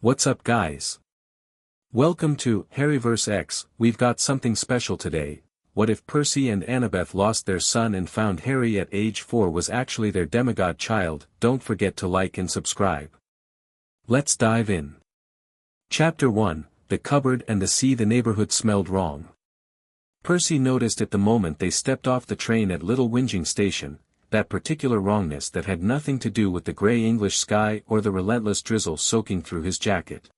What's up, guys? Welcome to Harryverse X. We've got something special today. What if Percy and Annabeth lost their son and found Harry at age 4 was actually their demigod child? Don't forget to like and subscribe. Let's dive in. Chapter 1, The Cupboard and the Sea. The neighborhood smelled wrong. Percy noticed it the moment they stepped off the train at Little Whinging Station, that particular wrongness that had nothing to do with the grey English sky or the relentless drizzle soaking through his jacket.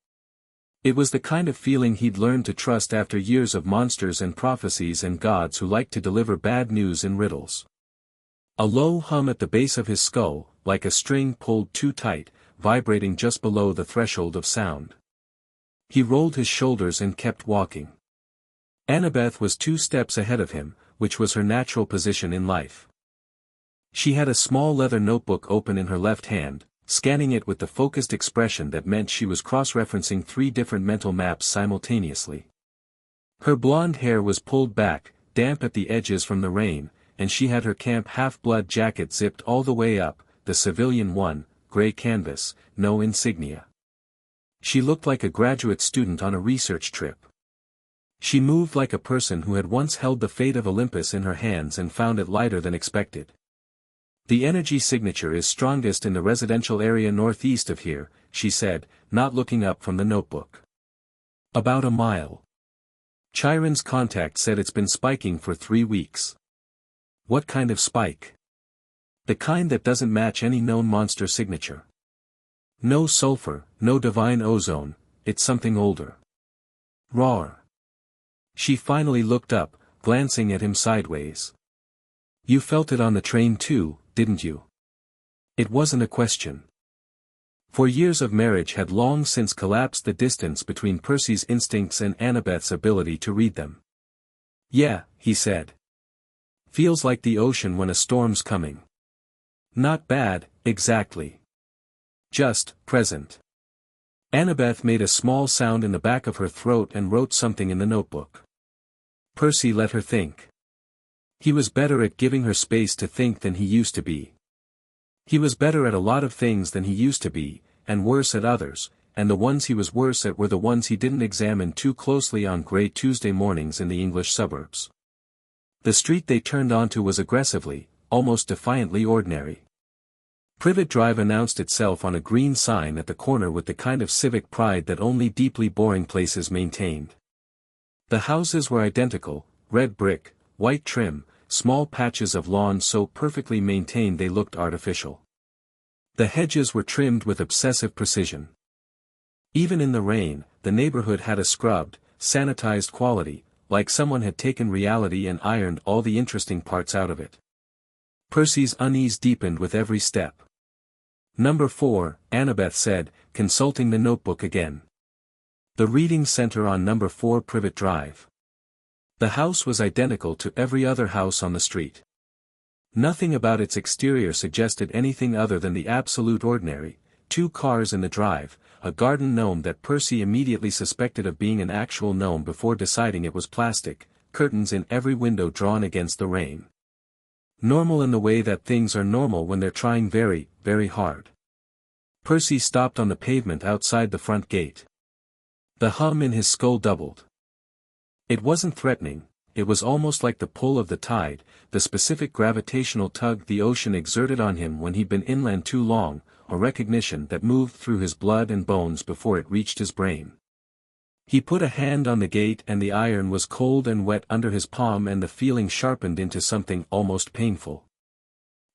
It was the kind of feeling he'd learned to trust after years of monsters and prophecies and gods who liked to deliver bad news in riddles. A low hum at the base of his skull, like a string pulled too tight, vibrating just below the threshold of sound. He rolled his shoulders and kept walking. Annabeth was 2 steps ahead of him, which was her natural position in life. She had a small leather notebook open in her left hand, scanning it with the focused expression that meant she was cross-referencing 3 different mental maps simultaneously. Her blonde hair was pulled back, damp at the edges from the rain, and she had her camp half-blood jacket zipped all the way up, the civilian one, grey canvas, no insignia. She looked like a graduate student on a research trip. She moved like a person who had once held the fate of Olympus in her hands and found it lighter than expected. The energy signature is strongest in the residential area northeast of here, she said, not looking up from the notebook. About a mile. Chiron's contact said it's been spiking for 3 weeks. What kind of spike? The kind that doesn't match any known monster signature. No sulfur, no divine ozone, it's something older. Roar. She finally looked up, glancing at him sideways. You felt it on the train too, didn't you? It wasn't a question. For years of marriage had long since collapsed the distance between Percy's instincts and Annabeth's ability to read them. Yeah, he said. Feels like the ocean when a storm's coming. Not bad, exactly. Just, present. Annabeth made a small sound in the back of her throat and wrote something in the notebook. Percy let her think. He was better at giving her space to think than he used to be. He was better at a lot of things than he used to be, and worse at others, and the ones he was worse at were the ones he didn't examine too closely on grey Tuesday mornings in the English suburbs. The street they turned onto was aggressively, almost defiantly ordinary. Privet Drive announced itself on a green sign at the corner with the kind of civic pride that only deeply boring places maintained. The houses were identical, red brick, white trim, small patches of lawn so perfectly maintained they looked artificial. The hedges were trimmed with obsessive precision. Even in the rain, the neighborhood had a scrubbed, sanitized quality, like someone had taken reality and ironed all the interesting parts out of it. Percy's unease deepened with every step. Number 4, Annabeth said, consulting the notebook again. The reading center on number 4 Privet Drive. The house was identical to every other house on the street. Nothing about its exterior suggested anything other than the absolute ordinary: 2 cars in the drive, a garden gnome that Percy immediately suspected of being an actual gnome before deciding it was plastic, curtains in every window drawn against the rain. Normal in the way that things are normal when they're trying very, very hard. Percy stopped on the pavement outside the front gate. The hum in his skull doubled. It wasn't threatening, it was almost like the pull of the tide, the specific gravitational tug the ocean exerted on him when he'd been inland too long, a recognition that moved through his blood and bones before it reached his brain. He put a hand on the gate and the iron was cold and wet under his palm and the feeling sharpened into something almost painful.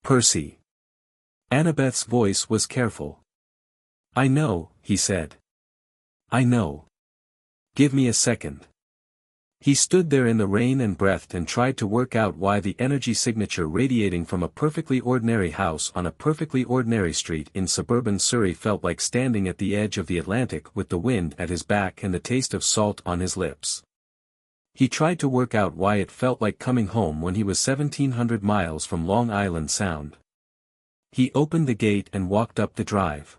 Percy. Annabeth's voice was careful. I know, he said. I know. Give me a second. He stood there in the rain and breathed and tried to work out why the energy signature radiating from a perfectly ordinary house on a perfectly ordinary street in suburban Surrey felt like standing at the edge of the Atlantic with the wind at his back and the taste of salt on his lips. He tried to work out why it felt like coming home when he was 1,700 miles from Long Island Sound. He opened the gate and walked up the drive.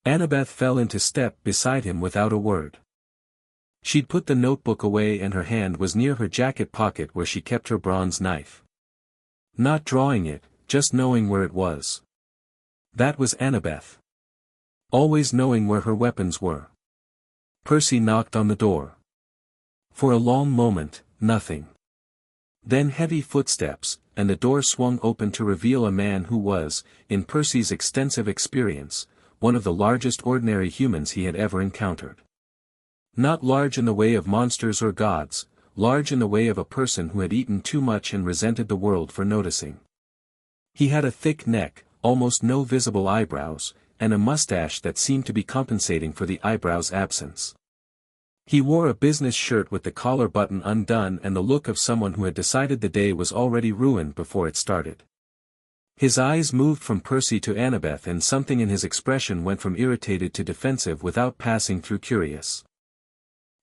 Annabeth fell into step beside him without a word. She'd put the notebook away and her hand was near her jacket pocket where she kept her bronze knife. Not drawing it, just knowing where it was. That was Annabeth. always knowing where her weapons were. Percy knocked on the door. For a long moment, nothing. Then heavy footsteps, and the door swung open to reveal a man who was, in Percy's extensive experience, one of the largest ordinary humans he had ever encountered. Not large in the way of monsters or gods, large in the way of a person who had eaten too much and resented the world for noticing. He had a thick neck, almost no visible eyebrows, and a mustache that seemed to be compensating for the eyebrows' absence. He wore a business shirt with the collar button undone and the look of someone who had decided the day was already ruined before it started. His eyes moved from Percy to Annabeth, and something in his expression went from irritated to defensive without passing through curious.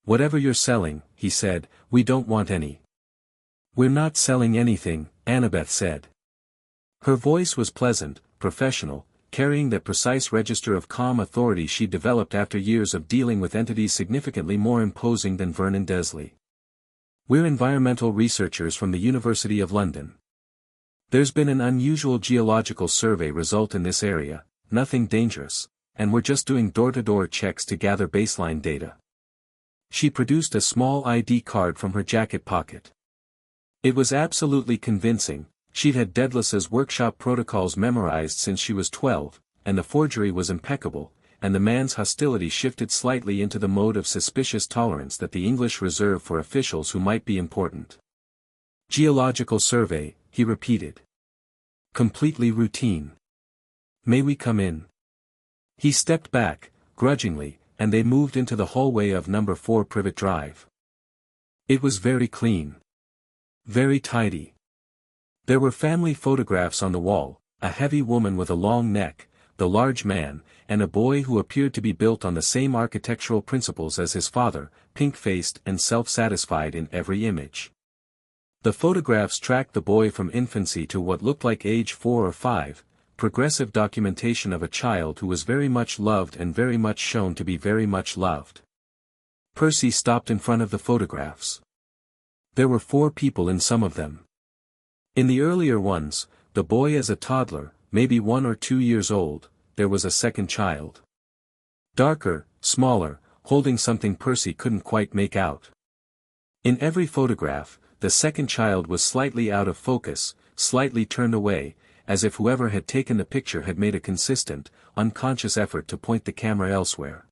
"Whatever you're selling," he said, "we don't want any." "We're not selling anything," Annabeth said. Her voice was pleasant, professional, carrying that precise register of calm authority she developed after years of dealing with entities significantly more imposing than Vernon Desley. "We're environmental researchers from the University of London. There's been an unusual geological survey result in this area, nothing dangerous, and we're just doing door-to-door checks to gather baseline data." She produced a small ID card from her jacket pocket. It was absolutely convincing. She'd had Daedalus's workshop protocols memorized since she was 12, and the forgery was impeccable, and the man's hostility shifted slightly into the mode of suspicious tolerance that the English reserve for officials who might be important. "Geological survey," he repeated. "Completely routine. May we come in?" He stepped back, grudgingly, and they moved into the hallway of number 4 Privet Drive. It was very clean. Very tidy. There were family photographs on the wall, a heavy woman with a long neck, the large man, and a boy who appeared to be built on the same architectural principles as his father, pink-faced and self-satisfied in every image. The photographs tracked the boy from infancy to what looked like age 4 or 5, progressive documentation of a child who was very much loved and very much shown to be very much loved. Percy stopped in front of the photographs. There were 4 people in some of them. In the earlier ones, the boy as a toddler, maybe 1 or 2 years old, there was a second child. Darker, smaller, holding something Percy couldn't quite make out. In every photograph, the second child was slightly out of focus, slightly turned away, as if whoever had taken the picture had made a consistent, unconscious effort to point the camera elsewhere.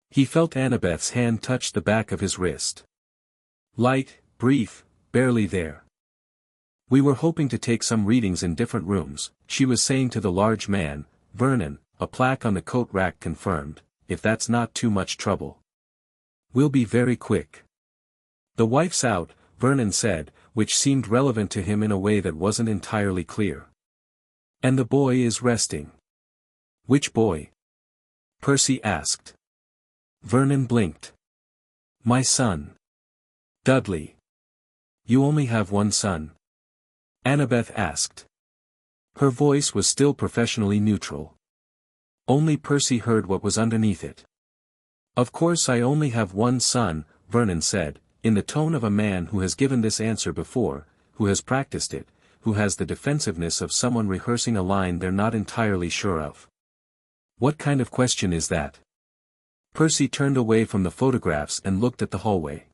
He felt Annabeth's hand touch the back of his wrist. Light, brief, barely there. "We were hoping to take some readings in different rooms," she was saying to the large man, Vernon, a plaque on the coat rack confirmed, "if that's not too much trouble. We'll be very quick." "The wife's out," Vernon said, which seemed relevant to him in a way that wasn't entirely clear. "And the boy is resting." "Which boy?" Percy asked. Vernon blinked. "My son. Dudley." "You only have one son?" Annabeth asked. Her voice was still professionally neutral. Only Percy heard what was underneath it. "Of course I only have one son," Vernon said, in the tone of a man who has given this answer before, who has practiced it, who has the defensiveness of someone rehearsing a line they're not entirely sure of. "What kind of question is that?" Percy turned away from the photographs and looked at the hallway.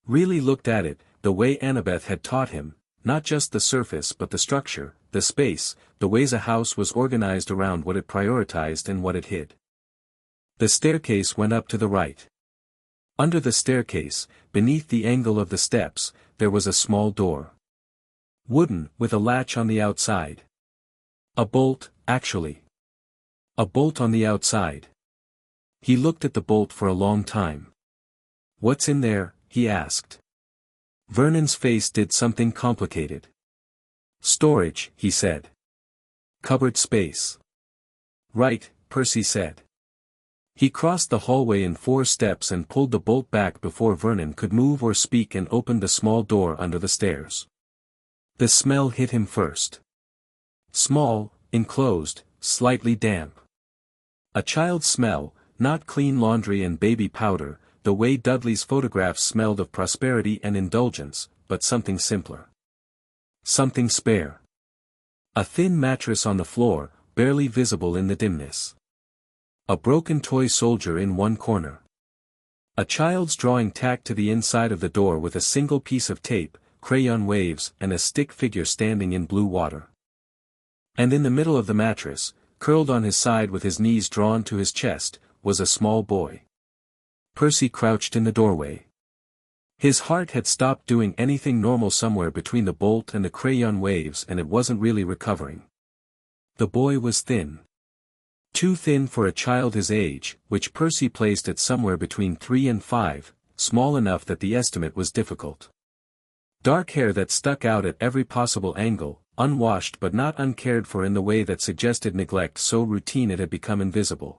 Really looked at it, the way Annabeth had taught him. Not just the surface but the structure, the space, the ways a house was organized around what it prioritized and what it hid. The staircase went up to the right. Under the staircase, beneath the angle of the steps, there was a small door. Wooden, with a latch on the outside. A bolt, actually. A bolt on the outside. He looked at the bolt for a long time. "What's in there?" he asked. Vernon's face did something complicated. "Storage," he said. "Cupboard space." "Right," Percy said. He crossed the hallway in 4 steps and pulled the bolt back before Vernon could move or speak and opened a small door under the stairs. The smell hit him first. Small, enclosed, slightly damp. A child's smell, not clean laundry and baby powder, the way Dudley's photographs smelled of prosperity and indulgence, but something simpler. Something spare. A thin mattress on the floor, barely visible in the dimness. A broken toy soldier in one corner. A child's drawing tacked to the inside of the door with a single piece of tape, crayon waves and a stick figure standing in blue water. And in the middle of the mattress, curled on his side with his knees drawn to his chest, was a small boy. Percy crouched in the doorway. His heart had stopped doing anything normal somewhere between the bolt and the crayon waves, and it wasn't really recovering. The boy was thin. Too thin for a child his age, which Percy placed at somewhere between 3 and 5, small enough that the estimate was difficult. Dark hair that stuck out at every possible angle, unwashed but not uncared for in the way that suggested neglect so routine it had become invisible.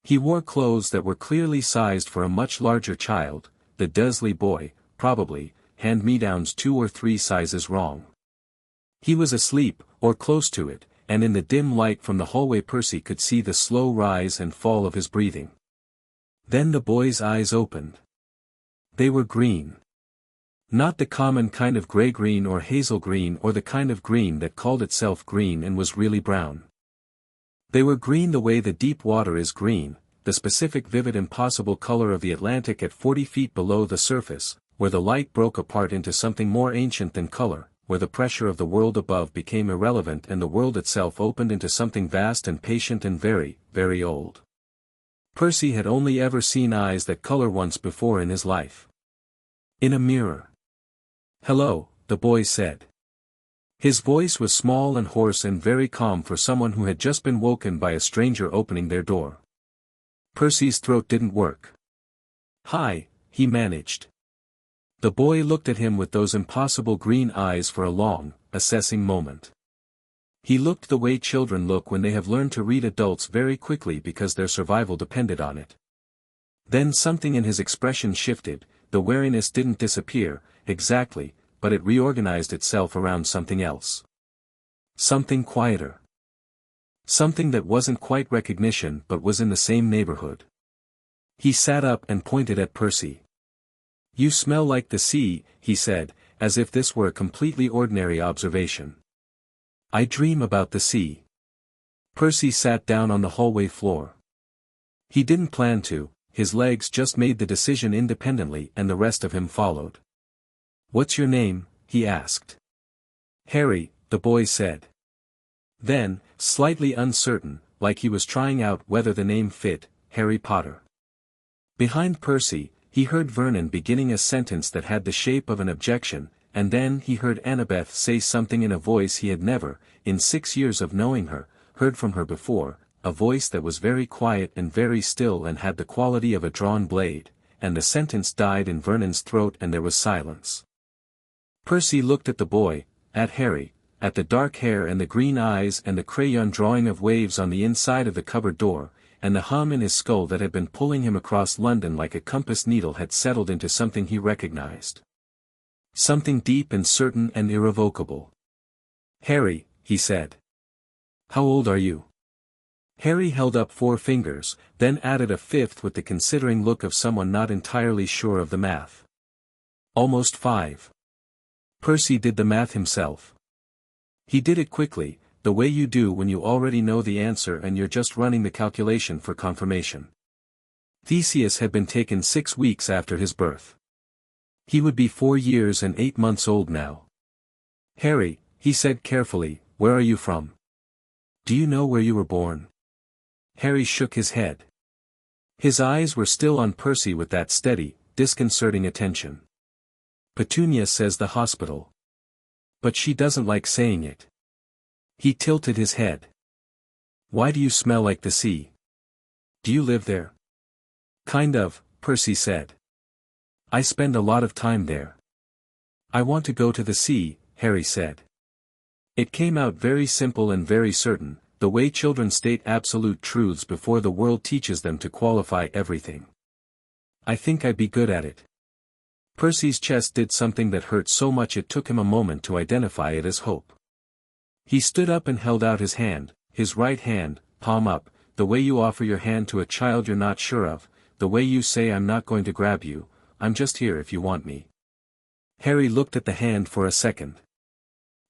He wore clothes that were clearly sized for a much larger child, the Dursley boy, probably, hand-me-downs 2 or 3 sizes wrong. He was asleep, or close to it, and in the dim light from the hallway Percy could see the slow rise and fall of his breathing. Then the boy's eyes opened. They were green. Not the common kind of gray-green or hazel green or the kind of green that called itself green and was really brown. They were green the way the deep water is green, the specific vivid impossible color of the Atlantic at 40 feet below the surface, where the light broke apart into something more ancient than color, where the pressure of the world above became irrelevant and the world itself opened into something vast and patient and very, very old. Percy had only ever seen eyes that color once before in his life. In a mirror. "Hello," the boy said. His voice was small and hoarse and very calm for someone who had just been woken by a stranger opening their door. Percy's throat didn't work. "Hi," he managed. The boy looked at him with those impossible green eyes for a long, assessing moment. He looked the way children look when they have learned to read adults very quickly because their survival depended on it. Then something in his expression shifted, the wariness didn't disappear, exactly, but it reorganized itself around something else. Something quieter. Something that wasn't quite recognition but was in the same neighborhood. He sat up and pointed at Percy. "You smell like the sea," he said, as if this were a completely ordinary observation. "I dream about the sea." Percy sat down on the hallway floor. He didn't plan to, his legs just made the decision independently and the rest of him followed. "What's your name?" he asked. "Harry," the boy said. Then, slightly uncertain, like he was trying out whether the name fit, "Harry Potter." Behind Percy, he heard Vernon beginning a sentence that had the shape of an objection, and then he heard Annabeth say something in a voice he had never, in 6 years of knowing her, heard from her before, a voice that was very quiet and very still and had the quality of a drawn blade, and the sentence died in Vernon's throat and there was silence. Percy looked at the boy, at Harry, at the dark hair and the green eyes and the crayon drawing of waves on the inside of the cupboard door, and the hum in his skull that had been pulling him across London like a compass needle had settled into something he recognized. Something deep and certain and irrevocable. "Harry," he said. "How old are you?" Harry held up 4 fingers, then added a 5th with the considering look of someone not entirely sure of the math. "Almost 5. Percy did the math himself. He did it quickly, the way you do when you already know the answer and you're just running the calculation for confirmation. Theseus had been taken 6 weeks after his birth. He would be 4 years and 8 months old now. "Harry," he said carefully, "where are you from? Do you know where you were born?" Harry shook his head. His eyes were still on Percy with that steady, disconcerting attention. "Petunia says the hospital. But she doesn't like saying it." He tilted his head. "Why do you smell like the sea? Do you live there?" "Kind of," Percy said. "I spend a lot of time there." "I want to go to the sea," Harry said. It came out very simple and very certain, the way children state absolute truths before the world teaches them to qualify everything. "I think I'd be good at it." Percy's chest did something that hurt so much it took him a moment to identify it as hope. He stood up and held out his hand, his right hand, palm up, the way you offer your hand to a child you're not sure of, the way you say "I'm not going to grab you, I'm just here if you want me." Harry looked at the hand for a second.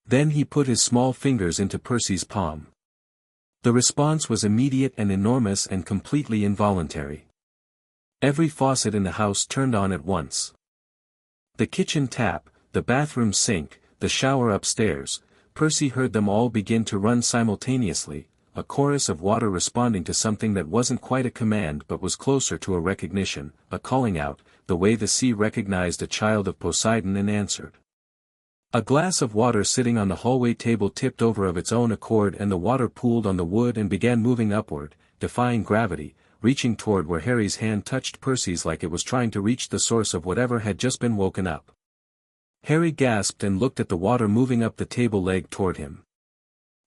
Then he put his small fingers into Percy's palm. The response was immediate and enormous and completely involuntary. Every faucet in the house turned on at once. The kitchen tap, the bathroom sink, the shower upstairs, Percy heard them all begin to run simultaneously, a chorus of water responding to something that wasn't quite a command but was closer to a recognition, a calling out, the way the sea recognized a child of Poseidon and answered. A glass of water sitting on the hallway table tipped over of its own accord and the water pooled on the wood and began moving upward, defying gravity, reaching toward where Harry's hand touched Percy's like it was trying to reach the source of whatever had just been woken up. Harry gasped and looked at the water moving up the table leg toward him.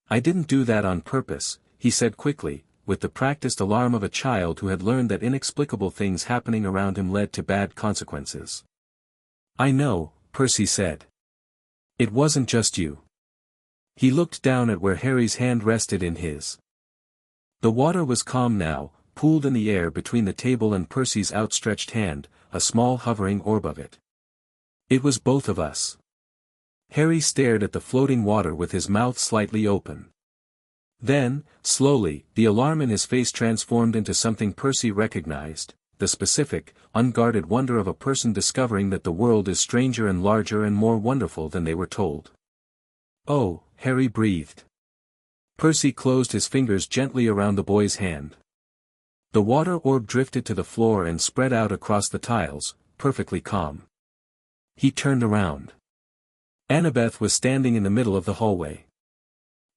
"I didn't do that on purpose," he said quickly, with the practiced alarm of a child who had learned that inexplicable things happening around him led to bad consequences. "I know," Percy said. "It wasn't just you." He looked down at where Harry's hand rested in his. The water was calm now, pooled in the air between the table and Percy's outstretched hand, a small hovering orb of it. "It was both of us." Harry stared at the floating water with his mouth slightly open. Then, slowly, the alarm in his face transformed into something Percy recognized, the specific, unguarded wonder of a person discovering that the world is stranger and larger and more wonderful than they were told. "Oh," Harry breathed. Percy closed his fingers gently around the boy's hand. The water orb drifted to the floor and spread out across the tiles, perfectly calm. He turned around. Annabeth was standing in the middle of the hallway.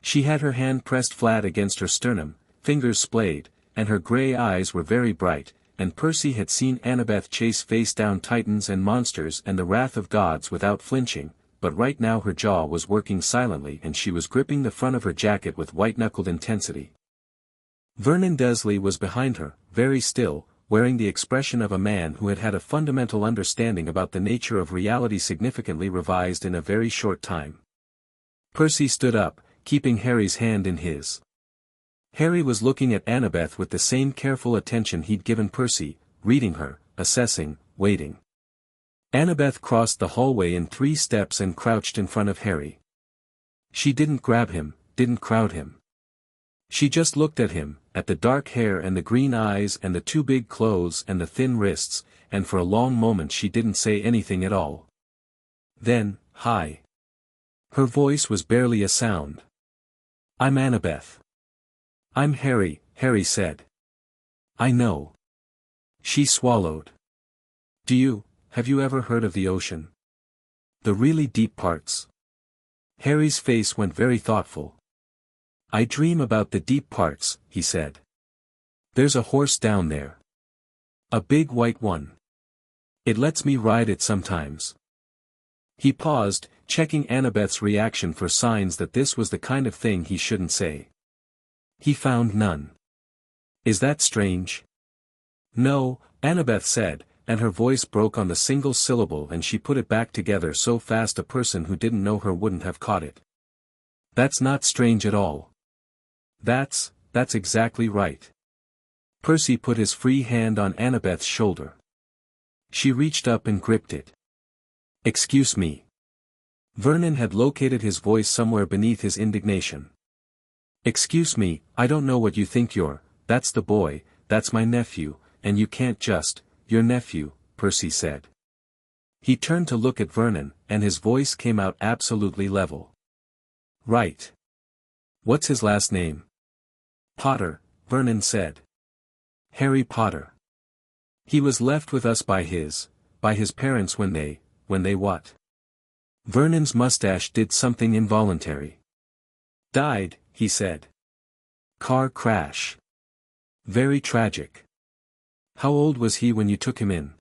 She had her hand pressed flat against her sternum, fingers splayed, and her gray eyes were very bright, and Percy had seen Annabeth chase face-down titans and monsters and the wrath of gods without flinching, but right now her jaw was working silently and she was gripping the front of her jacket with white-knuckled intensity. Vernon Dursley was behind her, very still, wearing the expression of a man who had had a fundamental understanding about the nature of reality significantly revised in a very short time. Percy stood up, keeping Harry's hand in his. Harry was looking at Annabeth with the same careful attention he'd given Percy, reading her, assessing, waiting. Annabeth crossed the hallway in 3 steps and crouched in front of Harry. She didn't grab him, didn't crowd him. She just looked at him, at the dark hair and the green eyes and the 2 big clothes and the thin wrists, and for a long moment she didn't say anything at all. Then, "Hi." Her voice was barely a sound. "I'm Annabeth." "I'm Harry," Harry said. "I know." She swallowed. Have you ever heard of the ocean? The really deep parts?" Harry's face went very thoughtful. "I dream about the deep parts," he said. "There's a horse down there. A big white one. It lets me ride it sometimes." He paused, checking Annabeth's reaction for signs that this was the kind of thing he shouldn't say. He found none. "Is that strange?" "No," Annabeth said, and her voice broke on the single syllable and she put it back together so fast a person who didn't know her wouldn't have caught it. "That's not strange at all." That's exactly right." Percy put his free hand on Annabeth's shoulder. She reached up and gripped it. "Excuse me." Vernon had located his voice somewhere beneath his indignation. "Excuse me, I don't know what you think that's the boy, that's my nephew, and you can't just, your nephew," Percy said. He turned to look at Vernon, and his voice came out absolutely level. "Right. What's his last name?" "Potter," Vernon said. "Harry Potter. He was left with us by his parents when they what?" Vernon's mustache did something involuntary. "Died," he said. "Car crash. Very tragic." "How old was he when you took him in?"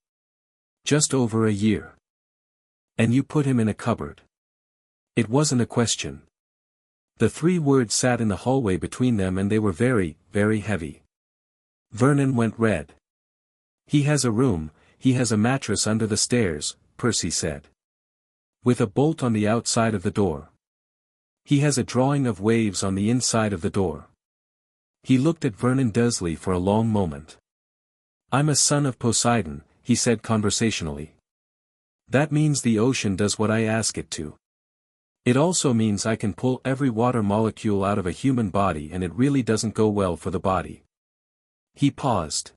"Just over a year." "And you put him in a cupboard?" It wasn't a question. The 3 words sat in the hallway between them and they were very, very heavy. Vernon went red. "He has a room, he has a mattress under the stairs," Percy said. "With a bolt on the outside of the door. He has a drawing of waves on the inside of the door." He looked at Vernon Dursley for a long moment. "I'm a son of Poseidon," he said conversationally. "That means the ocean does what I ask it to." It also means I can pull every water molecule out of a human body, and it really doesn't go well for the body." He paused.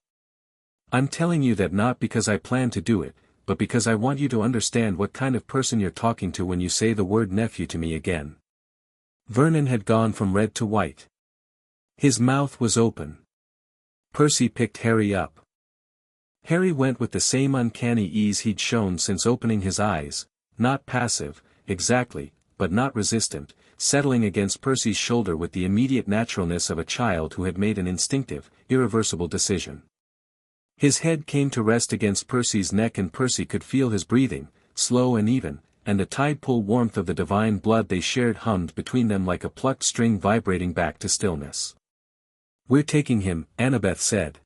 "I'm telling you that not because I plan to do it, but because I want you to understand what kind of person you're talking to when you say the word nephew to me again." Vernon had gone from red to white. His mouth was open. Percy picked Harry up. Harry went with the same uncanny ease he'd shown since opening his eyes, not passive, exactly, but not resistant, settling against Percy's shoulder with the immediate naturalness of a child who had made an instinctive, irreversible decision. His head came to rest against Percy's neck, and Percy could feel his breathing, slow and even, and the tide-pool warmth of the divine blood they shared hummed between them like a plucked string vibrating back to stillness. "We're taking him," Annabeth said.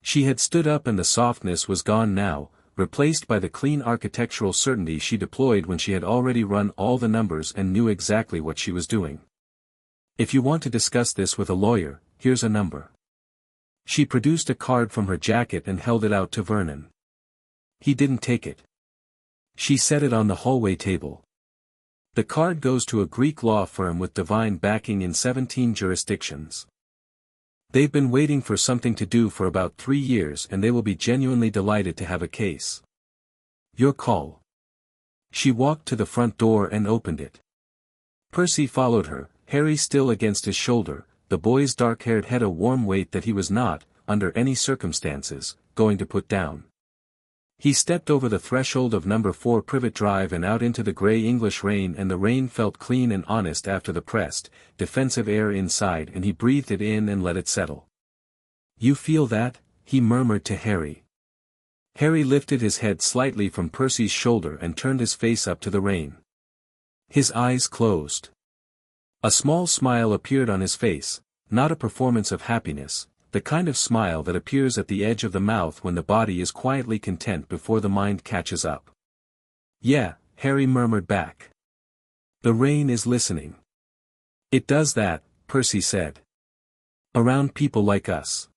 She had stood up, and the softness was gone now, replaced by the clean architectural certainty she deployed when she had already run all the numbers and knew exactly what she was doing. "If you want to discuss this with a lawyer, here's a number." She produced a card from her jacket and held it out to Vernon. He didn't take it. She set it on the hallway table. "The card goes to a Greek law firm with divine backing in 17 jurisdictions. They've been waiting for something to do for about 3 years, and they will be genuinely delighted to have a case. Your call." She walked to the front door and opened it. Percy followed her, Harry still against his shoulder. The boy's dark-haired head a warm weight that he was not, under any circumstances, going to put down. He stepped over the threshold of number 4 Privet Drive and out into the grey English rain, and the rain felt clean and honest after the pressed, defensive air inside, and he breathed it in and let it settle. "You feel that?" he murmured to Harry. Harry lifted his head slightly from Percy's shoulder and turned his face up to the rain. His eyes closed. A small smile appeared on his face, not a performance of happiness, the kind of smile that appears at the edge of the mouth when the body is quietly content before the mind catches up. "Yeah," Harry murmured back. "The rain is listening." "It does that," Percy said. "Around people like us."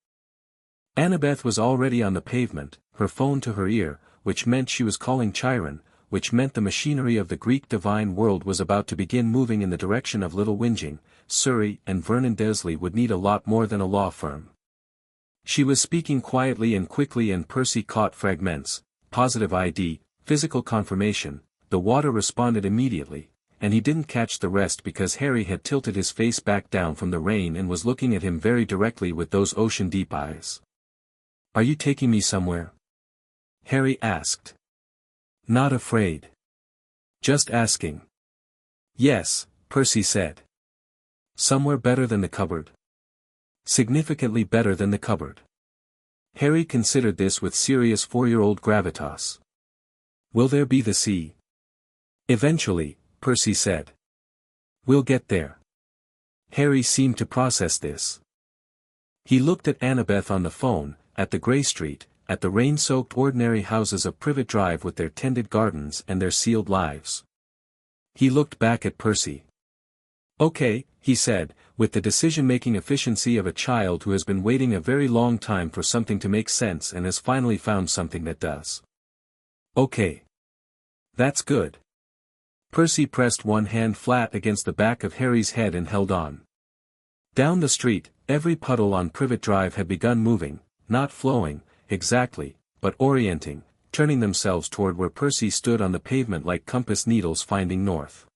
Annabeth was already on the pavement, her phone to her ear, which meant she was calling Chiron, which meant the machinery of the Greek divine world was about to begin moving in the direction of Little Whinging. Surrey and Vernon Desley would need a lot more than a law firm. She was speaking quietly and quickly, and Percy caught fragments: positive ID, physical confirmation. The water responded immediately, and he didn't catch the rest because Harry had tilted his face back down from the rain and was looking at him very directly with those ocean-deep eyes. "Are you taking me somewhere?" Harry asked. "Not afraid. Just asking." "Yes," Percy said. "Somewhere better than the cupboard?" "Significantly better than the cupboard." Harry considered this with serious 4-year-old gravitas. "Will there be the sea?" "Eventually," Percy said. "We'll get there." Harry seemed to process this. He looked at Annabeth on the phone, at the grey street, at the rain-soaked ordinary houses of Privet Drive with their tended gardens and their sealed lives. He looked back at Percy. "Okay," he said, with the decision-making efficiency of a child who has been waiting a very long time for something to make sense and has finally found something that does. "Okay. That's good." Percy pressed one hand flat against the back of Harry's head and held on. Down the street, every puddle on Privet Drive had begun moving, not flowing, exactly, but orienting, turning themselves toward where Percy stood on the pavement like compass needles finding north.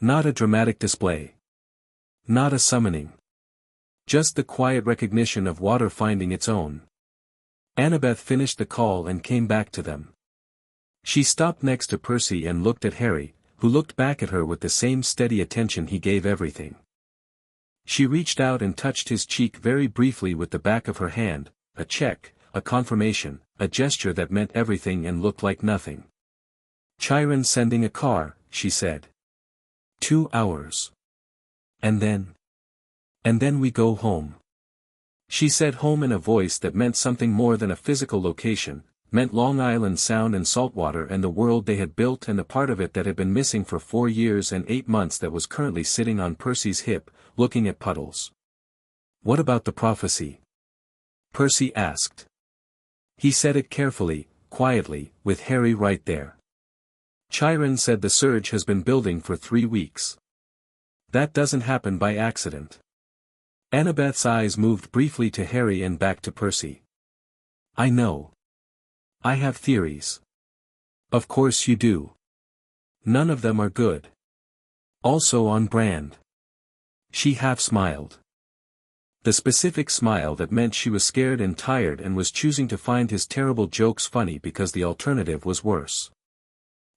Not a dramatic display. Not a summoning. Just the quiet recognition of water finding its own. Annabeth finished the call and came back to them. She stopped next to Percy and looked at Harry, who looked back at her with the same steady attention he gave everything. She reached out and touched his cheek very briefly with the back of her hand, a check, a confirmation, a gesture that meant everything and looked like nothing. "Chiron sending a car," she said. 2 hours. And then we go home." She said home in a voice that meant something more than a physical location, meant Long Island Sound and saltwater and the world they had built and the part of it that had been missing for 4 years and 8 months that was currently sitting on Percy's hip, looking at puddles. "What about the prophecy?" Percy asked. He said it carefully, quietly, with Harry right there. Chiron said the surge has been building for 3 weeks. That doesn't happen by accident. Annabeth's eyes moved briefly to Harry and back to Percy. I know. I have theories. Of course you do. None of them are good. Also on brand. She half smiled. The specific smile that meant she was scared and tired and was choosing to find his terrible jokes funny because the alternative was worse.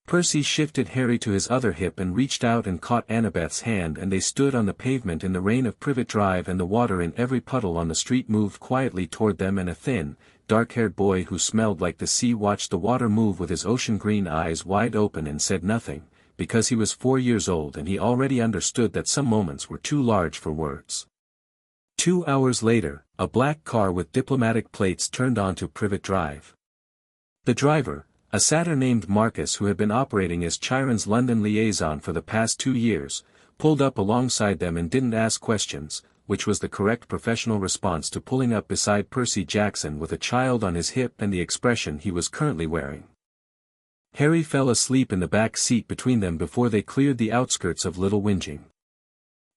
Percy shifted Harry to his other hip and reached out and caught Annabeth's hand, and they stood on the pavement in the rain of Privet Drive, and the water in every puddle on the street moved quietly toward them, and a thin, dark-haired boy who smelled like the sea watched the water move with his ocean-green eyes wide open and said nothing, because he was 4 years old and he already understood that some moments were too large for words. 2 hours later, a black car with diplomatic plates turned onto Privet Drive. The driver, a satyr named Marcus who had been operating as Chiron's London liaison for the past 2 years, pulled up alongside them and didn't ask questions, which was the correct professional response to pulling up beside Percy Jackson with a child on his hip and the expression he was currently wearing. Harry fell asleep in the back seat between them before they cleared the outskirts of Little Whinging.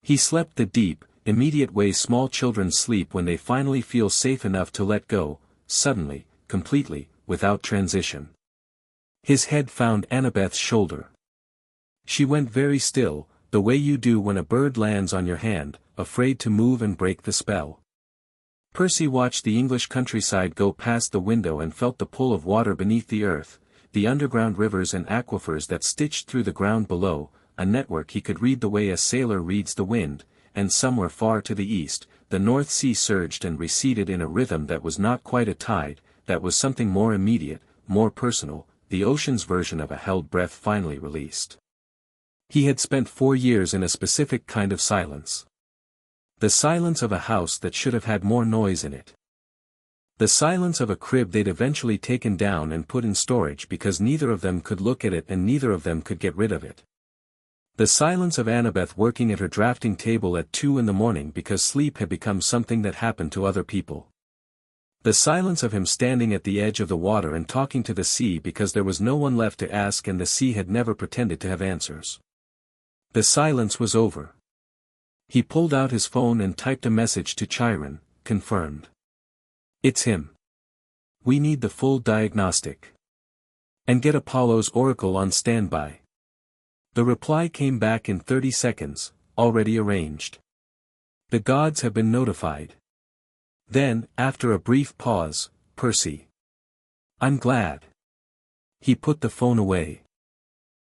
He slept the deep, immediate way small children sleep when they finally feel safe enough to let go, suddenly, completely, without transition. His head found Annabeth's shoulder. She went very still, the way you do when a bird lands on your hand, afraid to move and break the spell. Percy watched the English countryside go past the window and felt the pull of water beneath the earth, the underground rivers and aquifers that stitched through the ground below, a network he could read the way a sailor reads the wind, and somewhere far to the east, the North Sea surged and receded in a rhythm that was not quite a tide, that was something more immediate, more personal, the ocean's version of a held breath finally released. He had spent 4 years in a specific kind of silence. The silence of a house that should have had more noise in it. The silence of a crib they'd eventually taken down and put in storage because neither of them could look at it and neither of them could get rid of it. The silence of Annabeth working at her drafting table at 2 in the morning because sleep had become something that happened to other people. The silence of him standing at the edge of the water and talking to the sea because there was no one left to ask and the sea had never pretended to have answers. The silence was over. He pulled out his phone and typed a message to Chiron, confirmed. It's him. We need the full diagnostic. And get Apollo's oracle on standby. The reply came back in 30 seconds, already arranged. The gods have been notified. Then, after a brief pause, Percy. I'm glad. He put the phone away.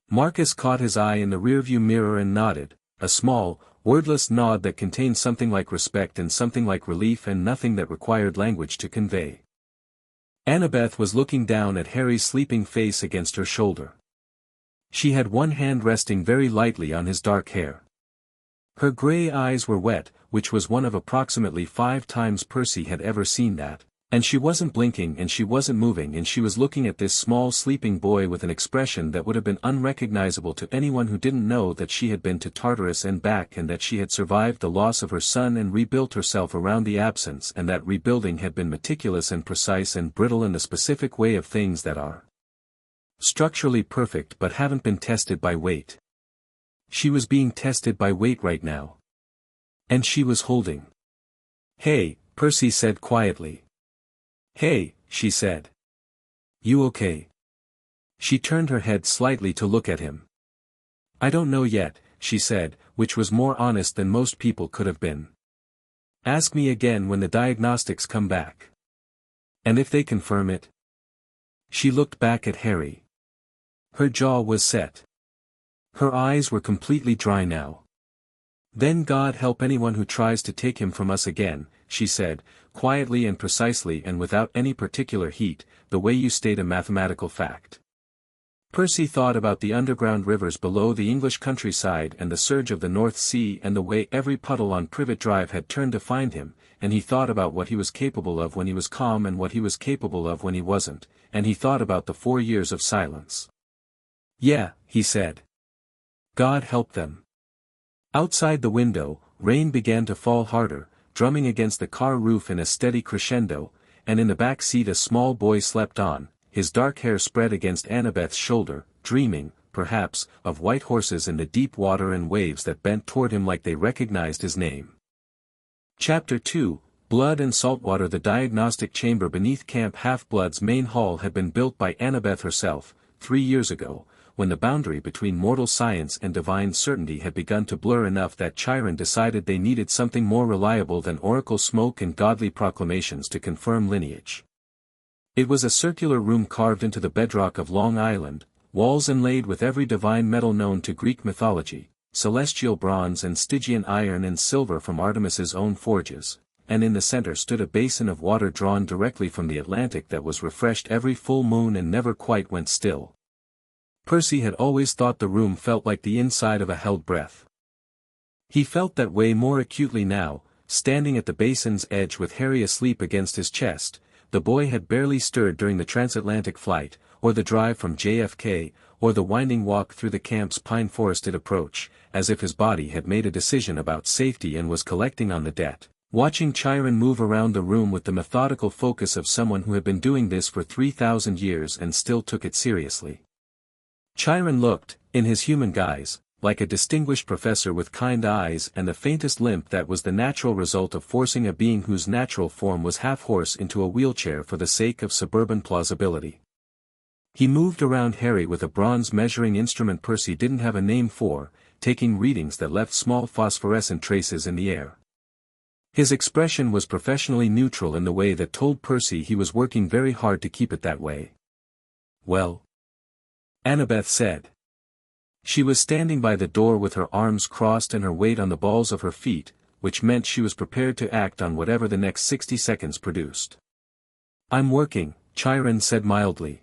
Marcus caught his eye in the rearview mirror and nodded, a small, wordless nod that contained something like respect and something like relief and nothing that required language to convey. Annabeth was looking down at Harry's sleeping face against her shoulder. She had one hand resting very lightly on his dark hair. Her grey eyes were wet, which was one of approximately 5 times Percy had ever seen that, and she wasn't blinking and she wasn't moving and she was looking at this small sleeping boy with an expression that would have been unrecognizable to anyone who didn't know that she had been to Tartarus and back and that she had survived the loss of her son and rebuilt herself around the absence and that rebuilding had been meticulous and precise and brittle in the specific way of things that are structurally perfect but haven't been tested by weight. She was being tested by weight right now. And she was holding. Hey, Percy said quietly. Hey, she said. You okay? She turned her head slightly to look at him. I don't know yet, she said, which was more honest than most people could have been. Ask me again when the diagnostics come back. And if they confirm it? She looked back at Harry. Her jaw was set. Her eyes were completely dry now. Then God help anyone who tries to take him from us again, she said, quietly and precisely and without any particular heat, the way you state a mathematical fact. Percy thought about the underground rivers below the English countryside and the surge of the North Sea and the way every puddle on Privet Drive had turned to find him, and he thought about what he was capable of when he was calm and what he was capable of when he wasn't, and he thought about the 4 years of silence. Yeah, he said. God help them. Outside the window, rain began to fall harder, drumming against the car roof in a steady crescendo, and in the back seat a small boy slept on, his dark hair spread against Annabeth's shoulder, dreaming, perhaps, of white horses in the deep water and waves that bent toward him like they recognized his name. Chapter 2, Blood and Saltwater. The diagnostic chamber beneath Camp Half-Blood's main hall had been built by Annabeth herself, 3 years ago, when the boundary between mortal science and divine certainty had begun to blur enough that Chiron decided they needed something more reliable than oracle smoke and godly proclamations to confirm lineage. It was a circular room carved into the bedrock of Long Island, walls inlaid with every divine metal known to Greek mythology, celestial bronze and Stygian iron and silver from Artemis's own forges, and in the center stood a basin of water drawn directly from the Atlantic that was refreshed every full moon and never quite went still. Percy had always thought the room felt like the inside of a held breath. He felt that way more acutely now, standing at the basin's edge with Harry asleep against his chest. The boy had barely stirred during the transatlantic flight, or the drive from JFK, or the winding walk through the camp's pine-forested approach, as if his body had made a decision about safety and was collecting on the debt. Watching Chiron move around the room with the methodical focus of someone who had been doing this for 3,000 years and still took it seriously. Chiron looked, in his human guise, like a distinguished professor with kind eyes and the faintest limp that was the natural result of forcing a being whose natural form was half-horse into a wheelchair for the sake of suburban plausibility. He moved around Harry with a bronze measuring instrument Percy didn't have a name for, taking readings that left small phosphorescent traces in the air. His expression was professionally neutral in the way that told Percy he was working very hard to keep it that way. "Well?" Annabeth said. She was standing by the door with her arms crossed and her weight on the balls of her feet, which meant she was prepared to act on whatever the next 60 seconds produced. "I'm working," Chiron said mildly.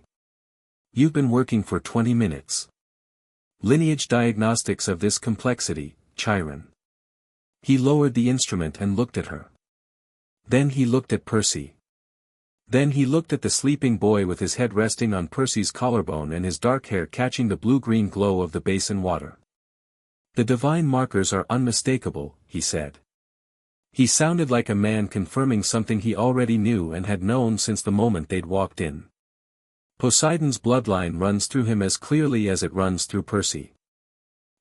"You've been working for 20 minutes. Lineage diagnostics of this complexity, Chiron." He lowered the instrument and looked at her. Then he looked at Percy. Then he looked at the sleeping boy with his head resting on Percy's collarbone and his dark hair catching the blue-green glow of the basin water. "The divine markers are unmistakable," he said. He sounded like a man confirming something he already knew and had known since the moment they'd walked in. Poseidon's bloodline runs through him as clearly as it runs through Percy.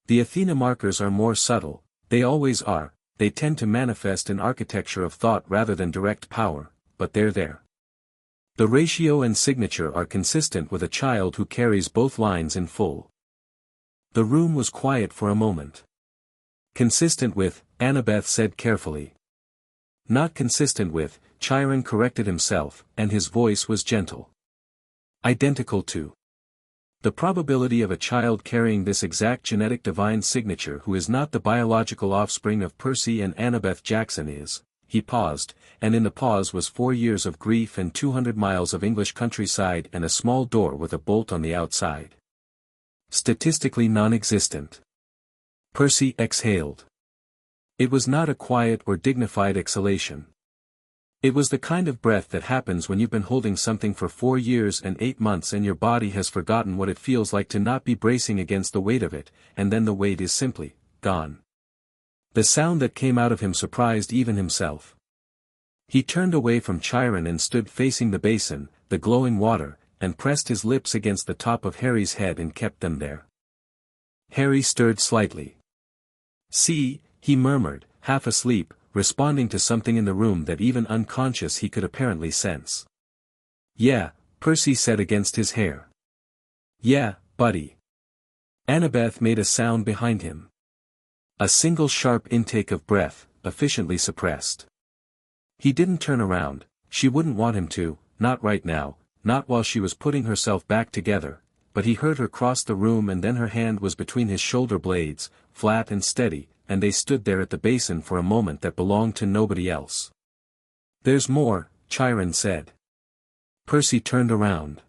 The Athena markers are more subtle, they always are, they tend to manifest in architecture of thought rather than direct power, but they're there. The ratio and signature are consistent with a child who carries both lines in full. The room was quiet for a moment. "Consistent with," Annabeth said carefully. "Not consistent with," Chiron corrected himself, and his voice was gentle. "Identical to." The probability of a child carrying this exact genetic divine signature who is not the biological offspring of Percy and Annabeth Jackson is. He paused, and in the pause was 4 years of grief and 200 miles of English countryside and a small door with a bolt on the outside. Statistically non-existent. Percy exhaled. It was not a quiet or dignified exhalation. It was the kind of breath that happens when you've been holding something for 4 years and 8 months and your body has forgotten what it feels like to not be bracing against the weight of it, and then the weight is simply gone. The sound that came out of him surprised even himself. He turned away from Chiron and stood facing the basin, the glowing water, and pressed his lips against the top of Harry's head and kept them there. Harry stirred slightly. "See," he murmured, half asleep, responding to something in the room that even unconscious he could apparently sense. "Yeah," Percy said against his hair. "Yeah, buddy." Annabeth made a sound behind him. A single sharp intake of breath, efficiently suppressed. He didn't turn around, she wouldn't want him to, not right now, not while she was putting herself back together, but he heard her cross the room and then her hand was between his shoulder blades, flat and steady, and they stood there at the basin for a moment that belonged to nobody else. "There's more," Chiron said. Percy turned around.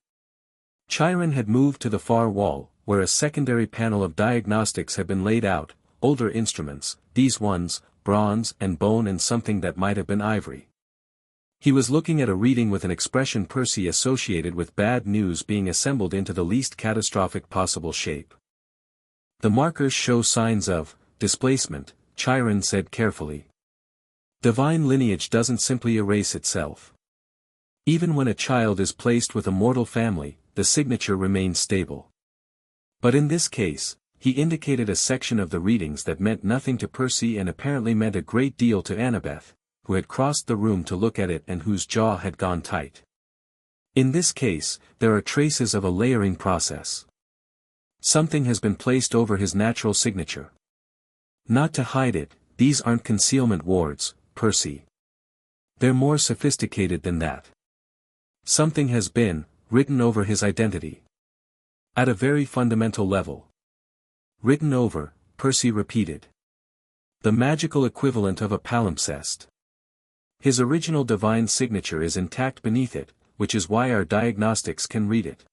Chiron had moved to the far wall, where a secondary panel of diagnostics had been laid out, older instruments, these ones, bronze and bone and something that might have been ivory. He was looking at a reading with an expression Percy associated with bad news being assembled into the least catastrophic possible shape. "The markers show signs of displacement," Chiron said carefully. "Divine lineage doesn't simply erase itself. Even when a child is placed with a mortal family, the signature remains stable. But in this case, he indicated a section of the readings that meant nothing to Percy and apparently meant a great deal to Annabeth, who had crossed the room to look at it and whose jaw had gone tight. In this case, there are traces of a layering process. Something has been placed over his natural signature. Not to hide it, these aren't concealment wards, Percy. They're more sophisticated than that. Something has been written over his identity. At a very fundamental level. Written over, Percy repeated. The magical equivalent of a palimpsest. His original divine signature is intact beneath it, which is why our diagnostics can read it.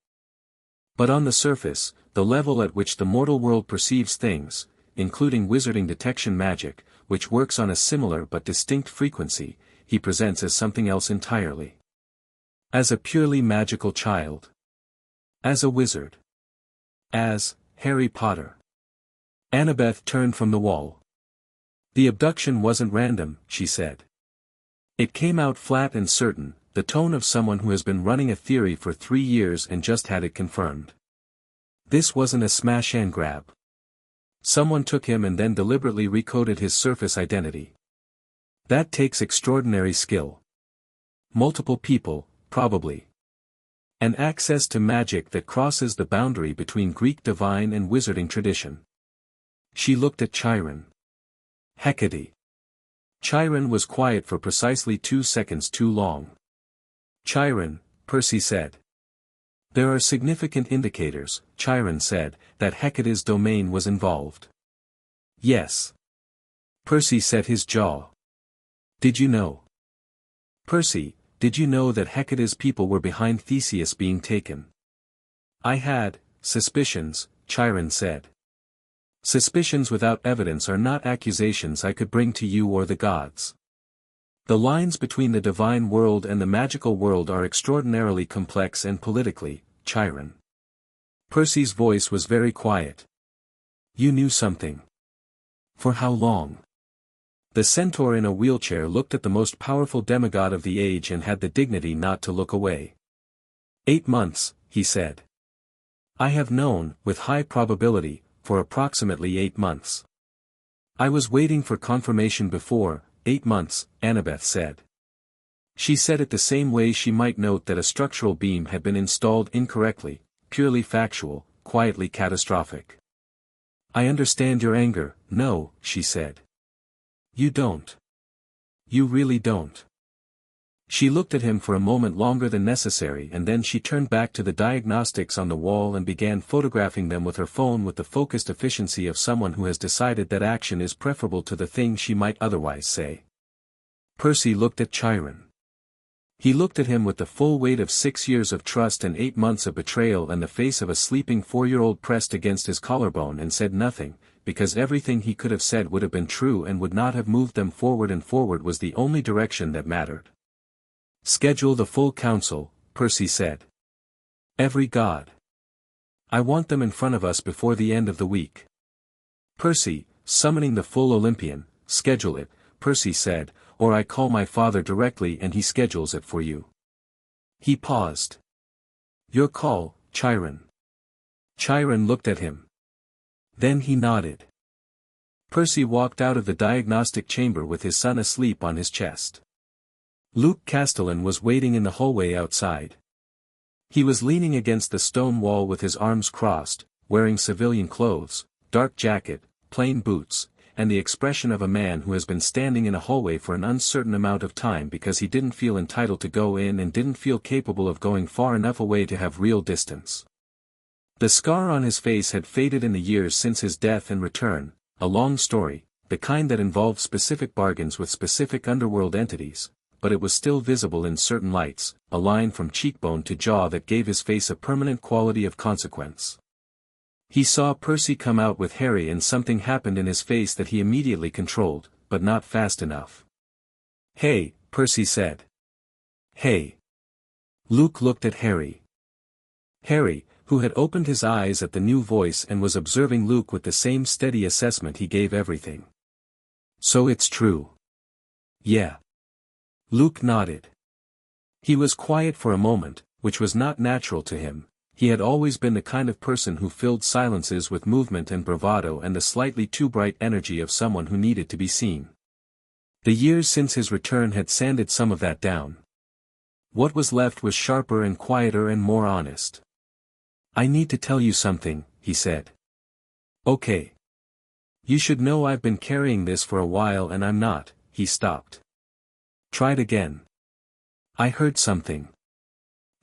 But on the surface, the level at which the mortal world perceives things, including wizarding detection magic, which works on a similar but distinct frequency, he presents as something else entirely. As a purely magical child. As a wizard. As Harry Potter. Annabeth turned from the wall. The abduction wasn't random, she said. It came out flat and certain, the tone of someone who has been running a theory for 3 years and just had it confirmed. This wasn't a smash and grab. Someone took him and then deliberately recoded his surface identity. That takes extraordinary skill. Multiple people, probably. And access to magic that crosses the boundary between Greek divine and wizarding tradition. She looked at Chiron. Hecate. Chiron was quiet for precisely 2 seconds too long. Chiron, Percy said. There are significant indicators, Chiron said, that Hecate's domain was involved. Yes. Percy set his jaw. Did you know? Percy, did you know that Hecate's people were behind Theseus being taken? I had suspicions, Chiron said. Suspicions without evidence are not accusations I could bring to you or the gods. The lines between the divine world and the magical world are extraordinarily complex and politically, Chiron. Percy's voice was very quiet. You knew something. For how long? The centaur in a wheelchair looked at the most powerful demigod of the age and had the dignity not to look away. 8 months, he said. I have known, with high probability, for approximately 8 months. I was waiting for confirmation before 8 months, Annabeth said. She said it the same way she might note that a structural beam had been installed incorrectly, purely factual, quietly catastrophic. I understand your anger, no, she said. You don't. You really don't. She looked at him for a moment longer than necessary and then she turned back to the diagnostics on the wall and began photographing them with her phone with the focused efficiency of someone who has decided that action is preferable to the thing she might otherwise say. Percy looked at Chiron. He looked at him with the full weight of 6 years of trust and 8 months of betrayal and the face of a sleeping 4-year-old pressed against his collarbone and said nothing, because everything he could have said would have been true and would not have moved them forward, and forward was the only direction that mattered. Schedule the full council, Percy said. Every god. I want them in front of us before the end of the week. Percy, summoning the full Olympian, schedule it, Percy said, or I call my father directly and he schedules it for you. He paused. Your call, Chiron. Chiron looked at him. Then he nodded. Percy walked out of the diagnostic chamber with his son asleep on his chest. Luke Castellan was waiting in the hallway outside. He was leaning against the stone wall with his arms crossed, wearing civilian clothes, dark jacket, plain boots, and the expression of a man who has been standing in a hallway for an uncertain amount of time because he didn't feel entitled to go in and didn't feel capable of going far enough away to have real distance. The scar on his face had faded in the years since his death and return, a long story, the kind that involved specific bargains with specific underworld entities, but it was still visible in certain lights, a line from cheekbone to jaw that gave his face a permanent quality of consequence. He saw Percy come out with Harry and something happened in his face that he immediately controlled, but not fast enough. Hey, Percy said. Hey. Luke looked at Harry. Harry, who had opened his eyes at the new voice and was observing Luke with the same steady assessment he gave everything. So it's true. Yeah. Luke nodded. He was quiet for a moment, which was not natural to him, He had always been the kind of person who filled silences with movement and bravado and the slightly too bright energy of someone who needed to be seen. The years since his return had sanded some of that down. What was left was sharper and quieter and more honest. "I need to tell you something," he said. "Okay. You should know I've been carrying this for a while and I'm not." He stopped. "Tried again. I heard something.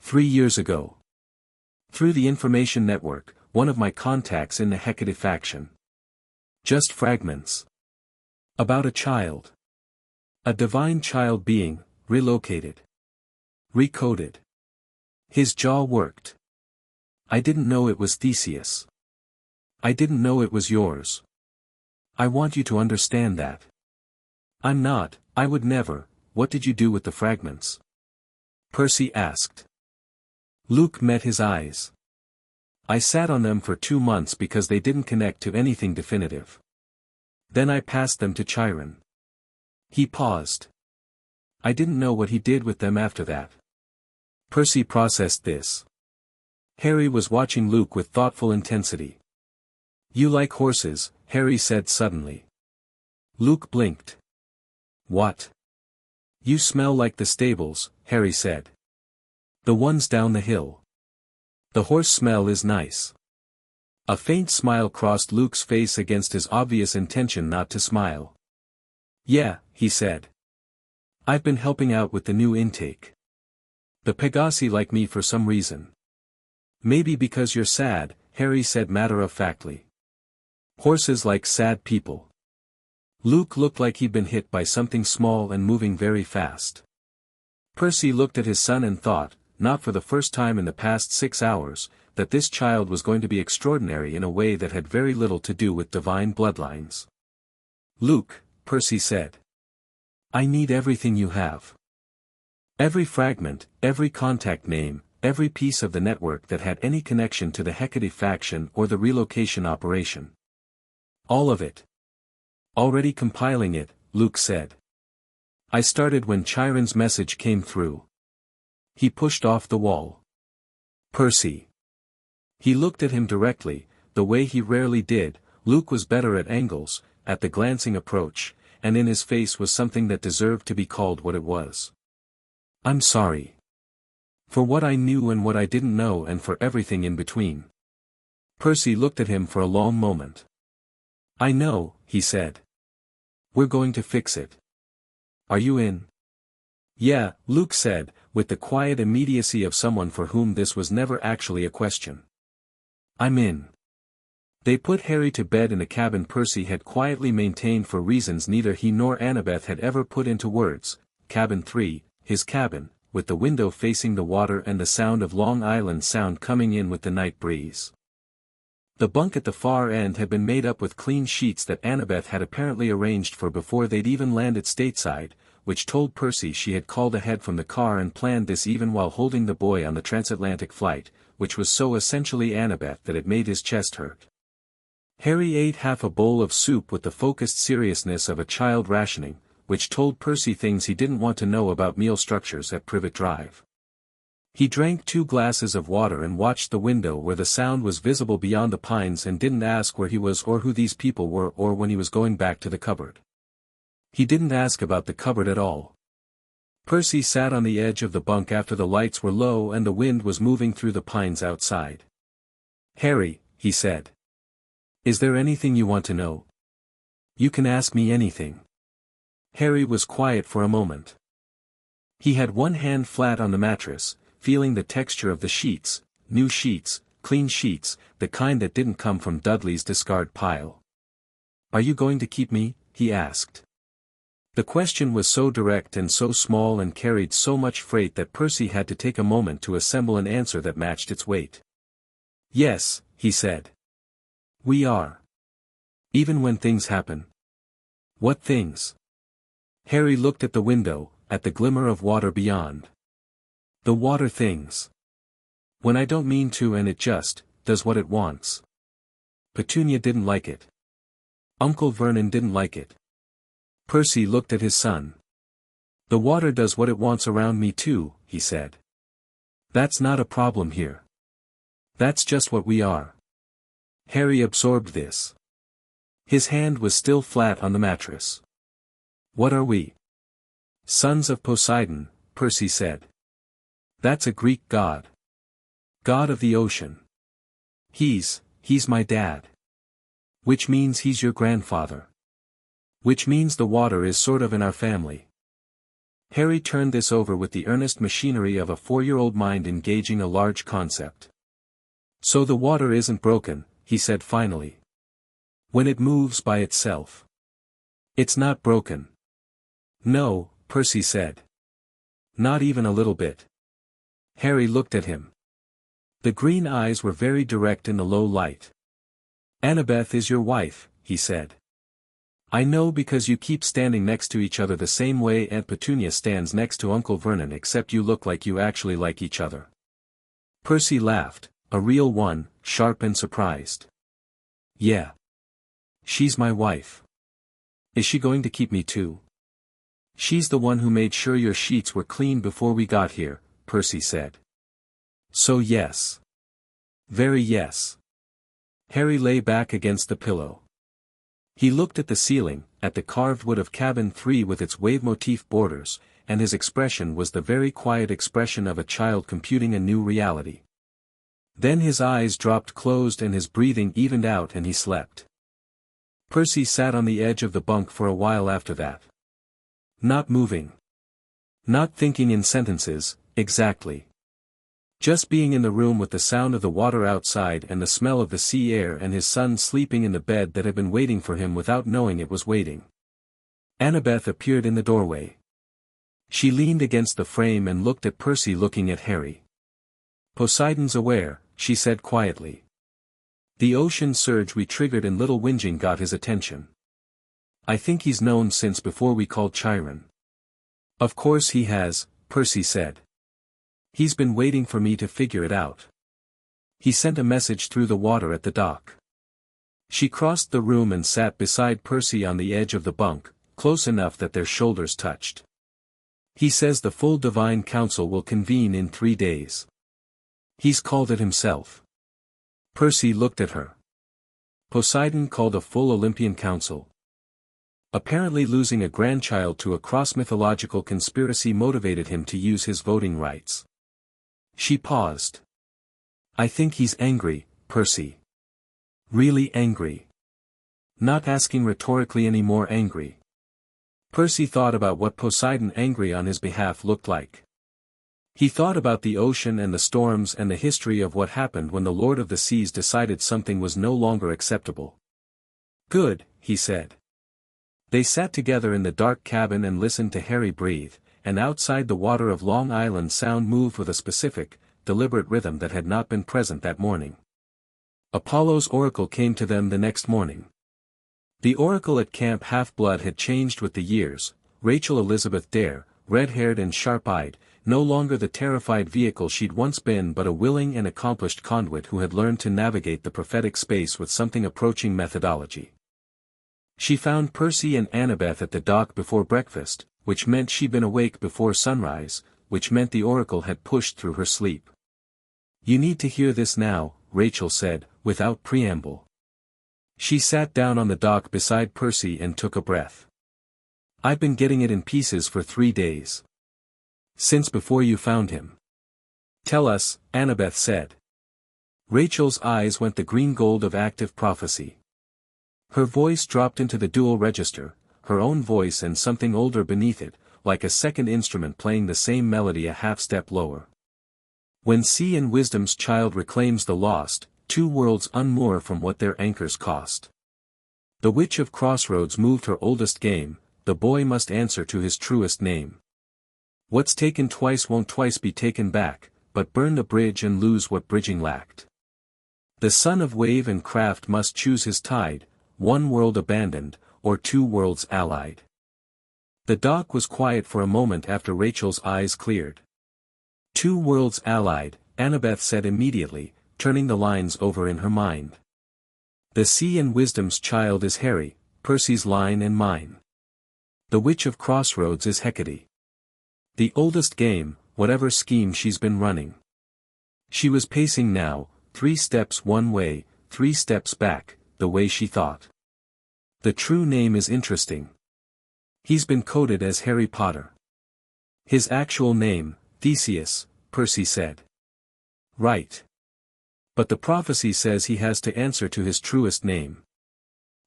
3 years ago. Through the information network, one of my contacts in the Hecate faction. Just fragments. About a child. A divine child being relocated. Recoded." His jaw worked. "I didn't know it was Theseus. I didn't know it was yours. I want you to understand that. I'm not, I would never." "What did you do with the fragments?" Percy asked. Luke met his eyes. "I sat on them for 2 months because they didn't connect to anything definitive. Then I passed them to Chiron." He paused. "I didn't know what he did with them after that." Percy processed this. Harry was watching Luke with thoughtful intensity. "You like horses," Harry said suddenly. Luke blinked. "What?" "You smell like the stables," Harry said. "The ones down the hill. The horse smell is nice." A faint smile crossed Luke's face against his obvious intention not to smile. "Yeah," he said. "I've been helping out with the new intake. The Pegasi like me for some reason." "Maybe because you're sad," Harry said matter-of-factly. "Horses like sad people." Luke looked like he'd been hit by something small and moving very fast. Percy looked at his son and thought, not for the first time in the past 6 hours, that this child was going to be extraordinary in a way that had very little to do with divine bloodlines. "Luke," Percy said. "I need everything you have. Every fragment, every contact name, every piece of the network that had any connection to the Hecate faction or the relocation operation. All of it." "Already compiling it," Luke said. "I started when Chiron's message came through." He pushed off the wall. "Percy." He looked at him directly, the way he rarely did. Luke was better at angles, at the glancing approach, and in his face was something that deserved to be called what it was. "I'm sorry. For what I knew and what I didn't know and for everything in between." Percy looked at him for a long moment. "I know," he said. "We're going to fix it. Are you in?" "Yeah," Luke said, with the quiet immediacy of someone for whom this was never actually a question. "I'm in." They put Harry to bed in a cabin Percy had quietly maintained for reasons neither he nor Annabeth had ever put into words, cabin 3, his cabin, with the window facing the water and the sound of Long Island Sound coming in with the night breeze. The bunk at the far end had been made up with clean sheets that Annabeth had apparently arranged for before they'd even landed stateside, which told Percy she had called ahead from the car and planned this even while holding the boy on the transatlantic flight, which was so essentially Annabeth that it made his chest hurt. Harry ate half a bowl of soup with the focused seriousness of a child rationing, which told Percy things he didn't want to know about meal structures at Privet Drive. He drank 2 glasses of water and watched the window where the sound was visible beyond the pines and didn't ask where he was or who these people were or when he was going back to the cupboard. He didn't ask about the cupboard at all. Percy sat on the edge of the bunk after the lights were low and the wind was moving through the pines outside. "Harry," he said. "Is there anything you want to know?" "You can ask me anything." Harry was quiet for a moment. He had one hand flat on the mattress, feeling the texture of the sheets, new sheets, clean sheets, the kind that didn't come from Dudley's discard pile. "Are you going to keep me?" he asked. The question was so direct and so small and carried so much freight that Percy had to take a moment to assemble an answer that matched its weight. "Yes," he said. "We are. Even when things happen." "What things?" Harry looked at the window, at the glimmer of water beyond. "The water things. When I don't mean to and it just does what it wants." Petunia didn't like it. Uncle Vernon didn't like it. Percy looked at his son. "The water does what it wants around me too," he said. "That's not a problem here. That's just what we are. Harry absorbed this. His hand was still flat on the mattress. What are we? Sons of Poseidon, Percy said. That's a Greek god. God of the ocean. He's my dad. Which means he's your grandfather. Which means the water is sort of in our family. Harry turned this over with the earnest machinery of a 4-year-old mind engaging a large concept. So the water isn't broken, he said finally. When it moves by itself. It's not broken. No, Percy said. Not even a little bit. Harry looked at him. The green eyes were very direct in the low light. Annabeth is your wife, he said. I know because you keep standing next to each other the same way Aunt Petunia stands next to Uncle Vernon, except you look like you actually like each other. Percy laughed, a real one, sharp and surprised. Yeah. She's my wife. Is she going to keep me too? She's the one who made sure your sheets were clean before we got here, Percy said. So yes. Very yes. Harry lay back against the pillow. He looked at the ceiling, at the carved wood of cabin 3 with its wave motif borders, and his expression was the very quiet expression of a child computing a new reality. Then his eyes dropped closed and his breathing evened out and he slept. Percy sat on the edge of the bunk for a while after that. Not moving. Not thinking in sentences, exactly. Just being in the room with the sound of the water outside and the smell of the sea air and his son sleeping in the bed that had been waiting for him without knowing it was waiting. Annabeth appeared in the doorway. She leaned against the frame and looked at Percy looking at Harry. Poseidon's aware, she said quietly. The ocean surge we triggered in Little Whinging got his attention. I think he's known since before we called Chiron. Of course he has, Percy said. He's been waiting for me to figure it out. He sent a message through the water at the dock. She crossed the room and sat beside Percy on the edge of the bunk, close enough that their shoulders touched. He says the full divine council will convene in 3 days. He's called it himself. Percy looked at her. Poseidon called a full Olympian council. Apparently losing a grandchild to a cross-mythological conspiracy motivated him to use his voting rights. She paused. I think he's angry, Percy. Really angry. Not asking rhetorically any more angry. Percy thought about what Poseidon angry on his behalf looked like. He thought about the ocean and the storms and the history of what happened when the Lord of the Seas decided something was no longer acceptable. Good, he said. They sat together in the dark cabin and listened to Harry breathe, and outside the water of Long Island sound moved with a specific, deliberate rhythm that had not been present that morning. Apollo's oracle came to them the next morning. The oracle at Camp Half-Blood had changed with the years. Rachel Elizabeth Dare, red-haired and sharp-eyed, no longer the terrified vehicle she'd once been but a willing and accomplished conduit who had learned to navigate the prophetic space with something approaching methodology. She found Percy and Annabeth at the dock before breakfast, which meant she'd been awake before sunrise, which meant the oracle had pushed through her sleep. You need to hear this now, Rachel said, without preamble. She sat down on the dock beside Percy and took a breath. I've been getting it in pieces for 3 days. Since before you found him. Tell us, Annabeth said. Rachel's eyes went the green gold of active prophecy. Her voice dropped into the dual register, her own voice and something older beneath it, like a second instrument playing the same melody a half-step lower. When sea and wisdom's child reclaims the lost, 2 worlds unmoor from what their anchors cost. The witch of crossroads moved her oldest game, the boy must answer to his truest name. What's taken twice won't twice be taken back, but burn the bridge and lose what bridging lacked. The son of wave and craft must choose his tide, 1 world abandoned, or 2 worlds allied. The dock was quiet for a moment after Rachel's eyes cleared. 2 worlds allied, Annabeth said immediately, turning the lines over in her mind. The sea and wisdom's child is Harry, Percy's line and mine. The witch of crossroads is Hecate. The oldest game, whatever scheme she's been running. She was pacing now, 3 steps one way, 3 steps back, the way she thought. The true name is interesting. He's been coded as Harry Potter. His actual name, Theseus, Percy said. Right. But the prophecy says he has to answer to his truest name.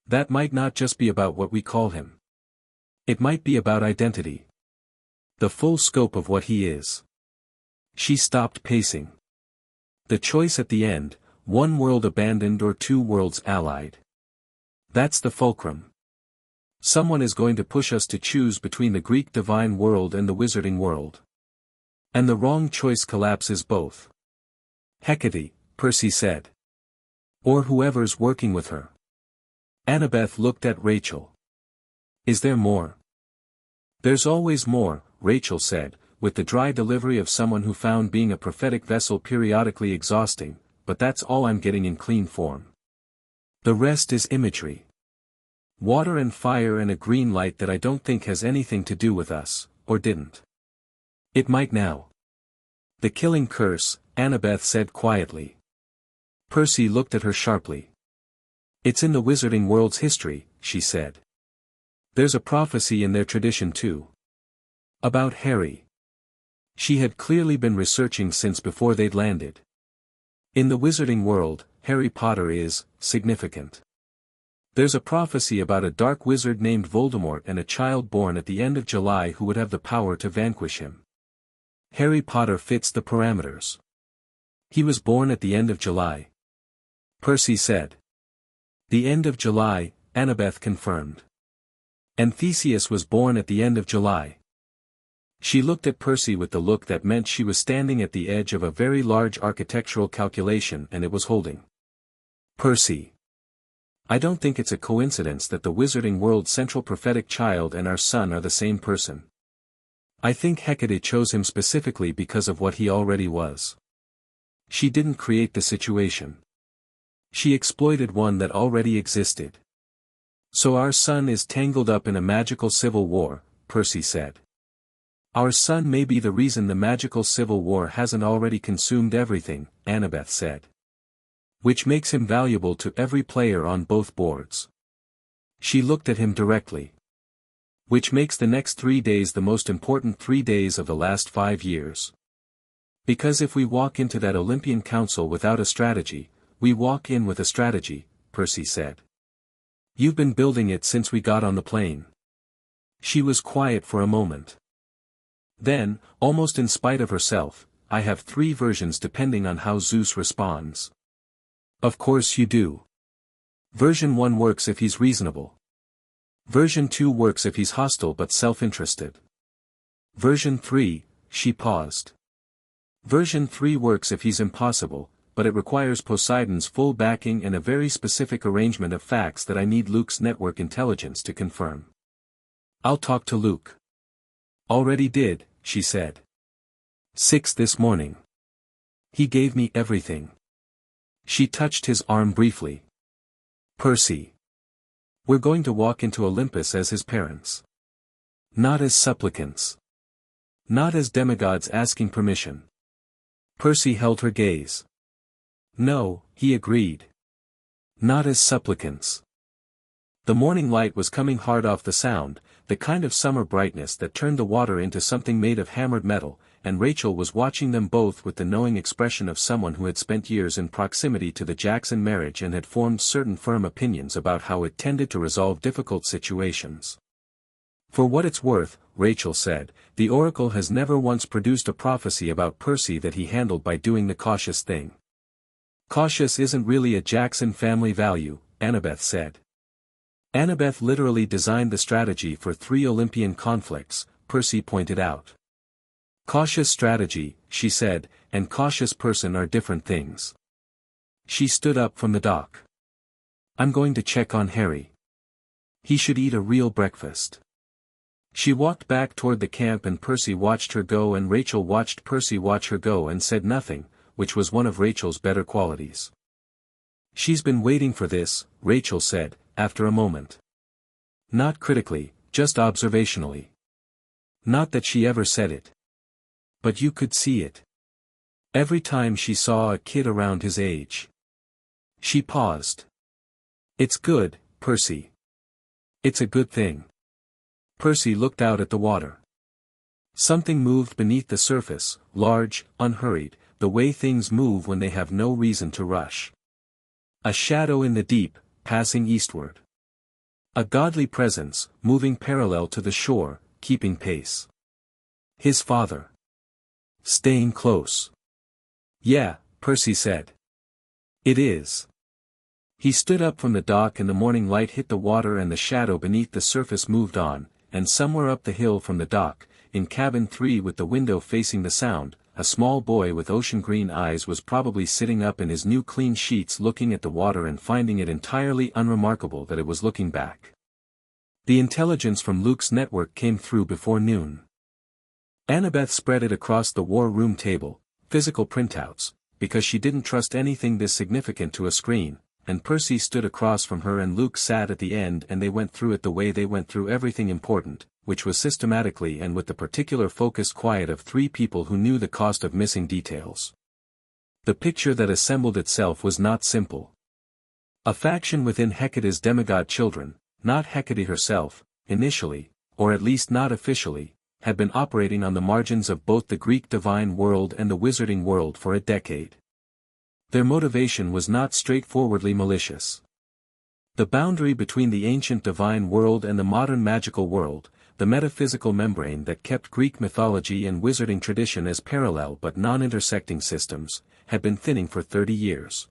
That might not just be about what we call him. It might be about identity. The full scope of what he is. She stopped pacing. The choice at the end, one world abandoned or 2 worlds allied. That's the fulcrum. Someone is going to push us to choose between the Greek divine world and the wizarding world. And the wrong choice collapses both. Hecate, Percy said. Or whoever's working with her. Annabeth looked at Rachel. Is there more? There's always more, Rachel said, with the dry delivery of someone who found being a prophetic vessel periodically exhausting, but that's all I'm getting in clean form. The rest is imagery. Water and fire and a green light that I don't think has anything to do with us, or didn't. It might now. The killing curse, Annabeth said quietly. Percy looked at her sharply. It's in the wizarding world's history, she said. There's a prophecy in their tradition too. About Harry. She had clearly been researching since before they'd landed. In the wizarding world, Harry Potter is significant. There's a prophecy about a dark wizard named Voldemort and a child born at the end of July who would have the power to vanquish him. Harry Potter fits the parameters. He was born at the end of July. Percy said. The end of July, Annabeth confirmed. And Theseus was born at the end of July. She looked at Percy with the look that meant she was standing at the edge of a very large architectural calculation and it was holding. Percy. I don't think it's a coincidence that the wizarding world's central prophetic child and our son are the same person. I think Hecate chose him specifically because of what he already was. She didn't create the situation. She exploited one that already existed. So our son is tangled up in a magical civil war, Percy said. Our son may be the reason the magical civil war hasn't already consumed everything, Annabeth said. Which makes him valuable to every player on both boards. She looked at him directly. Which makes the next 3 days the most important 3 days of the last 5 years. Because if we walk into that Olympian council without a strategy, we walk in with a strategy, Percy said. You've been building it since we got on the plane. She was quiet for a moment. Then, almost in spite of herself, I have 3 versions depending on how Zeus responds. Of course you do. Version 1 works if he's reasonable. Version 2 works if he's hostile but self-interested. Version 3, she paused. Version 3 works if he's impossible, but it requires Poseidon's full backing and a very specific arrangement of facts that I need Luke's network intelligence to confirm. I'll talk to Luke. Already did, she said. 6 this morning. He gave me everything. She touched his arm briefly. Percy. We're going to walk into Olympus as his parents. Not as supplicants. Not as demigods asking permission. Percy held her gaze. No, he agreed. Not as supplicants. The morning light was coming hard off the sound, the kind of summer brightness that turned the water into something made of hammered metal, and Rachel was watching them both with the knowing expression of someone who had spent years in proximity to the Jackson marriage and had formed certain firm opinions about how it tended to resolve difficult situations. For what it's worth, Rachel said, the oracle has never once produced a prophecy about Percy that he handled by doing the cautious thing. Cautious isn't really a Jackson family value, Annabeth said. Annabeth literally designed the strategy for 3 Olympian conflicts, Percy pointed out. Cautious strategy, she said, and cautious person are different things. She stood up from the dock. I'm going to check on Harry. He should eat a real breakfast. She walked back toward the camp and Percy watched her go and Rachel watched Percy watch her go and said nothing, which was one of Rachel's better qualities. She's been waiting for this, Rachel said, after a moment. Not critically, just observationally. Not that she ever said it. But you could see it. Every time she saw a kid around his age. She paused. "It's good, Percy. It's a good thing." Percy looked out at the water. Something moved beneath the surface, large, unhurried, the way things move when they have no reason to rush. A shadow in the deep, passing eastward. A godly presence, moving parallel to the shore, keeping pace. His father. Staying close. "Yeah," Percy said. "It is." He stood up from the dock and the morning light hit the water and the shadow beneath the surface moved on, and somewhere up the hill from the dock, in cabin 3 with the window facing the sound, a small boy with ocean green eyes was probably sitting up in his new clean sheets looking at the water and finding it entirely unremarkable that it was looking back. The intelligence from Luke's network came through before noon. Annabeth spread it across the war room table, physical printouts, because she didn't trust anything this significant to a screen, and Percy stood across from her and Luke sat at the end and they went through it the way they went through everything important, which was systematically and with the particular focused quiet of 3 people who knew the cost of missing details. The picture that assembled itself was not simple. A faction within Hecate's demigod children, not Hecate herself, initially, or at least not officially, had been operating on the margins of both the Greek divine world and the wizarding world for a decade. Their motivation was not straightforwardly malicious. The boundary between the ancient divine world and the modern magical world, the metaphysical membrane that kept Greek mythology and wizarding tradition as parallel but non-intersecting systems, had been thinning for 30 years.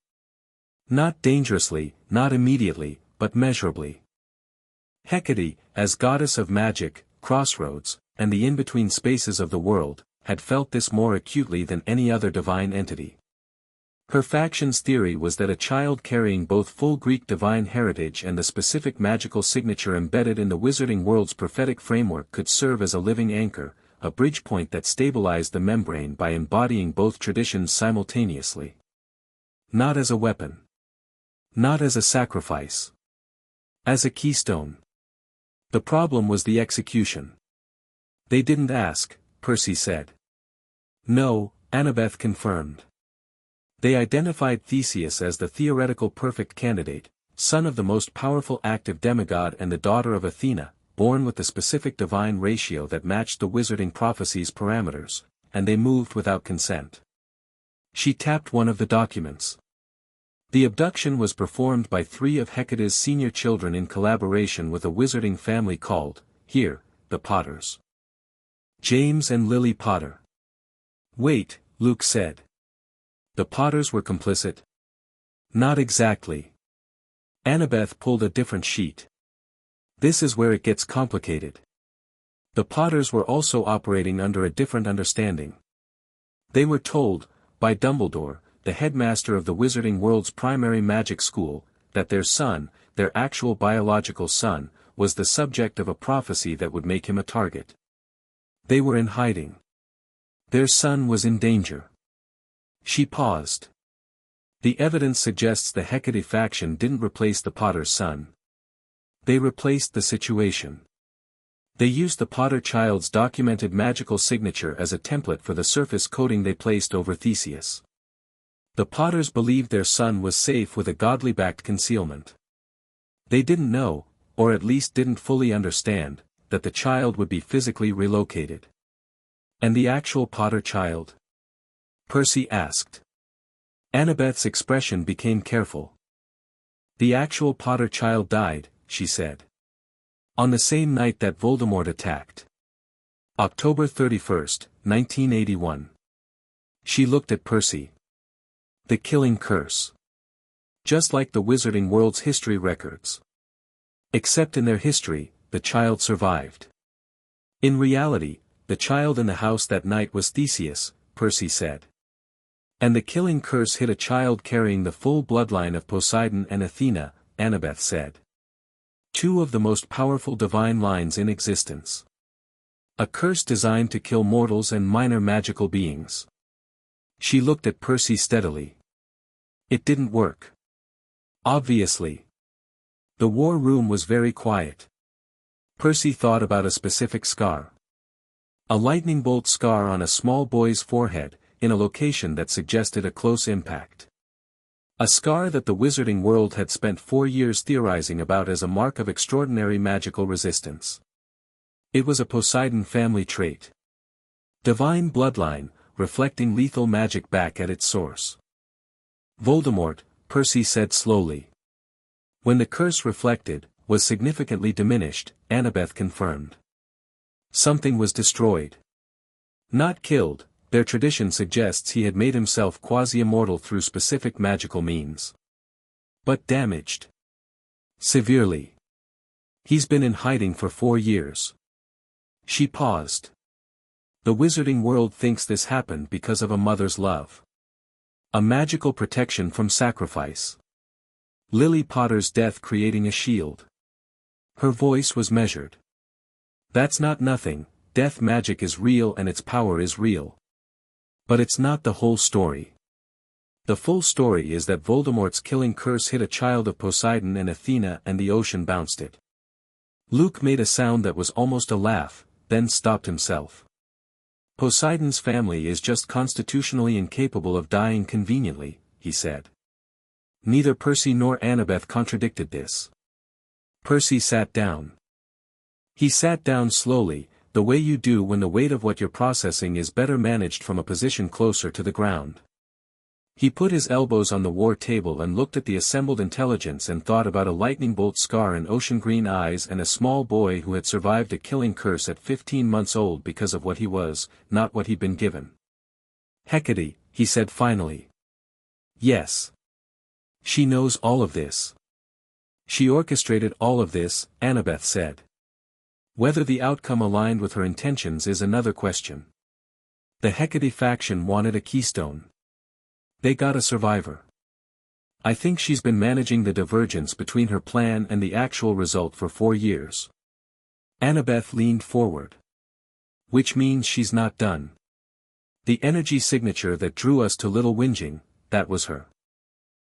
Not dangerously, not immediately, but measurably. Hecate, as goddess of magic, crossroads, and the in-between spaces of the world, had felt this more acutely than any other divine entity. Her faction's theory was that a child carrying both full Greek divine heritage and the specific magical signature embedded in the wizarding world's prophetic framework could serve as a living anchor, a bridge point that stabilized the membrane by embodying both traditions simultaneously. Not as a weapon. Not as a sacrifice. As a keystone. The problem was the execution. They didn't ask, Percy said. No, Annabeth confirmed. They identified Theseus as the theoretical perfect candidate, son of the most powerful active demigod and the daughter of Athena, born with the specific divine ratio that matched the wizarding prophecies parameters, and they moved without consent. She tapped one of the documents. The abduction was performed by 3 of Hecate's senior children in collaboration with a wizarding family called, here, the Potters. James and Lily Potter. Wait, Luke said. The Potters were complicit? Not exactly. Annabeth pulled a different sheet. This is where it gets complicated. The Potters were also operating under a different understanding. They were told, by Dumbledore, the headmaster of the wizarding world's primary magic school, that their son, their actual biological son, was the subject of a prophecy that would make him a target. They were in hiding. Their son was in danger. She paused. The evidence suggests the Hecate faction didn't replace the Potter's son. They replaced the situation. They used the Potter child's documented magical signature as a template for the surface coating they placed over Theseus. The Potters believed their son was safe with a godly-backed concealment. They didn't know, or at least didn't fully understand, that the child would be physically relocated. And the actual Potter child? Percy asked. Annabeth's expression became careful. The actual Potter child died, she said. On the same night that Voldemort attacked. October 31st, 1981. She looked at Percy. The killing curse. Just like the wizarding world's history records. Except in their history, the child survived. In reality, the child in the house that night was Theseus, Percy said. And the killing curse hit a child carrying the full bloodline of Poseidon and Athena, Annabeth said. 2 of the most powerful divine lines in existence. A curse designed to kill mortals and minor magical beings. She looked at Percy steadily. It didn't work. Obviously. The war room was very quiet. Percy thought about a specific scar. A lightning bolt scar on a small boy's forehead, in a location that suggested a close impact. A scar that the wizarding world had spent 4 years theorizing about as a mark of extraordinary magical resistance. It was a Poseidon family trait. Divine bloodline, reflecting lethal magic back at its source. Voldemort, Percy said slowly. When the curse reflected, was significantly diminished, Annabeth confirmed. Something was destroyed. Not killed, their tradition suggests he had made himself quasi-immortal through specific magical means. But damaged. Severely. He's been in hiding for 4 years. She paused. The wizarding world thinks this happened because of a mother's love. A magical protection from sacrifice. Lily Potter's death creating a shield. Her voice was measured. That's not nothing, death magic is real and its power is real. But it's not the whole story. The full story is that Voldemort's killing curse hit a child of Poseidon and Athena and the ocean bounced it. Luke made a sound that was almost a laugh, then stopped himself. Poseidon's family is just constitutionally incapable of dying conveniently, he said. Neither Percy nor Annabeth contradicted this. Percy sat down. He sat down slowly, the way you do when the weight of what you're processing is better managed from a position closer to the ground. He put his elbows on the war table and looked at the assembled intelligence and thought about a lightning bolt scar and ocean green eyes and a small boy who had survived a killing curse at 15 months old because of what he was, not what he'd been given. Hecate, he said finally. Yes. She knows all of this. She orchestrated all of this, Annabeth said. Whether the outcome aligned with her intentions is another question. The Hecate faction wanted a keystone. They got a survivor. I think she's been managing the divergence between her plan and the actual result for 4 years. Annabeth leaned forward. Which means she's not done. The energy signature that drew us to Little Whinging, that was her.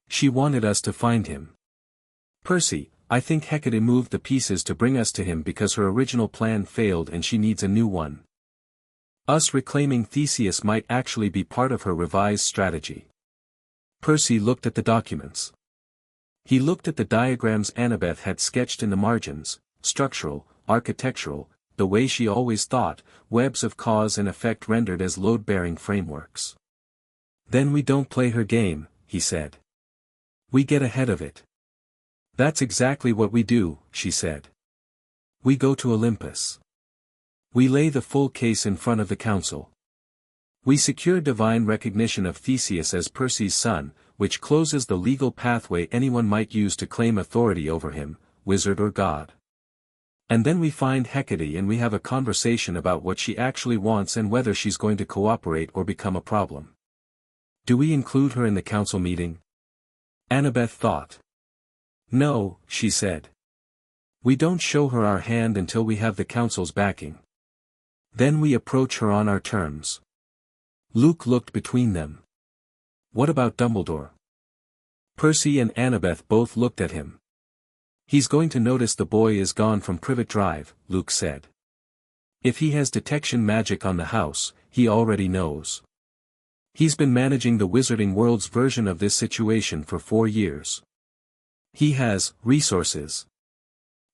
She wanted us to find him. Percy, I think Hecate moved the pieces to bring us to him because her original plan failed and she needs a new one. Us reclaiming Theseus might actually be part of her revised strategy. Percy looked at the documents. He looked at the diagrams Annabeth had sketched in the margins, structural, architectural, the way she always thought, webs of cause and effect rendered as load-bearing frameworks. Then we don't play her game, he said. We get ahead of it. That's exactly what we do, she said. We go to Olympus. We lay the full case in front of the council. We secure divine recognition of Theseus as Percy's son, which closes the legal pathway anyone might use to claim authority over him, wizard or god. And then we find Hecate and we have a conversation about what she actually wants and whether she's going to cooperate or become a problem. Do we include her in the council meeting? Annabeth thought. No, she said. We don't show her our hand until we have the council's backing. Then we approach her on our terms. Luke looked between them. What about Dumbledore? Percy and Annabeth both looked at him. He's going to notice the boy is gone from Privet Drive, Luke said. If he has detection magic on the house, he already knows. He's been managing the wizarding world's version of this situation for 4 years. He has resources.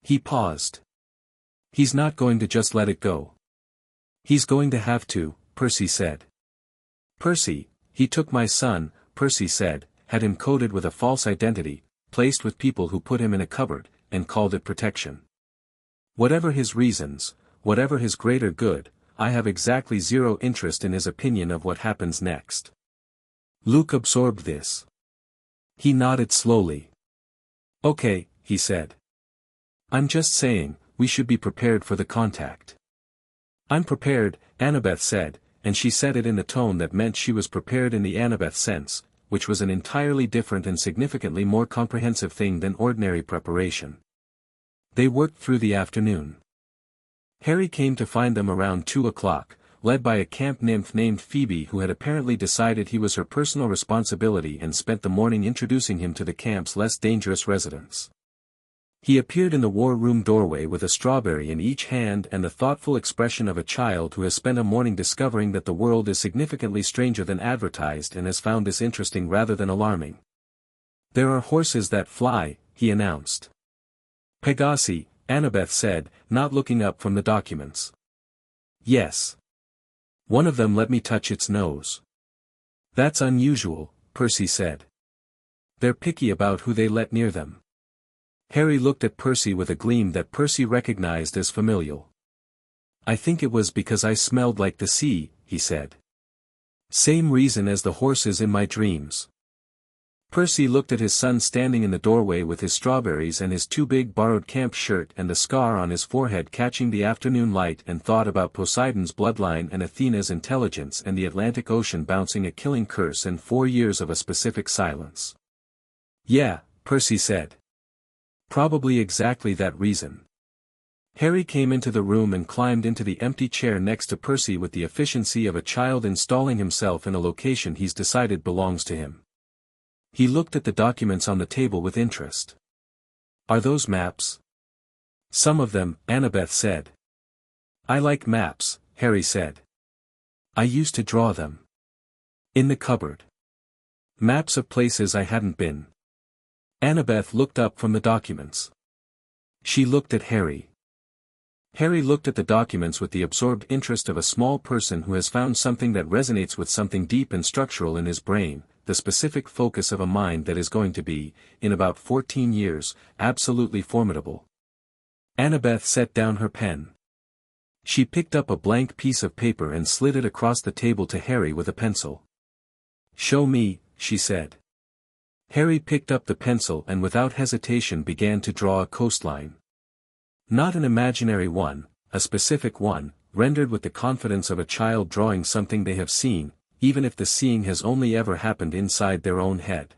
He paused. He's not going to just let it go. He's going to have to, Percy said. Percy, he took my son, Percy said, had him coded with a false identity, placed with people who put him in a cupboard, and called it protection. Whatever his reasons, whatever his greater good, I have exactly zero interest in his opinion of what happens next. Luke absorbed this. He nodded slowly. Okay, he said. I'm just saying, we should be prepared for the contact. I'm prepared, Annabeth said, and she said it in the tone that meant she was prepared in the Annabeth sense, which was an entirely different and significantly more comprehensive thing than ordinary preparation. They worked through the afternoon. Harry came to find them around 2 o'clock, led by a camp nymph named Phoebe who had apparently decided he was her personal responsibility and spent the morning introducing him to the camp's less dangerous residents. He appeared in the war room doorway with a strawberry in each hand and the thoughtful expression of a child who has spent a morning discovering that the world is significantly stranger than advertised and has found this interesting rather than alarming. "There are horses that fly," he announced. "Pegasi," Annabeth said, not looking up from the documents. "Yes. One of them let me touch its nose." "That's unusual," Percy said. "They're picky about who they let near them." Harry looked at Percy with a gleam that Percy recognized as familial. "I think it was because I smelled like the sea," he said. "Same reason as the horses in my dreams." Percy looked at his son standing in the doorway with his strawberries and his too big borrowed camp shirt and the scar on his forehead catching the afternoon light and thought about Poseidon's bloodline and Athena's intelligence and the Atlantic Ocean bouncing a killing curse and 4 years of a specific silence. "Yeah," Percy said. "Probably exactly that reason." Harry came into the room and climbed into the empty chair next to Percy with the efficiency of a child installing himself in a location he's decided belongs to him. He looked at the documents on the table with interest. "Are those maps?" "Some of them," Annabeth said. "I like maps," Harry said. "I used to draw them. In the cupboard. Maps of places I hadn't been." Annabeth looked up from the documents. She looked at Harry. Harry looked at the documents with the absorbed interest of a small person who has found something that resonates with something deep and structural in his brain, the specific focus of a mind that is going to be, in about 14 years, absolutely formidable. Annabeth set down her pen. She picked up a blank piece of paper and slid it across the table to Harry with a pencil. "Show me," she said. Harry picked up the pencil and without hesitation began to draw a coastline. Not an imaginary one, a specific one, rendered with the confidence of a child drawing something they have seen, even if the seeing has only ever happened inside their own head.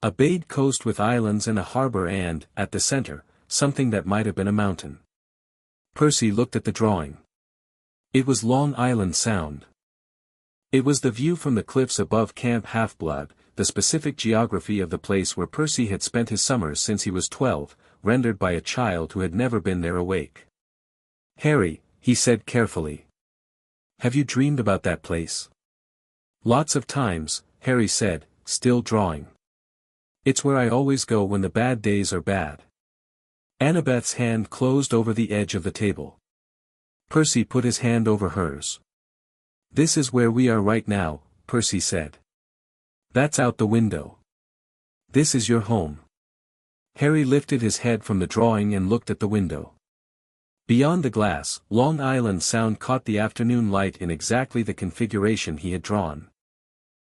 A bayed coast with islands and a harbor and, at the center, something that might have been a mountain. Percy looked at the drawing. It was Long Island Sound. It was the view from the cliffs above Camp Half-Blood, the specific geography of the place where Percy had spent his summers since he was 12, rendered by a child who had never been there awake. "Harry," he said carefully. "Have you dreamed about that place?" "Lots of times," Harry said, still drawing. "It's where I always go when the bad days are bad." Annabeth's hand closed over the edge of the table. Percy put his hand over hers. "This is where we are right now," Percy said. "That's out the window. This is your home." Harry lifted his head from the drawing and looked at the window. Beyond the glass, Long Island Sound caught the afternoon light in exactly the configuration he had drawn.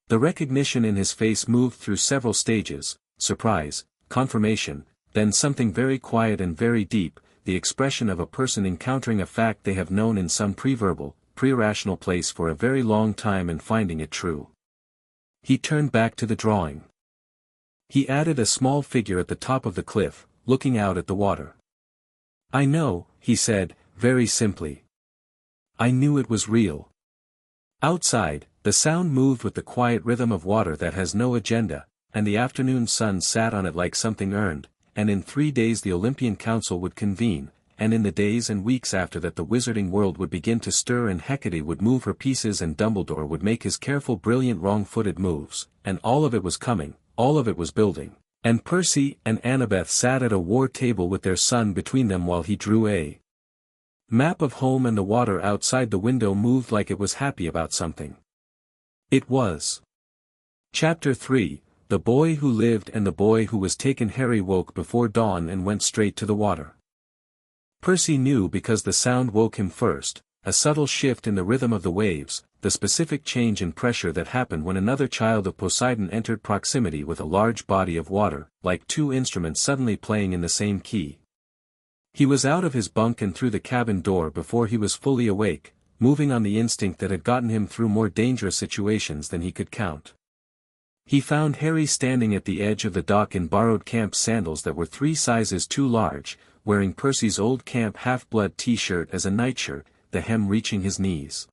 The recognition in his face moved through several stages: surprise, confirmation, then something very quiet and very deep, the expression of a person encountering a fact they have known in some pre-verbal, pre-rational place for a very long time and finding it true. He turned back to the drawing. He added a small figure at the top of the cliff, looking out at the water. "I know," he said, very simply. "I knew it was real." Outside, the sound moved with the quiet rhythm of water that has no agenda, and the afternoon sun sat on it like something earned, and in 3 days the Olympian Council would convene, and in the days and weeks after that the wizarding world would begin to stir and Hecate would move her pieces and Dumbledore would make his careful brilliant wrong-footed moves, and all of it was coming, all of it was building, and Percy and Annabeth sat at a war table with their son between them while he drew a map of home and the water outside the window moved like it was happy about something. It was. Chapter 3, The Boy Who Lived and the Boy Who Was Taken. Harry woke before dawn and went straight to the water. Percy knew because the sound woke him first, a subtle shift in the rhythm of the waves, the specific change in pressure that happened when another child of Poseidon entered proximity with a large body of water, like two instruments suddenly playing in the same key. He was out of his bunk and through the cabin door before he was fully awake, moving on the instinct that had gotten him through more dangerous situations than he could count. He found Harry standing at the edge of the dock in borrowed camp sandals that were 3 sizes too large, wearing Percy's old camp Half-Blood t-shirt as a nightshirt, the hem reaching his knees.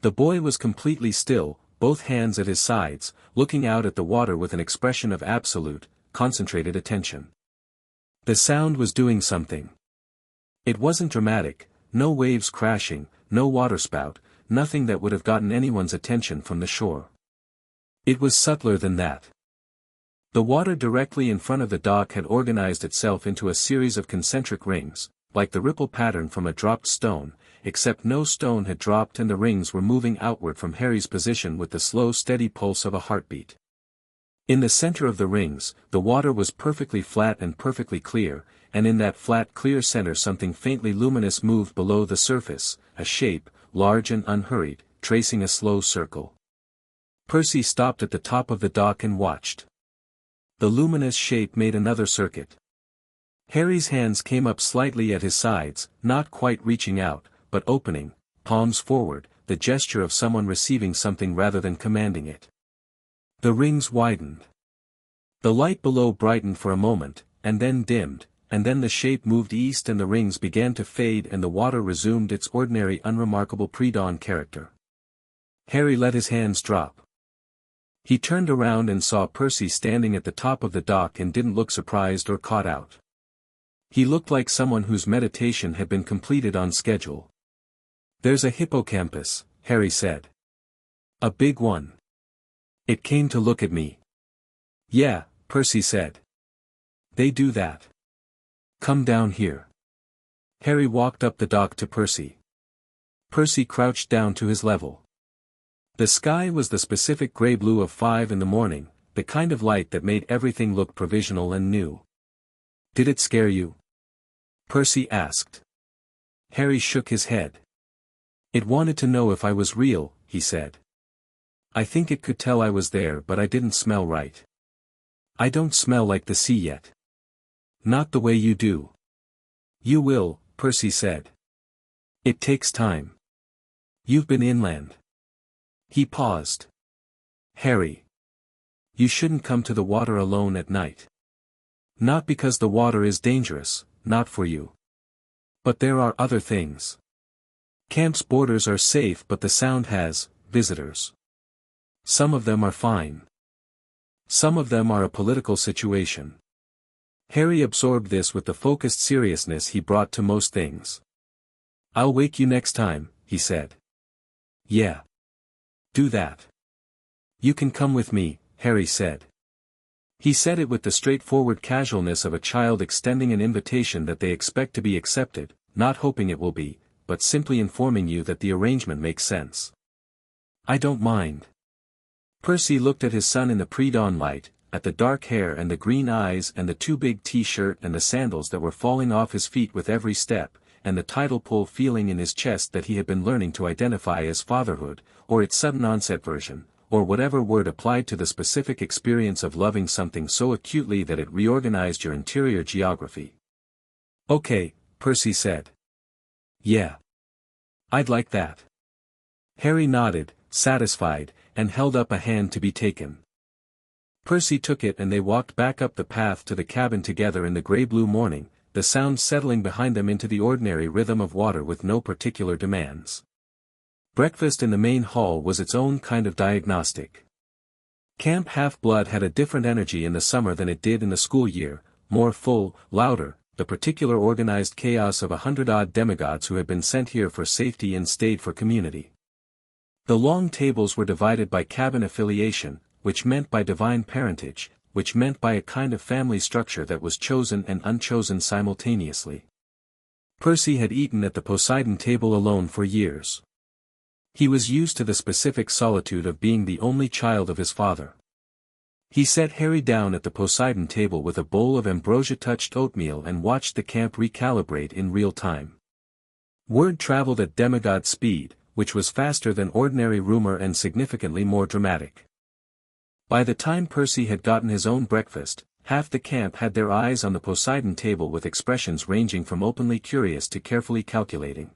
The boy was completely still, both hands at his sides, looking out at the water with an expression of absolute, concentrated attention. The sound was doing something. It wasn't dramatic, no waves crashing, no waterspout, nothing that would have gotten anyone's attention from the shore. It was subtler than that. The water directly in front of the dock had organized itself into a series of concentric rings, like the ripple pattern from a dropped stone, except no stone had dropped and the rings were moving outward from Harry's position with the slow steady pulse of a heartbeat. In the center of the rings, the water was perfectly flat and perfectly clear, and in that flat clear center something faintly luminous moved below the surface, a shape, large and unhurried, tracing a slow circle. Percy stopped at the top of the dock and watched. The luminous shape made another circuit. Harry's hands came up slightly at his sides, not quite reaching out, but opening, palms forward, the gesture of someone receiving something rather than commanding it. The rings widened. The light below brightened for a moment, and then dimmed, and then the shape moved east and the rings began to fade and the water resumed its ordinary unremarkable pre-dawn character. Harry let his hands drop. He turned around and saw Percy standing at the top of the dock and didn't look surprised or caught out. He looked like someone whose meditation had been completed on schedule. "There's a hippocampus," Harry said. "A big one. It came to look at me." "Yeah," Percy said. "They do that. Come down here." Harry walked up the dock to Percy. Percy crouched down to his level. The sky was the specific gray-blue of 5 in the morning, the kind of light that made everything look provisional and new. "Did it scare you?" Percy asked. Harry shook his head. "It wanted to know if I was real," he said. "I think it could tell I was there but I didn't smell right. I don't smell like the sea yet. Not the way you do." "You will," Percy said. "It takes time. You've been inland." He paused. "Harry. You shouldn't come to the water alone at night. Not because the water is dangerous, not for you. But there are other things. Camp's borders are safe but the Sound has visitors. Some of them are fine. Some of them are a political situation." Harry absorbed this with the focused seriousness he brought to most things. "I'll wake you next time," he said. "Yeah. Do that." "You can come with me," Harry said. He said it with the straightforward casualness of a child extending an invitation that they expect to be accepted, not hoping it will be, but simply informing you that the arrangement makes sense. "I don't mind." Percy looked at his son in the pre-dawn light, at the dark hair and the green eyes and the too big t-shirt and the sandals that were falling off his feet with every step, and the tidal pull feeling in his chest that he had been learning to identify as fatherhood, or its sudden onset version, or whatever word applied to the specific experience of loving something so acutely that it reorganized your interior geography. "Okay," Percy said. "Yeah. I'd like that." Harry nodded, satisfied, and held up a hand to be taken. Percy took it and they walked back up the path to the cabin together in the gray-blue morning, the Sound settling behind them into the ordinary rhythm of water with no particular demands. Breakfast in the main hall was its own kind of diagnostic. Camp Half-Blood had a different energy in the summer than it did in the school year, more full, louder, the particular organized chaos of 100-odd demigods who had been sent here for safety and stayed for community. The long tables were divided by cabin affiliation, which meant by divine parentage, which meant by a kind of family structure that was chosen and unchosen simultaneously. Percy had eaten at the Poseidon table alone for years. He was used to the specific solitude of being the only child of his father. He set Harry down at the Poseidon table with a bowl of ambrosia-touched oatmeal and watched the camp recalibrate in real time. Word traveled at demigod speed, which was faster than ordinary rumor and significantly more dramatic. By the time Percy had gotten his own breakfast, half the camp had their eyes on the Poseidon table with expressions ranging from openly curious to carefully calculating.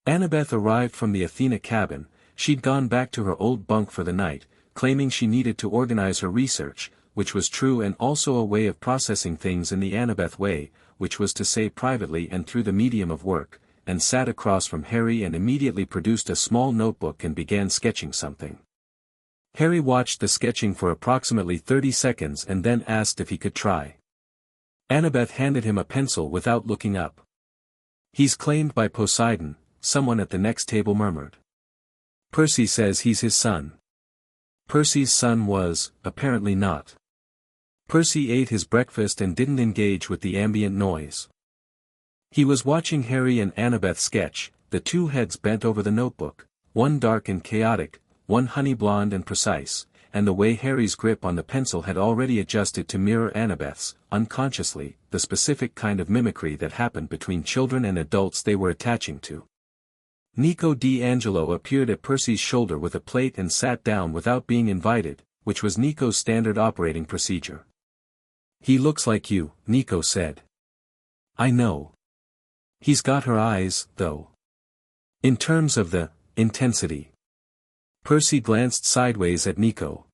Annabeth arrived from the Athena cabin. She'd gone back to her old bunk for the night, claiming she needed to organize her research, which was true and also a way of processing things in the Annabeth way, which was to say privately and through the medium of work, and sat across from Harry and immediately produced a small notebook and began sketching something. Harry watched the sketching for approximately 30 seconds and then asked if he could try. Annabeth handed him a pencil without looking up. He's claimed by Poseidon, someone at the next table murmured. Percy says he's his son. Percy's son was, apparently not. Percy ate his breakfast and didn't engage with the ambient noise. He was watching Harry and Annabeth sketch, the two heads bent over the notebook, one dark and chaotic, one honey blonde and precise, and the way Harry's grip on the pencil had already adjusted to mirror Annabeth's, unconsciously, the specific kind of mimicry that happened between children and adults they were attaching to. Nico D'Angelo appeared at Percy's shoulder with a plate and sat down without being invited, which was Nico's standard operating procedure. He looks like you, Nico said. I know. He's got her eyes, though. In terms of the intensity. Percy glanced sideways at Nico.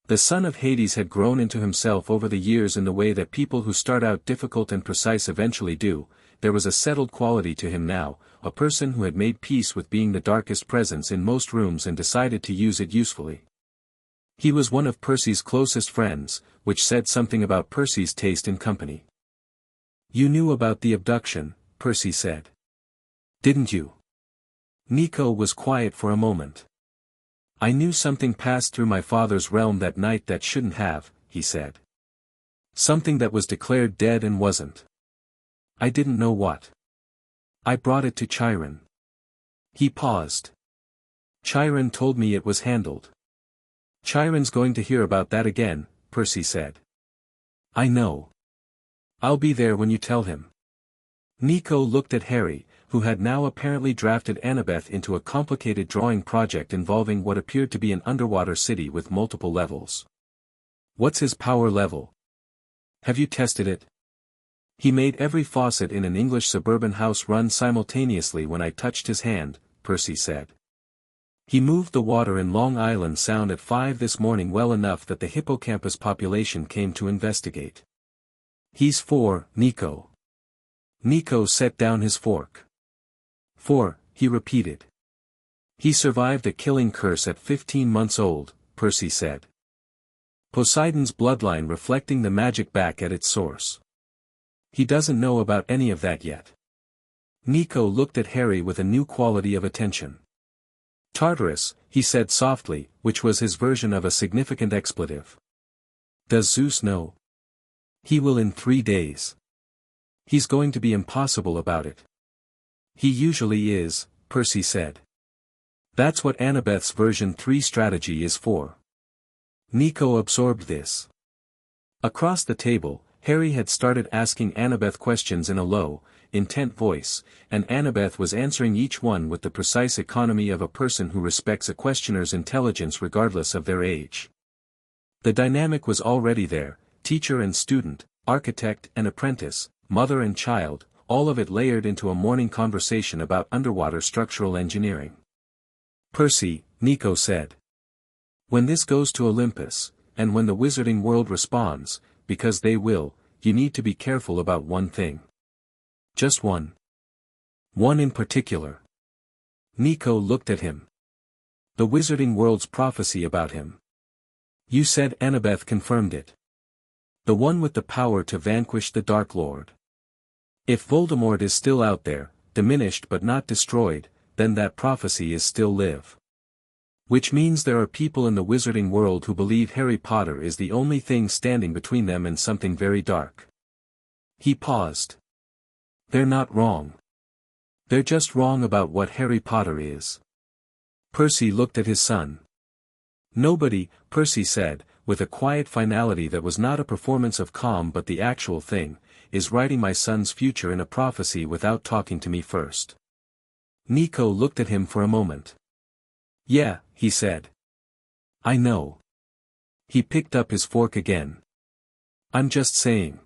The son of Hades had grown into himself over the years in the way that people who start out difficult and precise eventually do. There was a settled quality to him now, a person who had made peace with being the darkest presence in most rooms and decided to use it usefully. He was one of Percy's closest friends, which said something about Percy's taste in company. You knew about the abduction, Percy said. Didn't you? Nico was quiet for a moment. I knew something passed through my father's realm that night that shouldn't have, he said. Something that was declared dead and wasn't. I didn't know what. I brought it to Chiron. He paused. Chiron told me it was handled. Chiron's going to hear about that again, Percy said. I know. I'll be there when you tell him. Nico looked at Harry, who had now apparently drafted Annabeth into a complicated drawing project involving what appeared to be an underwater city with multiple levels. What's his power level? Have you tested it? He made every faucet in an English suburban house run simultaneously when I touched his hand, Percy said. He moved the water in Long Island Sound at 5 this morning well enough that the hippocampus population came to investigate. He's 4, Nico. Nico set down his fork. 4, he repeated. He survived a killing curse at 15 months old, Percy said. Poseidon's bloodline reflecting the magic back at its source. He doesn't know about any of that yet. Nico looked at Harry with a new quality of attention. Tartarus, he said softly, which was his version of a significant expletive. Does Zeus know? He will in 3 days. He's going to be impossible about it. He usually is, Percy said. That's what Annabeth's version 3 strategy is for. Nico absorbed this. Across the table, Harry had started asking Annabeth questions in a low, intent voice, and Annabeth was answering each one with the precise economy of a person who respects a questioner's intelligence regardless of their age. The dynamic was already there, teacher and student, architect and apprentice, mother and child, all of it layered into a morning conversation about underwater structural engineering. Percy, Nico said. When this goes to Olympus, and when the wizarding world responds, because they will, you need to be careful about one thing. Just one. One in particular. Nico looked at him. The wizarding world's prophecy about him. You said Annabeth confirmed it. The one with the power to vanquish the Dark Lord. If Voldemort is still out there, diminished but not destroyed, then that prophecy is still live. Which means there are people in the wizarding world who believe Harry Potter is the only thing standing between them and something very dark. He paused. They're not wrong. They're just wrong about what Harry Potter is. Percy looked at his son. Nobody, Percy said, with a quiet finality that was not a performance of calm but the actual thing, is writing my son's future in a prophecy without talking to me first. Nico looked at him for a moment. Yeah, he said. I know. He picked up his fork again. I'm just saying.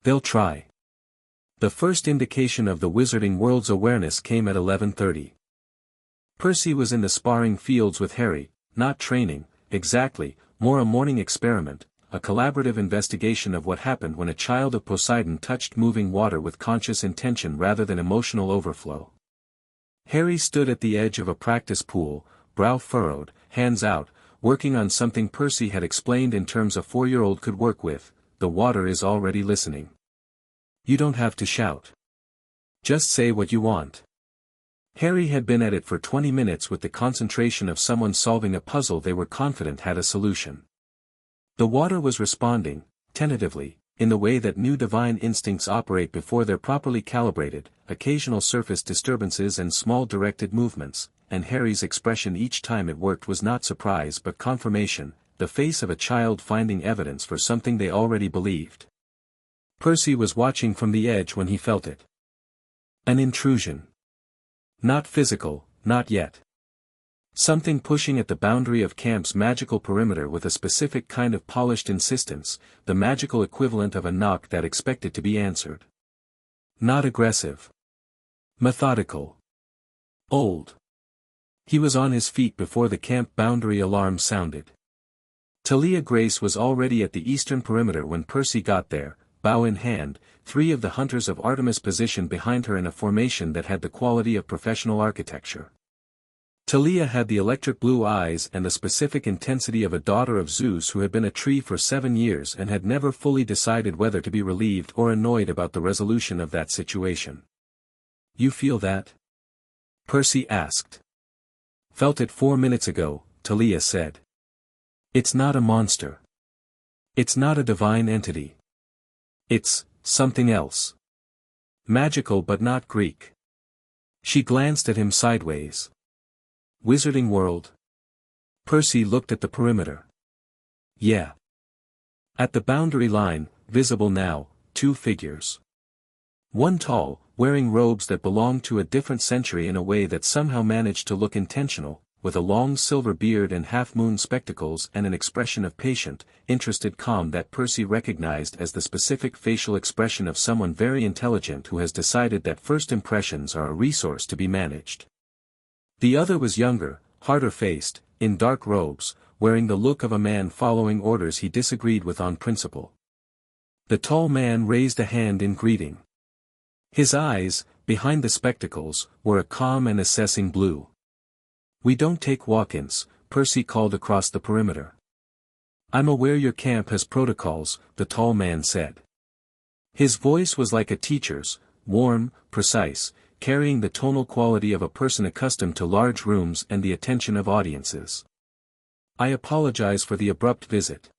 They'll try. The first indication of the wizarding world's awareness came at 11:30. Percy was in the sparring fields with Harry, not training, exactly, more a morning experiment, a collaborative investigation of what happened when a child of Poseidon touched moving water with conscious intention rather than emotional overflow. Harry stood at the edge of a practice pool, brow furrowed, hands out, working on something Percy had explained in terms a 4-year-old could work with, the water is already listening. You don't have to shout. Just say what you want. Harry had been at it for 20 minutes with the concentration of someone solving a puzzle they were confident had a solution. The water was responding, tentatively, in the way that new divine instincts operate before they're properly calibrated, occasional surface disturbances and small directed movements, and Harry's expression each time it worked was not surprise but confirmation, the face of a child finding evidence for something they already believed. Percy was watching from the edge when he felt it. An intrusion. Not physical, not yet. Something pushing at the boundary of camp's magical perimeter with a specific kind of polished insistence, the magical equivalent of a knock that expected to be answered. Not aggressive. Methodical. Old. He was on his feet before the camp boundary alarm sounded. Talia Grace was already at the eastern perimeter when Percy got there, bow in hand, 3 of the hunters of Artemis positioned behind her in a formation that had the quality of professional architecture. Talia had the electric blue eyes and the specific intensity of a daughter of Zeus who had been a tree for 7 years and had never fully decided whether to be relieved or annoyed about the resolution of that situation. You feel that? Percy asked. Felt it 4 minutes ago, Talia said. It's not a monster. It's not a divine entity. It's something else. Magical but not Greek. She glanced at him sideways. Wizarding world? Percy looked at the perimeter. Yeah. At the boundary line, visible now, 2 figures. One tall, wearing robes that belonged to a different century in a way that somehow managed to look intentional, with a long silver beard and half-moon spectacles and an expression of patient, interested calm that Percy recognized as the specific facial expression of someone very intelligent who has decided that first impressions are a resource to be managed. The other was younger, harder-faced, in dark robes, wearing the look of a man following orders he disagreed with on principle. The tall man raised a hand in greeting. His eyes, behind the spectacles, were a calm and assessing blue. We don't take walk-ins, Percy called across the perimeter. I'm aware your camp has protocols, the tall man said. His voice was like a teacher's, warm, precise, carrying the tonal quality of a person accustomed to large rooms and the attention of audiences. I apologize for the abrupt visit.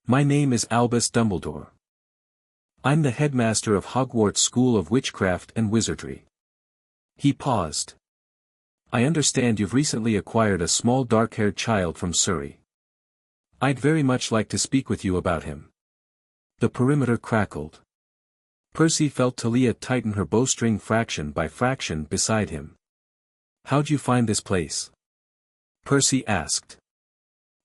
My name is Albus Dumbledore. I'm the headmaster of Hogwarts School of Witchcraft and Wizardry. He paused. I understand you've recently acquired a small dark-haired child from Surrey. I'd very much like to speak with you about him. The perimeter crackled. Percy felt Talia tighten her bowstring fraction by fraction beside him. How'd you find this place? Percy asked.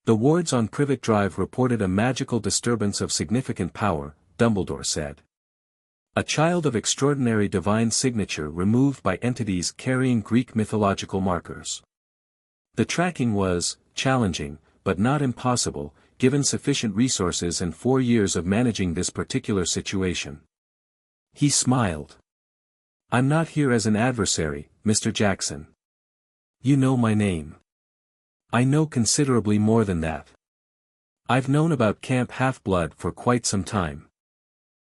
The wards on Privet Drive reported a magical disturbance of significant power, Dumbledore said. A child of extraordinary divine signature removed by entities carrying Greek mythological markers. The tracking was challenging, but not impossible, given sufficient resources and 4 years of managing this particular situation. He smiled. I'm not here as an adversary, Mr. Jackson. You know my name. I know considerably more than that. I've known about Camp Half-Blood for quite some time.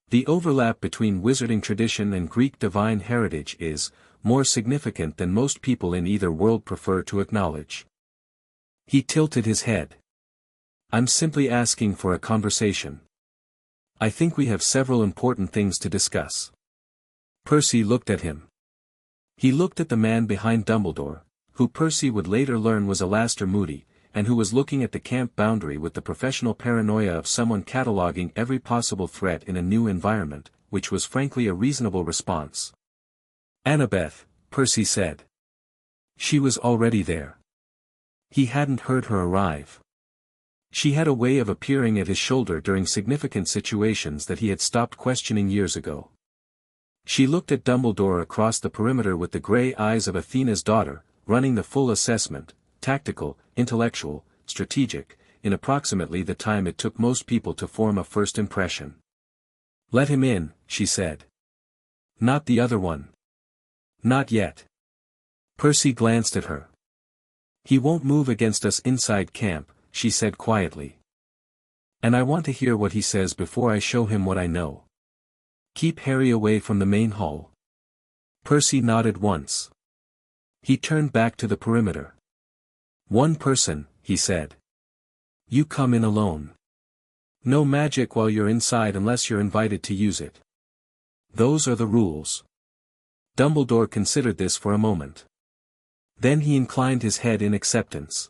The overlap between wizarding tradition and Greek divine heritage is more significant than most people in either world prefer to acknowledge. He tilted his head. I'm simply asking for a conversation. I think we have several important things to discuss. Percy looked at him. He looked at the man behind Dumbledore, who Percy would later learn was Alastor Moody, and who was looking at the camp boundary with the professional paranoia of someone cataloging every possible threat in a new environment, which was frankly a reasonable response. Annabeth, Percy said. She was already there. He hadn't heard her arrive. She had a way of appearing at his shoulder during significant situations that he had stopped questioning years ago. She looked at Dumbledore across the perimeter with the grey eyes of Athena's daughter, running the full assessment, tactical, intellectual, strategic, in approximately the time it took most people to form a first impression. Let him in, she said. Not the other one. Not yet. Percy glanced at her. He won't move against us inside camp, she said quietly. And I want to hear what he says before I show him what I know. Keep Harry away from the main hall. Percy nodded once. He turned back to the perimeter. One person, he said. You come in alone. No magic while you're inside unless you're invited to use it. Those are the rules. Dumbledore considered this for a moment. Then he inclined his head in acceptance.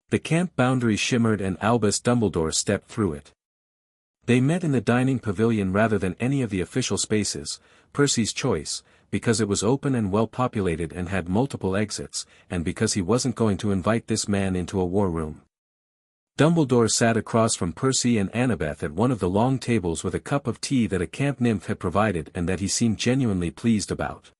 The camp boundary shimmered and Albus Dumbledore stepped through it. They met in the dining pavilion rather than any of the official spaces, Percy's choice, because it was open and well populated and had multiple exits, and because he wasn't going to invite this man into a war room. Dumbledore sat across from Percy and Annabeth at one of the long tables with a cup of tea that a camp nymph had provided and that he seemed genuinely pleased about.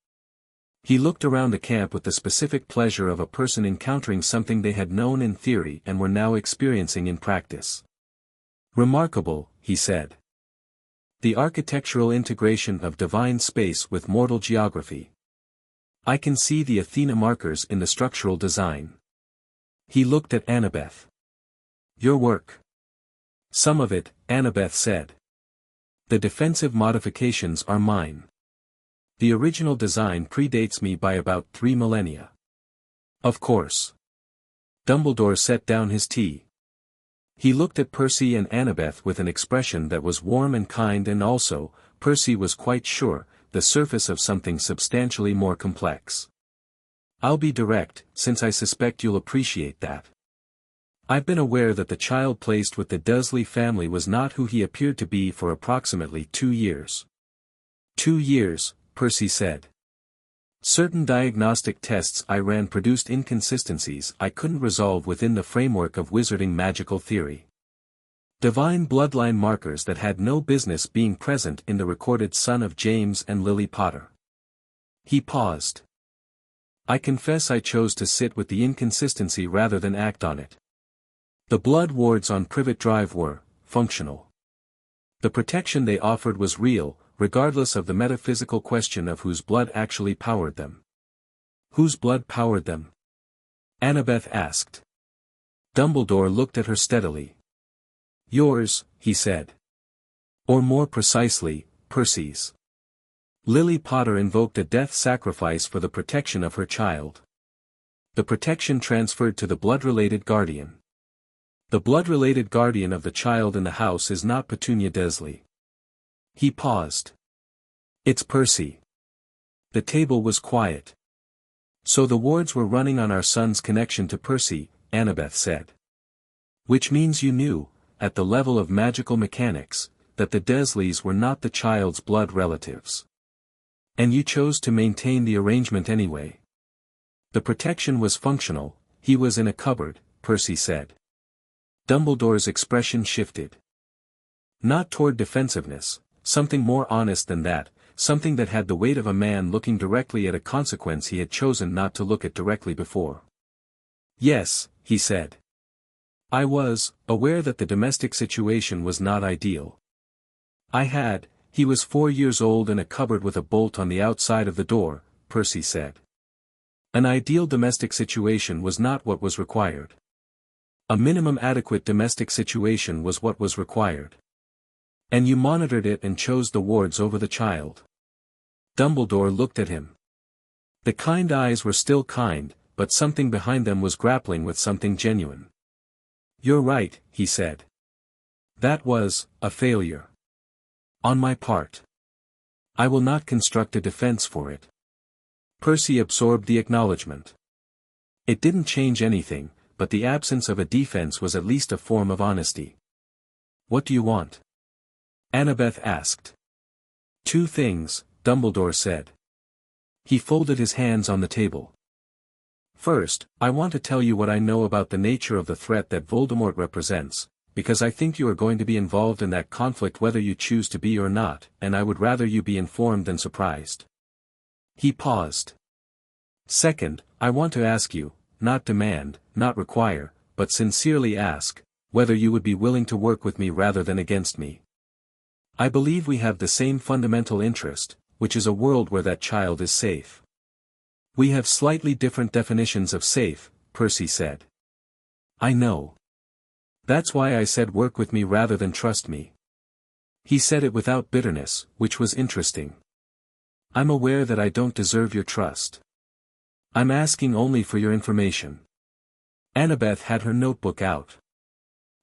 He looked around the camp with the specific pleasure of a person encountering something they had known in theory and were now experiencing in practice. Remarkable, he said. The architectural integration of divine space with mortal geography. I can see the Athena markers in the structural design. He looked at Annabeth. Your work. Some of it, Annabeth said. The defensive modifications are mine. The original design predates me by about 3 millennia. Of course. Dumbledore set down his tea. He looked at Percy and Annabeth with an expression that was warm and kind, and also, Percy was quite sure, the surface of something substantially more complex. I'll be direct, since I suspect you'll appreciate that. I've been aware that the child placed with the Dursley family was not who he appeared to be for approximately 2 years. 2 years, Percy said. Certain diagnostic tests I ran produced inconsistencies I couldn't resolve within the framework of wizarding magical theory. Divine bloodline markers that had no business being present in the recorded son of James and Lily Potter. He paused. I confess I chose to sit with the inconsistency rather than act on it. The blood wards on Privet Drive were functional. The protection they offered was real, regardless of the metaphysical question of whose blood actually powered them. Whose blood powered them? Annabeth asked. Dumbledore looked at her steadily. Yours, he said. Or more precisely, Percy's. Lily Potter invoked a death sacrifice for the protection of her child. The protection transferred to the blood-related guardian. The blood-related guardian of the child in the house is not Petunia Dursley. He paused. It's Percy. The table was quiet. So the wards were running on our son's connection to Percy, Annabeth said. Which means you knew, at the level of magical mechanics, that the Dursleys were not the child's blood relatives. And you chose to maintain the arrangement anyway. The protection was functional, he was in a cupboard, Percy said. Dumbledore's expression shifted. Not toward defensiveness, something more honest than that, something that had the weight of a man looking directly at a consequence he had chosen not to look at directly before. Yes, he said. I was aware that the domestic situation was not ideal. He was 4 years old in a cupboard with a bolt on the outside of the door, Percy said. An ideal domestic situation was not what was required. A minimum adequate domestic situation was what was required. And you monitored it and chose the wards over the child. Dumbledore looked at him. The kind eyes were still kind, but something behind them was grappling with something genuine. You're right, he said. That was a failure. On my part. I will not construct a defense for it. Percy absorbed the acknowledgement. It didn't change anything, but the absence of a defense was at least a form of honesty. What do you want? Annabeth asked. 2 things, Dumbledore said. He folded his hands on the table. First, I want to tell you what I know about the nature of the threat that Voldemort represents, because I think you are going to be involved in that conflict whether you choose to be or not, and I would rather you be informed than surprised. He paused. Second, I want to ask you, not demand, not require, but sincerely ask, whether you would be willing to work with me rather than against me. I believe we have the same fundamental interest, which is a world where that child is safe. We have slightly different definitions of safe, Percy said. I know. That's why I said work with me rather than trust me. He said it without bitterness, which was interesting. I'm aware that I don't deserve your trust. I'm asking only for your information. Annabeth had her notebook out.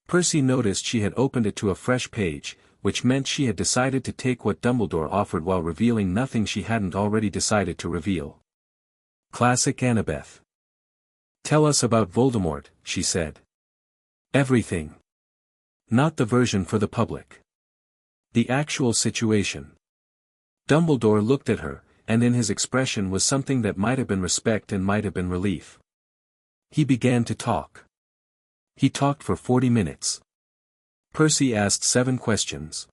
Percy noticed she had opened it to a fresh page, which meant she had decided to take what Dumbledore offered while revealing nothing she hadn't already decided to reveal. Classic Annabeth. Tell us about Voldemort, she said. Everything. Not the version for the public. The actual situation. Dumbledore looked at her, and in his expression was something that might have been respect and might have been relief. He began to talk. He talked for 40 minutes. Percy asked 7 questions.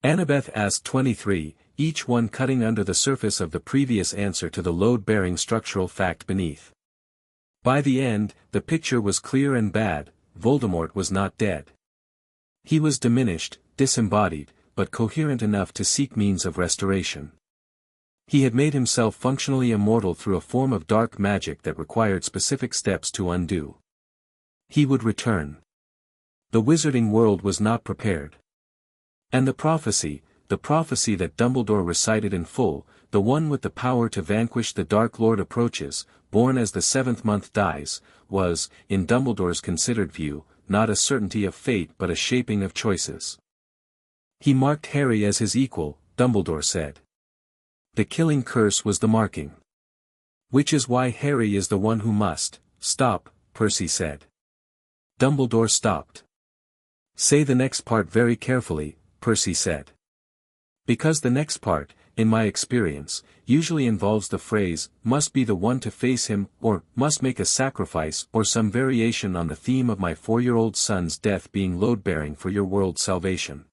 Annabeth asked 23, each one cutting under the surface of the previous answer to the load-bearing structural fact beneath. By the end, the picture was clear and bad: Voldemort was not dead. He was diminished, disembodied, but coherent enough to seek means of restoration. He had made himself functionally immortal through a form of dark magic that required specific steps to undo. He would return. The wizarding world was not prepared. And the prophecy that Dumbledore recited in full, the one with the power to vanquish the Dark Lord approaches, born as the 7th month dies, was, in Dumbledore's considered view, not a certainty of fate but a shaping of choices. He marked Harry as his equal, Dumbledore said. The killing curse was the marking. Which is why Harry is the one who must stop, Percy said. Dumbledore stopped. Say the next part very carefully, Percy said. Because the next part, in my experience, usually involves the phrase, must be the one to face him, or, must make a sacrifice, or some variation on the theme of my 4-year-old son's death being load-bearing for your world's salvation.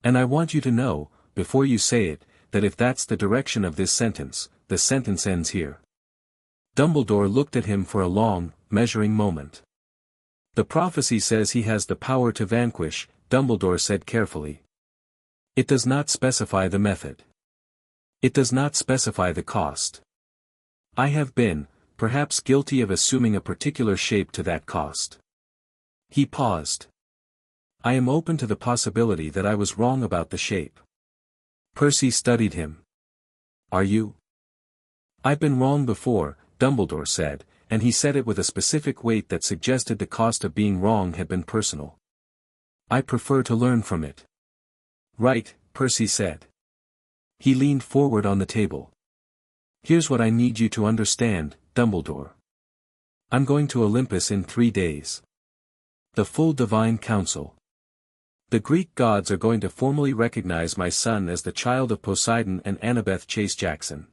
And I want you to know, before you say it, that if that's the direction of this sentence, the sentence ends here. Dumbledore looked at him for a long, measuring moment. The prophecy says he has the power to vanquish, Dumbledore said carefully. It does not specify the method. It does not specify the cost. I have been, perhaps, guilty of assuming a particular shape to that cost. He paused. I am open to the possibility that I was wrong about the shape. Percy studied him. Are you? I've been wrong before, Dumbledore said, and he said it with a specific weight that suggested the cost of being wrong had been personal. I prefer to learn from it. Right, Percy said. He leaned forward on the table. Here's what I need you to understand, Dumbledore. I'm going to Olympus in 3 days. The full divine council. The Greek gods are going to formally recognize my son as the child of Poseidon and Annabeth Chase Jackson.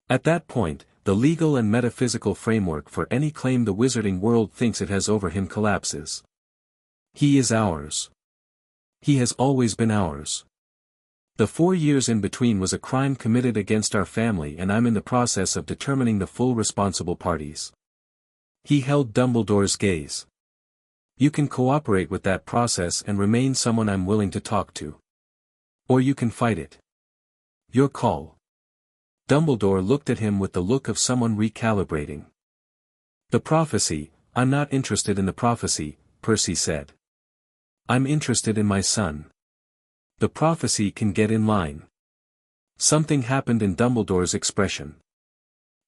At that point, the legal and metaphysical framework for any claim the wizarding world thinks it has over him collapses. He is ours. He has always been ours. The 4 years in between was a crime committed against our family, and I'm in the process of determining the full responsible parties. He held Dumbledore's gaze. You can cooperate with that process and remain someone I'm willing to talk to. Or you can fight it. Your call. Dumbledore looked at him with the look of someone recalibrating. The prophecy, I'm not interested in the prophecy, Percy said. I'm interested in my son. The prophecy can get in line. Something happened in Dumbledore's expression.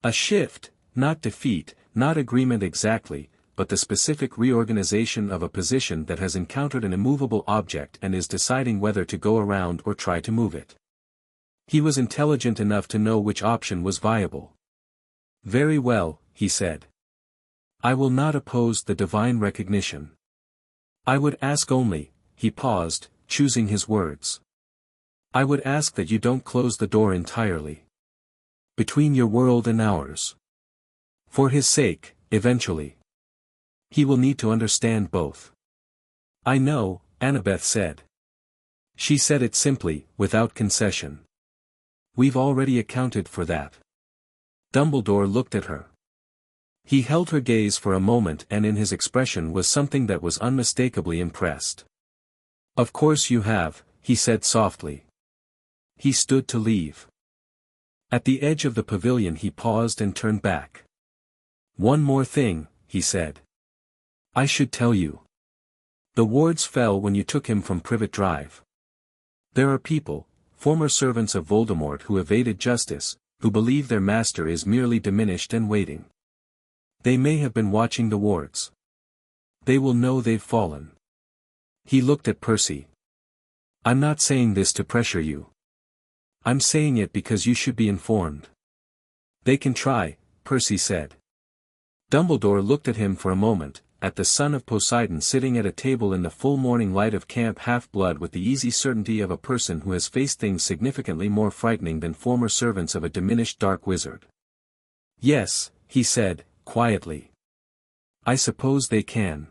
A shift, not defeat, not agreement exactly, but the specific reorganization of a position that has encountered an immovable object and is deciding whether to go around or try to move it. He was intelligent enough to know which option was viable. Very well, he said. I will not oppose the divine recognition. I would ask only, he paused, choosing his words. I would ask that you don't close the door entirely. Between your world and ours. For his sake, eventually. He will need to understand both. I know, Annabeth said. She said it simply, without concession. We've already accounted for that. Dumbledore looked at her. He held her gaze for a moment, and in his expression was something that was unmistakably impressed. Of course you have, he said softly. He stood to leave. At the edge of the pavilion he paused and turned back. One more thing, he said. I should tell you. The wards fell when you took him from Privet Drive. There are people, former servants of Voldemort who evaded justice, who believe their master is merely diminished and waiting. They may have been watching the wards. They will know they've fallen. He looked at Percy. I'm not saying this to pressure you. I'm saying it because you should be informed. They can try, Percy said. Dumbledore looked at him for a moment, at the son of Poseidon sitting at a table in the full morning light of Camp Half-Blood with the easy certainty of a person who has faced things significantly more frightening than former servants of a diminished dark wizard. Yes, he said, quietly. I suppose they can.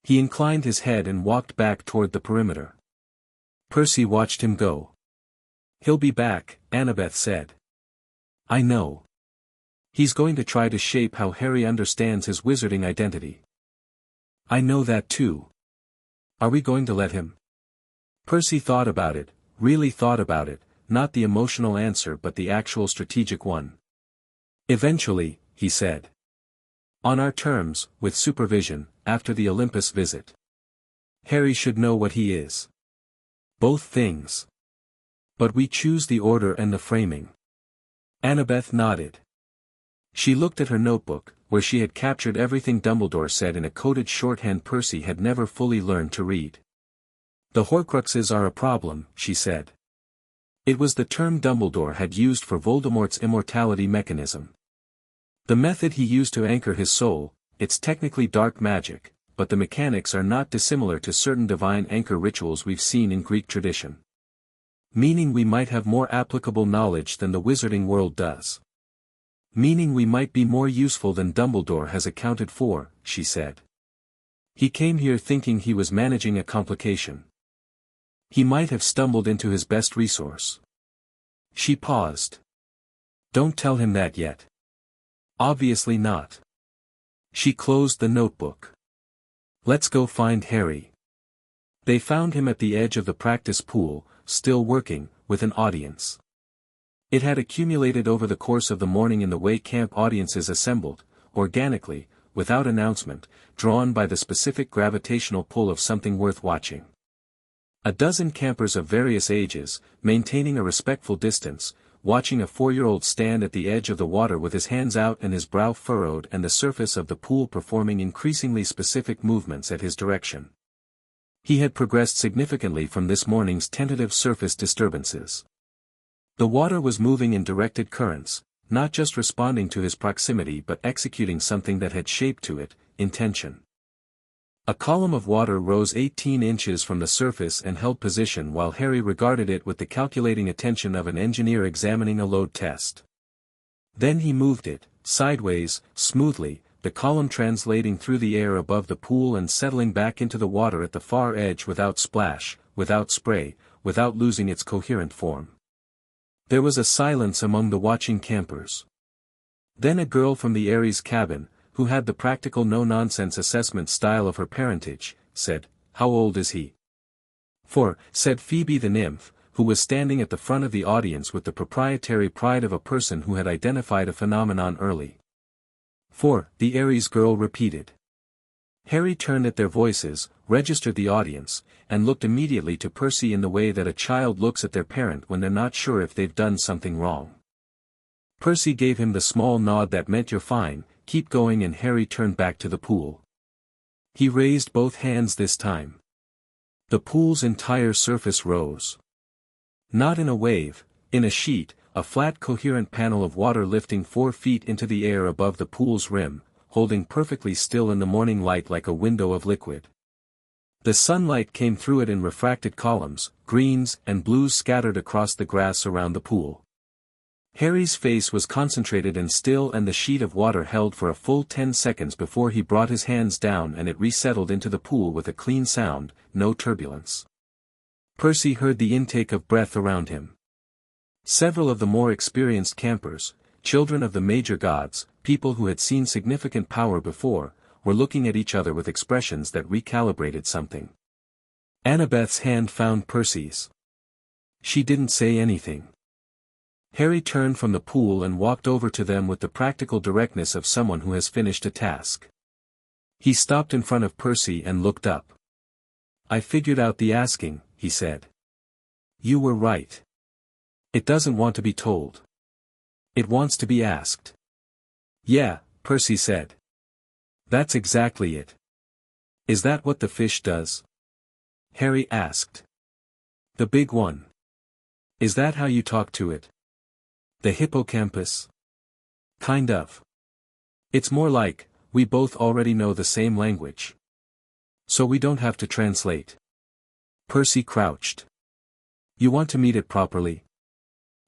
He inclined his head and walked back toward the perimeter. Percy watched him go. He'll be back, Annabeth said. I know. He's going to try to shape how Harry understands his wizarding identity. I know that too. Are we going to let him? Percy thought about it, really thought about it, not the emotional answer but the actual strategic one. Eventually, he said. On our terms, with supervision, after the Olympus visit. Harry should know what he is. Both things. But we choose the order and the framing. Annabeth nodded. She looked at her notebook, where she had captured everything Dumbledore said in a coded shorthand Percy had never fully learned to read. The Horcruxes are a problem, she said. It was the term Dumbledore had used for Voldemort's immortality mechanism. The method he used to anchor his soul, it's technically dark magic, but the mechanics are not dissimilar to certain divine anchor rituals we've seen in Greek tradition. Meaning we might have more applicable knowledge than the wizarding world does. Meaning we might be more useful than Dumbledore has accounted for, she said. He came here thinking he was managing a complication. He might have stumbled into his best resource. She paused. Don't tell him that yet. Obviously not. She closed the notebook. Let's go find Harry. They found him at the edge of the practice pool, still working, with an audience. It had accumulated over the course of the morning in the way camp audiences assembled, organically, without announcement, drawn by the specific gravitational pull of something worth watching. A dozen campers of various ages, maintaining a respectful distance, watching a 4-year-old stand at the edge of the water with his hands out and his brow furrowed and the surface of the pool performing increasingly specific movements at his direction. He had progressed significantly from this morning's tentative surface disturbances. The water was moving in directed currents, not just responding to his proximity but executing something that had shape to it, intention. A column of water rose 18 inches from the surface and held position while Harry regarded it with the calculating attention of an engineer examining a load test. Then he moved it, sideways, smoothly, the column translating through the air above the pool and settling back into the water at the far edge without splash, without spray, without losing its coherent form. There was a silence among the watching campers. Then a girl from the Ares cabin, who had the practical no-nonsense assessment style of her parentage, said, "How old is he?" "4," said Phoebe the nymph, who was standing at the front of the audience with the proprietary pride of a person who had identified a phenomenon early. "4," the Ares girl repeated. Harry turned at their voices, registered the audience, and looked immediately to Percy in the way that a child looks at their parent when they're not sure if they've done something wrong. Percy gave him the small nod that meant you're fine, keep going, and Harry turned back to the pool. He raised both hands this time. The pool's entire surface rose. Not in a wave, in a sheet, a flat coherent panel of water lifting 4 feet into the air above the pool's rim, holding perfectly still in the morning light like a window of liquid. The sunlight came through it in refracted columns, greens and blues scattered across the grass around the pool. Harry's face was concentrated and still, and the sheet of water held for a full 10 seconds before he brought his hands down and it resettled into the pool with a clean sound, no turbulence. Percy heard the intake of breath around him. Several of the more experienced campers, children of the major gods, people who had seen significant power before, were looking at each other with expressions that recalibrated something. Annabeth's hand found Percy's. She didn't say anything. Harry turned from the pool and walked over to them with the practical directness of someone who has finished a task. He stopped in front of Percy and looked up. I figured out the asking, he said. You were right. It doesn't want to be told. It wants to be asked. Yeah, Percy said. That's exactly it. Is that what the fish does? Harry asked. The big one. Is that how you talk to it? The hippocampus? Kind of. It's more like, we both already know the same language. So we don't have to translate. Percy crouched. You want to meet it properly?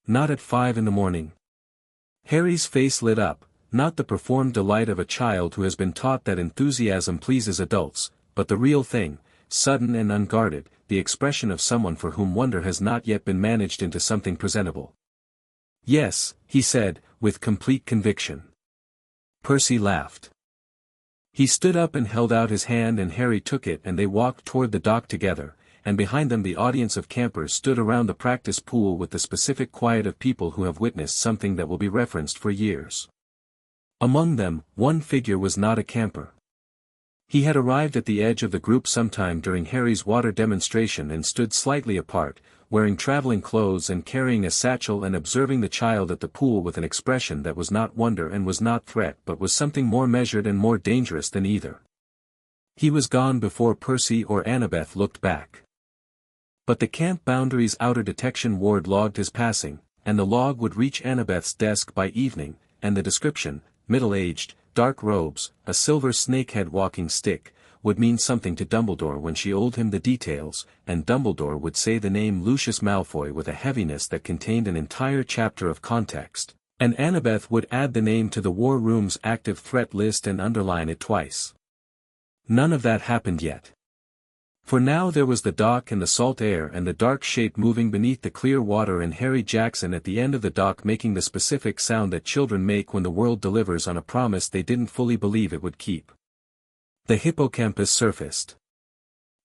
Not at 5 in the morning. Harry's face lit up, not the performed delight of a child who has been taught that enthusiasm pleases adults, but the real thing, sudden and unguarded, the expression of someone for whom wonder has not yet been managed into something presentable. Yes, he said, with complete conviction. Percy laughed. He stood up and held out his hand and Harry took it and they walked toward the dock together, and behind them the audience of campers stood around the practice pool with the specific quiet of people who have witnessed something that will be referenced for years. Among them, one figure was not a camper. He had arrived at the edge of the group sometime during Harry's water demonstration and stood slightly apart, wearing traveling clothes and carrying a satchel and observing the child at the pool with an expression that was not wonder and was not threat but was something more measured and more dangerous than either. He was gone before Percy or Annabeth looked back. But the camp boundary's outer detection ward logged his passing, and the log would reach Annabeth's desk by evening, and the description, middle-aged, dark robes, a silver snakehead walking stick, would mean something to Dumbledore when she told him the details, and Dumbledore would say the name Lucius Malfoy with a heaviness that contained an entire chapter of context, and Annabeth would add the name to the war room's active threat list and underline it twice. None of that happened yet. For now there was the dock and the salt air and the dark shape moving beneath the clear water and Harry Jackson at the end of the dock making the specific sound that children make when the world delivers on a promise they didn't fully believe it would keep. The hippocampus surfaced.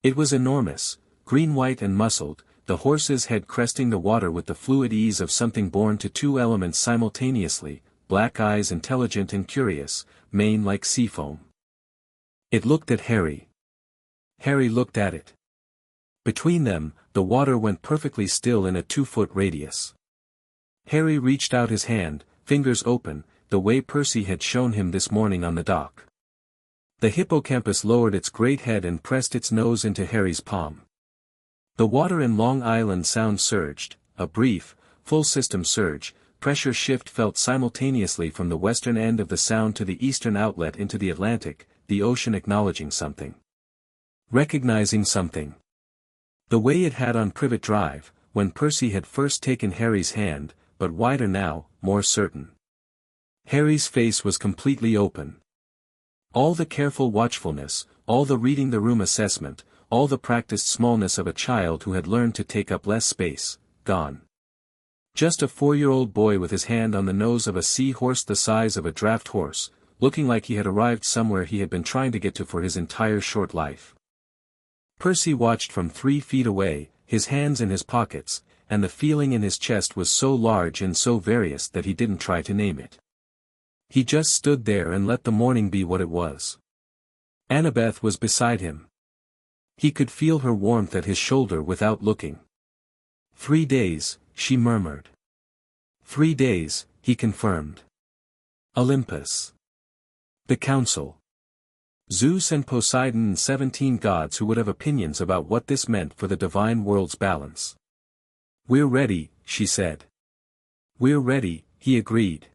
It was enormous, green-white and muscled, the horse's head cresting the water with the fluid ease of something born to two elements simultaneously, black eyes intelligent and curious, mane like sea foam. It looked at Harry. Harry looked at it. Between them, the water went perfectly still in a 2-foot radius. Harry reached out his hand, fingers open, the way Percy had shown him this morning on the dock. The hippocampus lowered its great head and pressed its nose into Harry's palm. The water in Long Island Sound surged, a brief, full-system surge, pressure shift felt simultaneously from the western end of the Sound to the eastern outlet into the Atlantic, the ocean acknowledging something. Recognizing something. The way it had on Privet Drive, when Percy had first taken Harry's hand, but wider now, more certain. Harry's face was completely open. All the careful watchfulness, all the reading the room assessment, all the practiced smallness of a child who had learned to take up less space, gone. Just a 4-year-old boy with his hand on the nose of a sea-horse the size of a draft horse, looking like he had arrived somewhere he had been trying to get to for his entire short life. Percy watched from 3 feet away, his hands in his pockets, and the feeling in his chest was so large and so various that he didn't try to name it. He just stood there and let the morning be what it was. Annabeth was beside him. He could feel her warmth at his shoulder without looking. 3 days, she murmured. 3 days, he confirmed. Olympus. The Council. Zeus and Poseidon and 17 gods who would have opinions about what this meant for the divine world's balance. We're ready, she said. We're ready, he agreed.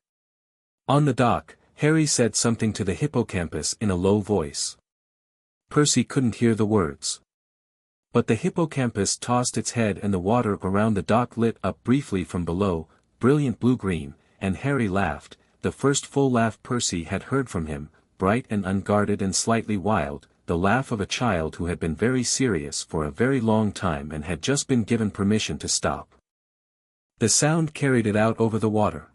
On the dock, Harry said something to the hippocampus in a low voice. Percy couldn't hear the words. But the hippocampus tossed its head and the water around the dock lit up briefly from below, brilliant blue-green, and Harry laughed, the first full laugh Percy had heard from him, bright and unguarded and slightly wild, the laugh of a child who had been very serious for a very long time and had just been given permission to stop. The sound carried it out over the water.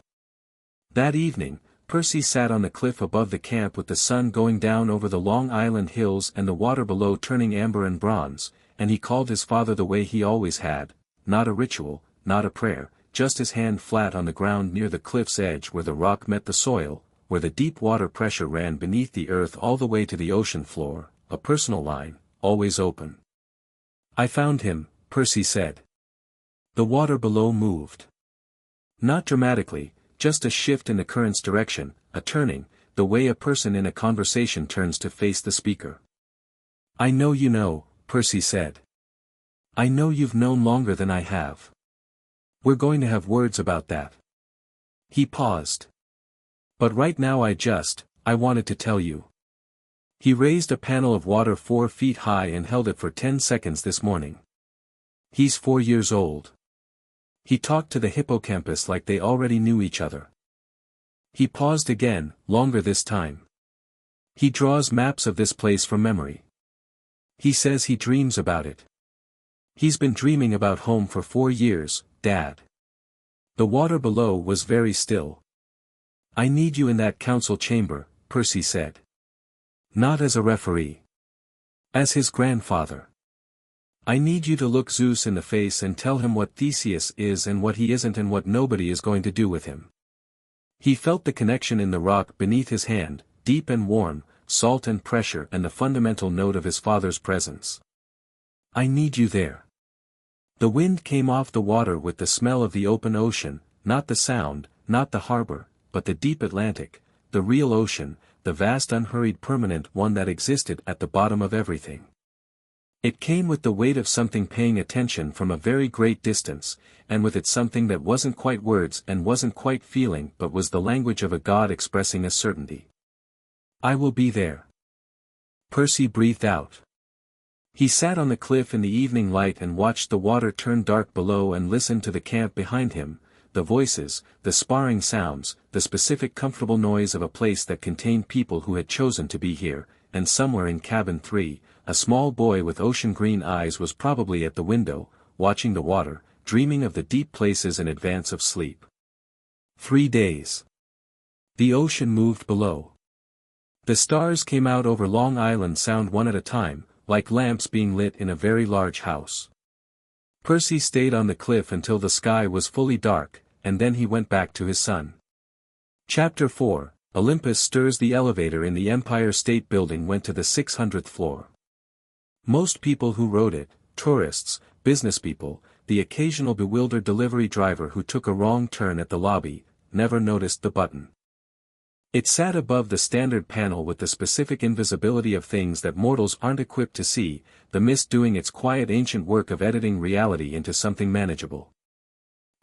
That evening, Percy sat on the cliff above the camp with the sun going down over the Long Island hills and the water below turning amber and bronze, and he called his father the way he always had, not a ritual, not a prayer, just his hand flat on the ground near the cliff's edge where the rock met the soil, where the deep water pressure ran beneath the earth all the way to the ocean floor, a personal line, always open. I found him, Percy said. The water below moved. Not dramatically, just a shift in the current's direction, a turning, the way a person in a conversation turns to face the speaker. I know you know, Percy said. I know you've known longer than I have. We're going to have words about that. He paused. But right now I wanted to tell you. He raised a panel of water 4 feet high and held it for 10 seconds this morning. He's 4 years old. He talked to the hippocampus like they already knew each other. He paused again, longer this time. He draws maps of this place from memory. He says he dreams about it. He's been dreaming about home for 4 years, Dad. The water below was very still. I need you in that council chamber, Percy said. Not as a referee. As his grandfather. I need you to look Zeus in the face and tell him what Theseus is and what he isn't and what nobody is going to do with him. He felt the connection in the rock beneath his hand, deep and warm, salt and pressure and the fundamental note of his father's presence. I need you there. The wind came off the water with the smell of the open ocean, not the sound, not the harbor, but the deep Atlantic, the real ocean, the vast unhurried permanent one that existed at the bottom of everything. It came with the weight of something paying attention from a very great distance, and with it something that wasn't quite words and wasn't quite feeling but was the language of a god expressing a certainty. I will be there. Percy breathed out. He sat on the cliff in the evening light and watched the water turn dark below and listened to the camp behind him, the voices, the sparring sounds, the specific comfortable noise of a place that contained people who had chosen to be here, and somewhere in cabin 3, a small boy with ocean-green eyes was probably at the window, watching the water, dreaming of the deep places in advance of sleep. 3 days. The ocean moved below. The stars came out over Long Island Sound one at a time, like lamps being lit in a very large house. Percy stayed on the cliff until the sky was fully dark, and then he went back to his son. Chapter 4, Olympus Stirs. The elevator in the Empire State Building went to the 600th floor. Most people who rode it, tourists, business people, the occasional bewildered delivery driver who took a wrong turn at the lobby, never noticed the button. It sat above the standard panel with the specific invisibility of things that mortals aren't equipped to see, the mist doing its quiet ancient work of editing reality into something manageable.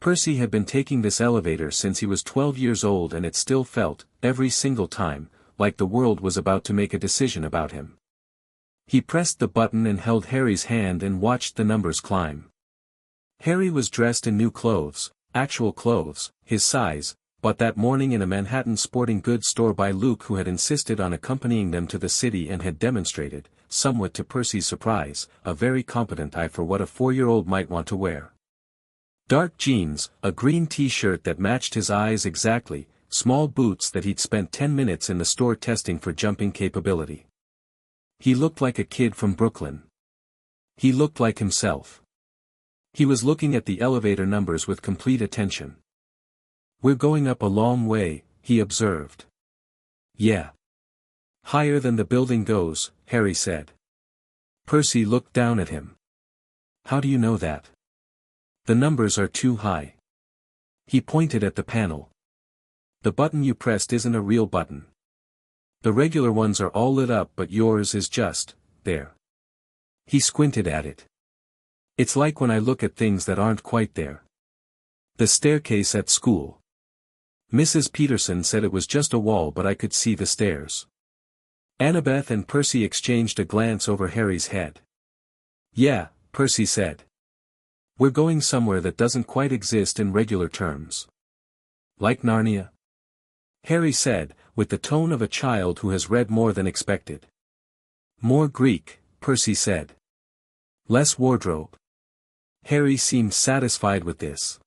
Percy had been taking this elevator since he was 12 years old and it still felt, every single time, like the world was about to make a decision about him. He pressed the button and held Harry's hand and watched the numbers climb. Harry was dressed in new clothes, actual clothes, his size, but that morning in a Manhattan sporting goods store by Luke, who had insisted on accompanying them to the city and had demonstrated, somewhat to Percy's surprise, a very competent eye for what a 4-year-old might want to wear. Dark jeans, a green t-shirt that matched his eyes exactly, small boots that he'd spent 10 minutes in the store testing for jumping capability. He looked like a kid from Brooklyn. He looked like himself. He was looking at the elevator numbers with complete attention. We're going up a long way, he observed. Yeah. Higher than the building goes, Harry said. Percy looked down at him. How do you know that? The numbers are too high. He pointed at the panel. The button you pressed isn't a real button. The regular ones are all lit up but yours is just, there. He squinted at it. It's like when I look at things that aren't quite there. The staircase at school. Mrs. Peterson said it was just a wall but I could see the stairs. Annabeth and Percy exchanged a glance over Harry's head. Yeah, Percy said. We're going somewhere that doesn't quite exist in regular terms. Like Narnia? Harry said, with the tone of a child who has read more than expected. More Greek, Percy said. Less wardrobe. Harry seemed satisfied with this.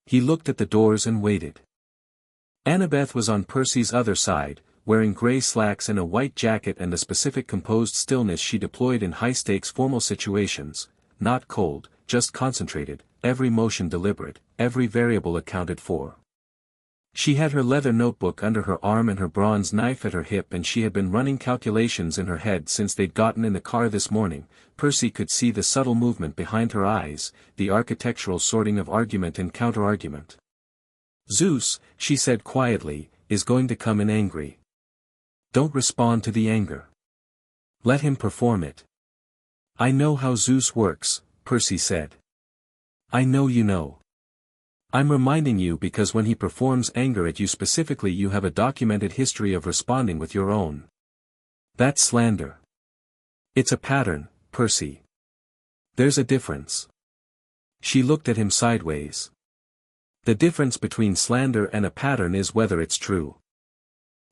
He looked at the doors and waited. Annabeth was on Percy's other side, wearing gray slacks and a white jacket and the specific composed stillness she deployed in high-stakes formal situations, not cold, just concentrated, every motion deliberate, every variable accounted for. She had her leather notebook under her arm and her bronze knife at her hip, and she had been running calculations in her head since they'd gotten in the car this morning. Percy could see the subtle movement behind her eyes, the architectural sorting of argument and counter-argument. "Zeus," she said quietly, "is going to come in angry. Don't respond to the anger. Let him perform it." "I know how Zeus works," Percy said. "I know you know. I'm reminding you because when he performs anger at you specifically, you have a documented history of responding with your own. That's slander. It's a pattern, Percy. There's a difference." She looked at him sideways. "The difference between slander and a pattern is whether it's true."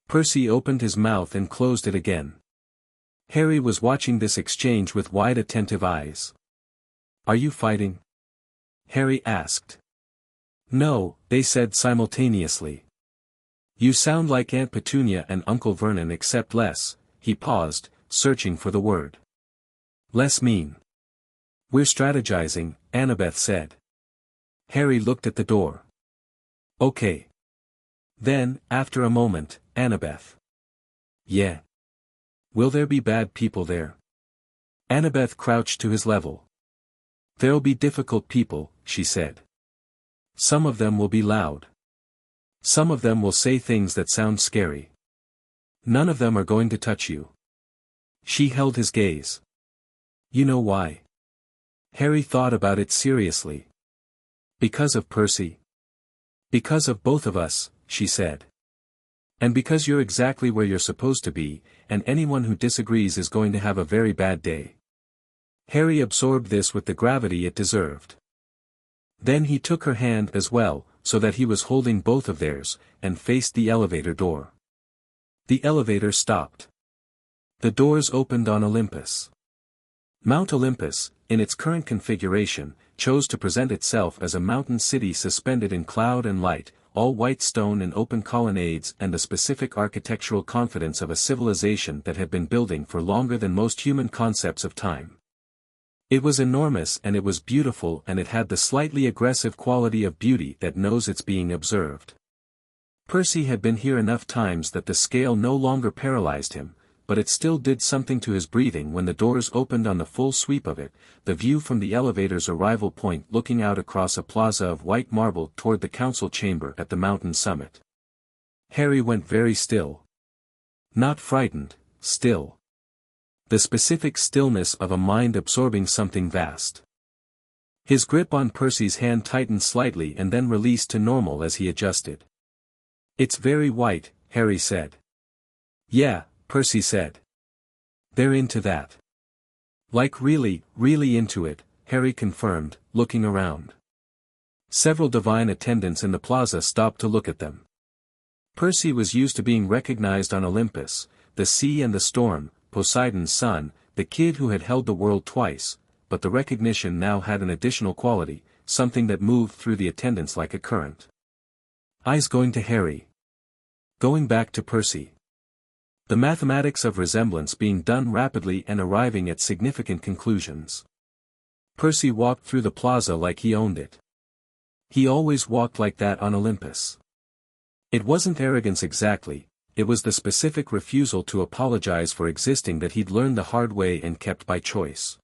Percy opened his mouth and closed it again. Harry was watching this exchange with wide attentive eyes. "Are you fighting?" Harry asked. "No," they said simultaneously. "You sound like Aunt Petunia and Uncle Vernon except less." He paused, searching for the word. "Less mean." "We're strategizing," Annabeth said. Harry looked at the door. "Okay." Then, after a moment, Annabeth. "Yeah. Will there be bad people there?" Annabeth crouched to his level. "There'll be difficult people," she said. "Some of them will be loud. Some of them will say things that sound scary. None of them are going to touch you." She held his gaze. "You know why?" Harry thought about it seriously. "Because of Percy." "Because of both of us," she said. "And because you're exactly where you're supposed to be, and anyone who disagrees is going to have a very bad day." Harry absorbed this with the gravity it deserved. Then he took her hand as well, so that he was holding both of theirs, and faced the elevator door. The elevator stopped. The doors opened on Olympus. Mount Olympus, in its current configuration, chose to present itself as a mountain city suspended in cloud and light, all white stone and open colonnades, and the specific architectural confidence of a civilization that had been building for longer than most human concepts of time. It was enormous and it was beautiful, and it had the slightly aggressive quality of beauty that knows it's being observed. Percy had been here enough times that the scale no longer paralyzed him, but it still did something to his breathing when the doors opened on the full sweep of it, the view from the elevator's arrival point looking out across a plaza of white marble toward the council chamber at the mountain summit. Harry went very still. Not frightened, still. The specific stillness of a mind absorbing something vast. His grip on Percy's hand tightened slightly and then released to normal as he adjusted. "It's very white," Harry said. "Yeah," Percy said. "They're into that." "Like really, really into it," Harry confirmed, looking around. Several divine attendants in the plaza stopped to look at them. Percy was used to being recognized on Olympus, the sea and the storm, Poseidon's son, the kid who had held the world twice, but the recognition now had an additional quality, something that moved through the attendants like a current. Eyes going to Harry. Going back to Percy. The mathematics of resemblance being done rapidly and arriving at significant conclusions. Percy walked through the plaza like he owned it. He always walked like that on Olympus. It wasn't arrogance exactly, it was the specific refusal to apologize for existing that he'd learned the hard way and kept by choice.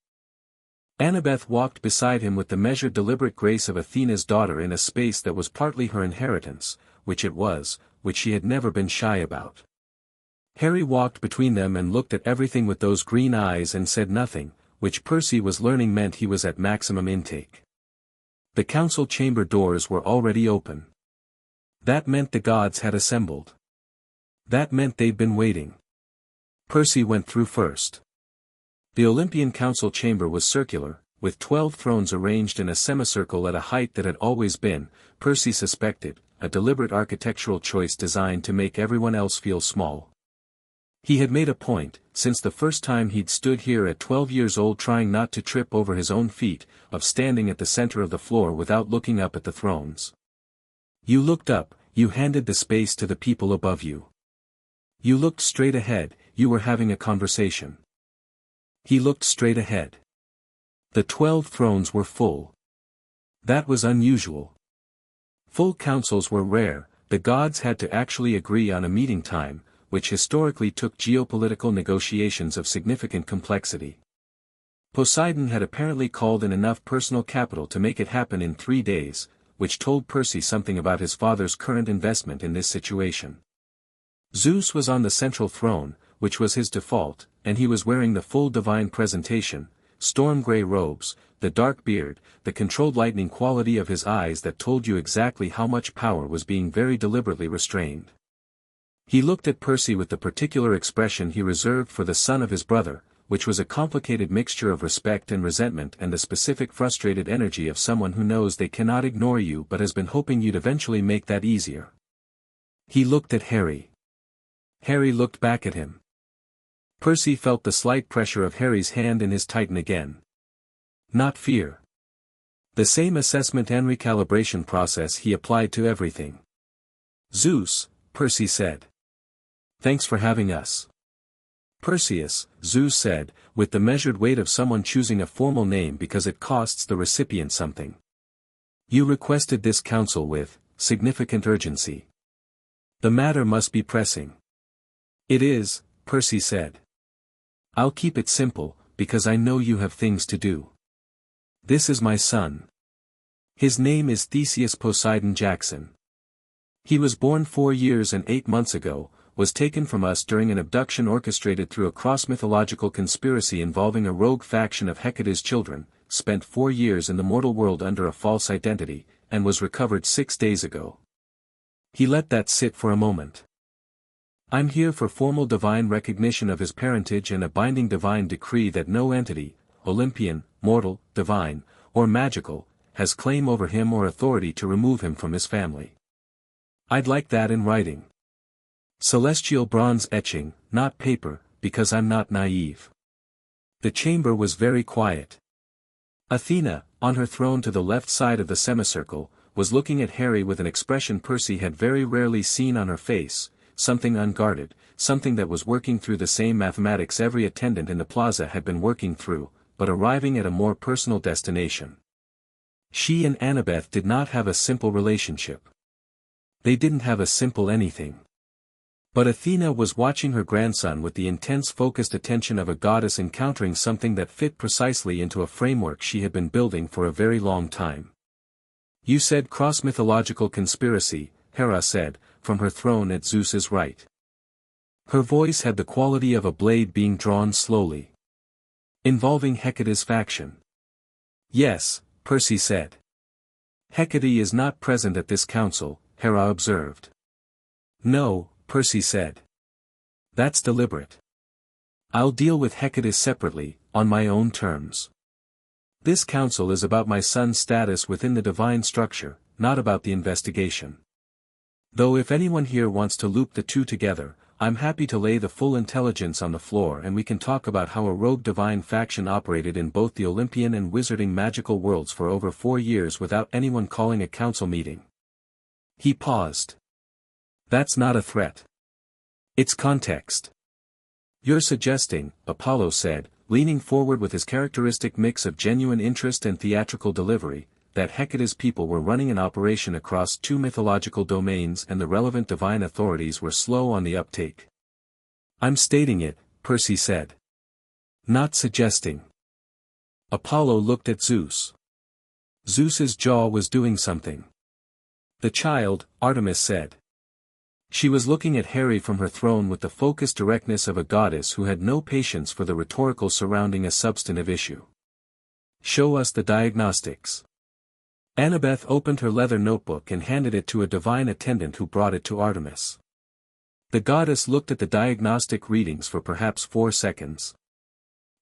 Annabeth walked beside him with the measured deliberate grace of Athena's daughter in a space that was partly her inheritance, which it was, which she had never been shy about. Harry walked between them and looked at everything with those green eyes and said nothing, which Percy was learning meant he was at maximum intake. The council chamber doors were already open. That meant the gods had assembled. That meant they'd been waiting. Percy went through first. The Olympian council chamber was circular, with 12 thrones arranged in a semicircle at a height that had always been, Percy suspected, a deliberate architectural choice designed to make everyone else feel small. He had made a point, since the first time he'd stood here at 12 years old trying not to trip over his own feet, of standing at the center of the floor without looking up at the thrones. You looked up, you handed the space to the people above you. You looked straight ahead, you were having a conversation. He looked straight ahead. The 12 thrones were full. That was unusual. Full councils were rare, The gods had to actually agree on a meeting time, which historically took geopolitical negotiations of significant complexity. Poseidon had apparently called in enough personal capital to make it happen in 3 days, which told Percy something about his father's current investment in this situation. Zeus was on the central throne, which was his default, and he was wearing the full divine presentation, storm-gray robes, the dark beard, the controlled lightning quality of his eyes that told you exactly how much power was being very deliberately restrained. He looked at Percy with the particular expression he reserved for the son of his brother, which was a complicated mixture of respect and resentment and the specific frustrated energy of someone who knows they cannot ignore you but has been hoping you'd eventually make that easier. He looked at Harry. Harry looked back at him. Percy felt the slight pressure of Harry's hand in his tighten again. Not fear. The same assessment and recalibration process he applied to everything. Zeus, Percy said. Thanks for having us. Perseus, Zeus said, with the measured weight of someone choosing a formal name because it costs the recipient something. You requested this council with significant urgency. The matter must be pressing. It is, Percy said. I'll keep it simple, because I know you have things to do. This is my son. His name is Theseus Poseidon Jackson. He was born 4 years and 8 months ago, was taken from us during an abduction orchestrated through a cross-mythological conspiracy involving a rogue faction of Hecate's children, spent 4 years in the mortal world under a false identity, and was recovered 6 days ago. He let that sit for a moment. I'm here for formal divine recognition of his parentage and a binding divine decree that no entity, Olympian, mortal, divine, or magical, has claim over him or authority to remove him from his family. I'd like that in writing. Celestial bronze etching, not paper, because I'm not naive. The chamber was very quiet. Athena, on her throne to the left side of the semicircle, was looking at Harry with an expression Percy had very rarely seen on her face, something unguarded, something that was working through the same mathematics every attendant in the plaza had been working through, but arriving at a more personal destination. She and Annabeth did not have a simple relationship. They didn't have a simple anything. But Athena was watching her grandson with the intense focused attention of a goddess encountering something that fit precisely into a framework she had been building for a very long time. You said cross-mythological conspiracy, Hera said, from her throne at Zeus's right. Her voice had the quality of a blade being drawn slowly. Involving Hecate's faction. Yes, Percy said. Hecate is not present at this council, Hera observed. No, Percy said. That's deliberate. I'll deal with Hecate separately, on my own terms. This council is about my son's status within the divine structure, not about the investigation. Though if anyone here wants to loop the two together, I'm happy to lay the full intelligence on the floor and we can talk about how a rogue divine faction operated in both the Olympian and wizarding magical worlds for over 4 years without anyone calling a council meeting. He paused. That's not a threat. It's context. You're suggesting, Apollo said, leaning forward with his characteristic mix of genuine interest and theatrical delivery, that Hecate's people were running an operation across 2 mythological domains and the relevant divine authorities were slow on the uptake. I'm stating it, Percy said. Not suggesting. Apollo looked at Zeus. Zeus's jaw was doing something. The child, Artemis said. She was looking at Harry from her throne with the focused directness of a goddess who had no patience for the rhetorical surrounding a substantive issue. Show us the diagnostics. Annabeth opened her leather notebook and handed it to a divine attendant who brought it to Artemis. The goddess looked at the diagnostic readings for perhaps 4 seconds.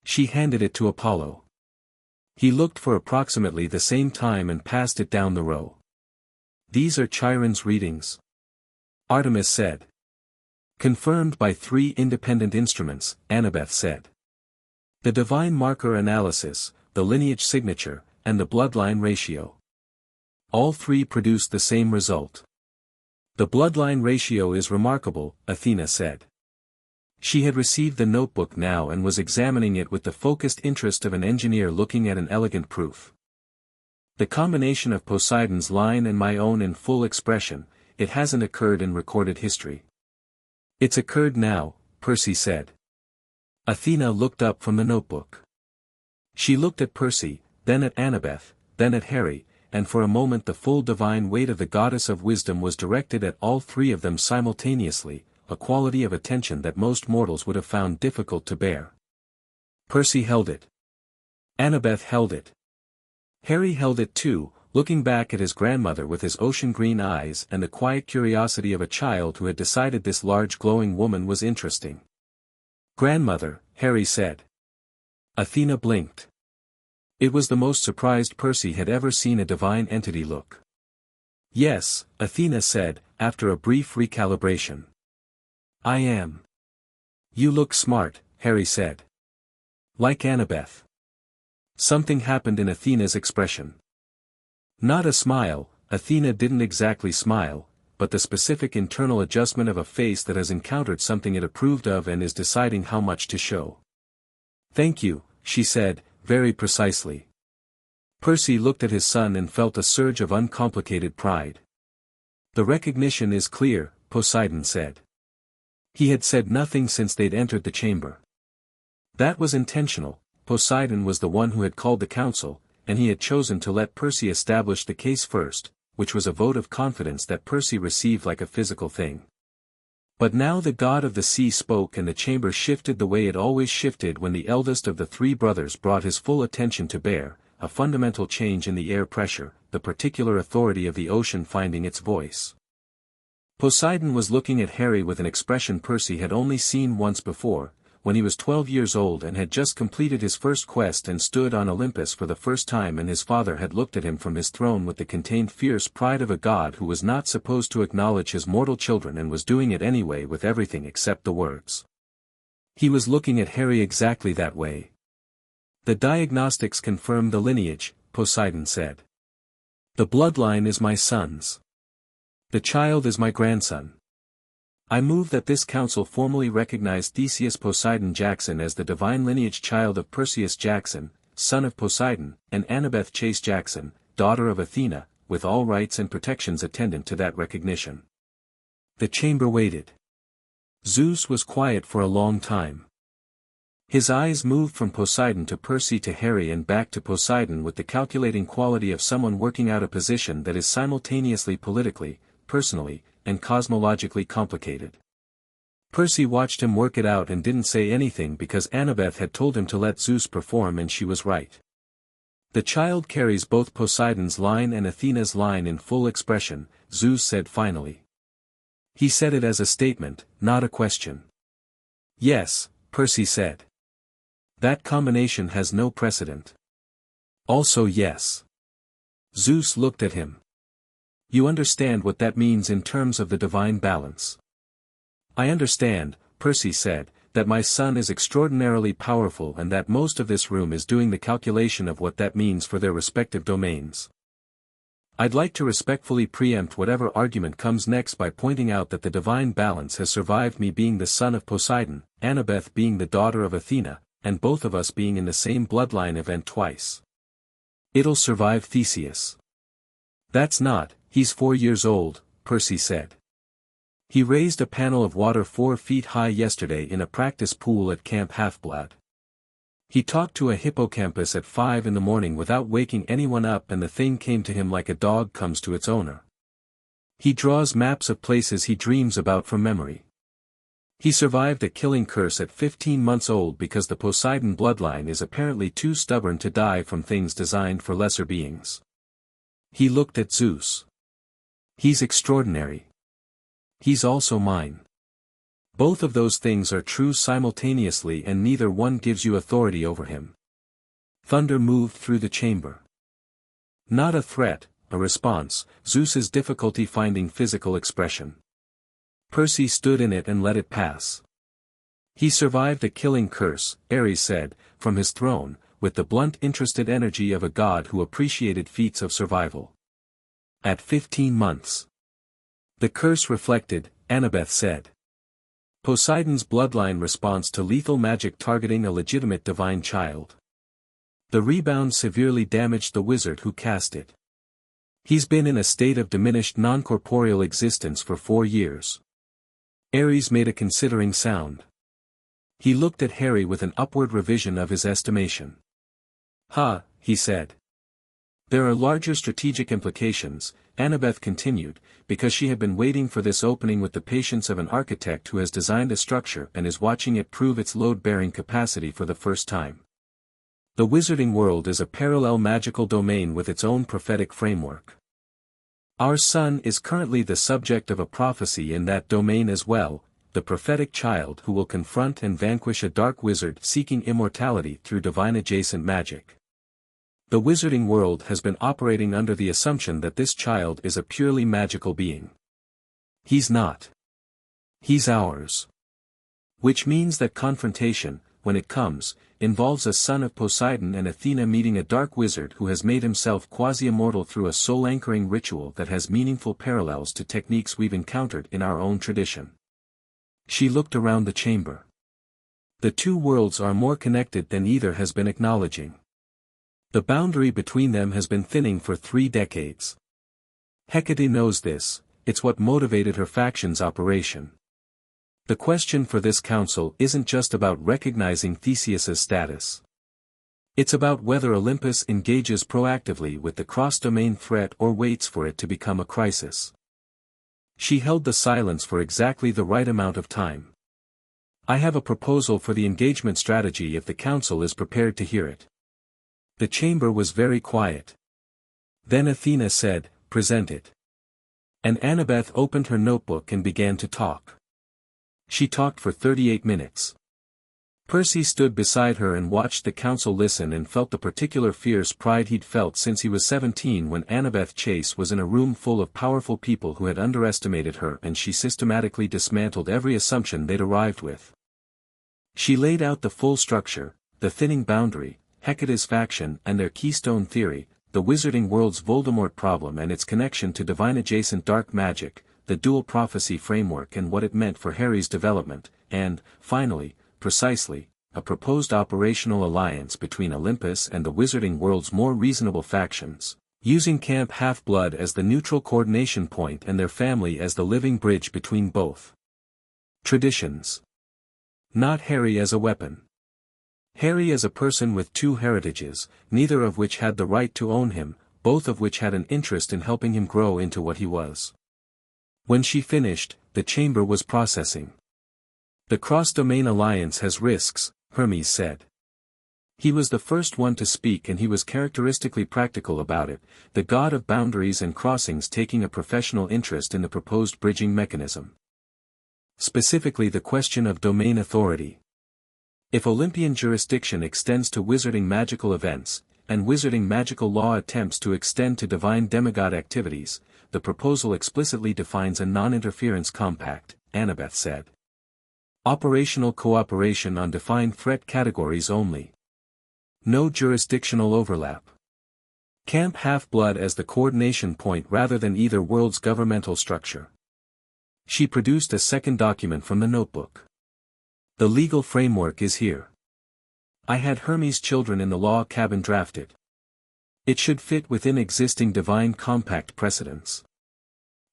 She handed it to Apollo. He looked for approximately the same time and passed it down the row. These are Chiron's readings, Artemis said. Confirmed by 3 independent instruments, Annabeth said. The divine marker analysis, the lineage signature, and the bloodline ratio. All 3 produced the same result. The bloodline ratio is remarkable, Athena said. She had received the notebook now and was examining it with the focused interest of an engineer looking at an elegant proof. The combination of Poseidon's line and my own in full expression, it hasn't occurred in recorded history. It's occurred now, Percy said. Athena looked up from the notebook. She looked at Percy, then at Annabeth, then at Harry, and for a moment the full divine weight of the goddess of wisdom was directed at all three of them simultaneously, a quality of attention that most mortals would have found difficult to bear. Percy held it. Annabeth held it. Harry held it too, looking back at his grandmother with his ocean-green eyes and the quiet curiosity of a child who had decided this large glowing woman was interesting. "Grandmother," Harry said. Athena blinked. It was the most surprised Percy had ever seen a divine entity look. "Yes," Athena said, after a brief recalibration. "I am." "You look smart," Harry said. "Like Annabeth." Something happened in Athena's expression. Not a smile, Athena didn't exactly smile, but the specific internal adjustment of a face that has encountered something it approved of and is deciding how much to show. "Thank you," she said, very precisely. Percy looked at his son and felt a surge of uncomplicated pride. "The recognition is clear," Poseidon said. He had said nothing since they'd entered the chamber. That was intentional. Poseidon was the one who had called the council, and he had chosen to let Percy establish the case first, which was a vote of confidence that Percy received like a physical thing. But now the god of the sea spoke and the chamber shifted the way it always shifted when the eldest of the three brothers brought his full attention to bear, a fundamental change in the air pressure, the particular authority of the ocean finding its voice. Poseidon was looking at Harry with an expression Percy had only seen once before, when he was 12 years old and had just completed his first quest and stood on Olympus for the first time, and his father had looked at him from his throne with the contained fierce pride of a god who was not supposed to acknowledge his mortal children and was doing it anyway with everything except the words. He was looking at Harry exactly that way. "The diagnostics confirm the lineage," Poseidon said. "The bloodline is my son's. The child is my grandson. I move that this council formally recognize Theseus Poseidon Jackson as the divine lineage child of Perseus Jackson, son of Poseidon, and Annabeth Chase Jackson, daughter of Athena, with all rights and protections attendant to that recognition." The chamber waited. Zeus was quiet for a long time. His eyes moved from Poseidon to Percy to Harry and back to Poseidon with the calculating quality of someone working out a position that is simultaneously politically, personally, and cosmologically complicated. Percy watched him work it out and didn't say anything because Annabeth had told him to let Zeus perform, and she was right. "The child carries both Poseidon's line and Athena's line in full expression," Zeus said finally. He said it as a statement, not a question. "Yes," Percy said. "That combination has no precedent." "Also yes." Zeus looked at him. "You understand what that means in terms of the divine balance?" "I understand," Percy said, "that my son is extraordinarily powerful and that most of this room is doing the calculation of what that means for their respective domains. I'd like to respectfully preempt whatever argument comes next by pointing out that the divine balance has survived me being the son of Poseidon, Annabeth being the daughter of Athena, and both of us being in the same bloodline event twice. It'll survive Theseus." "That's not, he's 4 years old," Percy said. "He raised a panel of water 4 feet high yesterday in a practice pool at Camp Half-Blood. He talked to a hippocampus at 5 in the morning without waking anyone up, and the thing came to him like a dog comes to its owner. He draws maps of places he dreams about from memory. He survived a killing curse at 15 months old because the Poseidon bloodline is apparently too stubborn to die from things designed for lesser beings." He looked at Zeus. "He's extraordinary. He's also mine. Both of those things are true simultaneously and neither one gives you authority over him." Thunder moved through the chamber. Not a threat, a response, Zeus's difficulty finding physical expression. Percy stood in it and let it pass. "He survived a killing curse," Ares said, from his throne, with the blunt interested energy of a god who appreciated feats of survival. "At 15 months. The curse reflected," Annabeth said. "Poseidon's bloodline response to lethal magic targeting a legitimate divine child. The rebound severely damaged the wizard who cast it. He's been in a state of diminished non-corporeal existence for 4 years. Ares made a considering sound. He looked at Harry with an upward revision of his estimation. "Ha," he said. "There are larger strategic implications," Annabeth continued, because she had been waiting for this opening with the patience of an architect who has designed a structure and is watching it prove its load-bearing capacity for the first time. The wizarding world is a parallel magical domain with its own prophetic framework. Our son is currently the subject of a prophecy in that domain as well, the prophetic child who will confront and vanquish a dark wizard seeking immortality through divine adjacent magic. The wizarding world has been operating under the assumption that this child is a purely magical being. He's not. He's ours. Which means that confrontation, when it comes, involves a son of Poseidon and Athena meeting a dark wizard who has made himself quasi-immortal through a soul-anchoring ritual that has meaningful parallels to techniques we've encountered in our own tradition. She looked around the chamber. The two worlds are more connected than either has been acknowledging. The boundary between them has been thinning for 3 decades. Hecate knows this, it's what motivated her faction's operation. The question for this council isn't just about recognizing Theseus's status. It's about whether Olympus engages proactively with the cross-domain threat or waits for it to become a crisis. She held the silence for exactly the right amount of time. "I have a proposal for the engagement strategy if the council is prepared to hear it." The chamber was very quiet. Then Athena said, "Present it." And Annabeth opened her notebook and began to talk. She talked for 38 minutes. Percy stood beside her and watched the council listen and felt the particular fierce pride he'd felt since he was 17 when Annabeth Chase was in a room full of powerful people who had underestimated her and she systematically dismantled every assumption they'd arrived with. She laid out the full structure, the thinning boundary, Hecate's faction and their keystone theory, the wizarding world's Voldemort problem and its connection to divine-adjacent dark magic, the dual prophecy framework and what it meant for Harry's development, and, finally, precisely, a proposed operational alliance between Olympus and the wizarding world's more reasonable factions, using Camp Half-Blood as the neutral coordination point and their family as the living bridge between both traditions. Not Harry as a weapon. Harry as a person with 2 heritages, neither of which had the right to own him, both of which had an interest in helping him grow into what he was. When she finished, the chamber was processing. "The cross-domain alliance has risks," Hermes said. He was the first one to speak and he was characteristically practical about it, the god of boundaries and crossings taking a professional interest in the proposed bridging mechanism. Specifically the question of domain authority. If Olympian jurisdiction extends to wizarding magical events, and wizarding magical law attempts to extend to divine demigod activities, the proposal explicitly defines a non-interference compact, Annabeth said. Operational cooperation on defined threat categories only. No jurisdictional overlap. Camp Half-Blood as the coordination point rather than either world's governmental structure. She produced a second document from the notebook. "The legal framework is here. I had Hermes' children in the law cabin drafted. It should fit within existing divine compact precedents."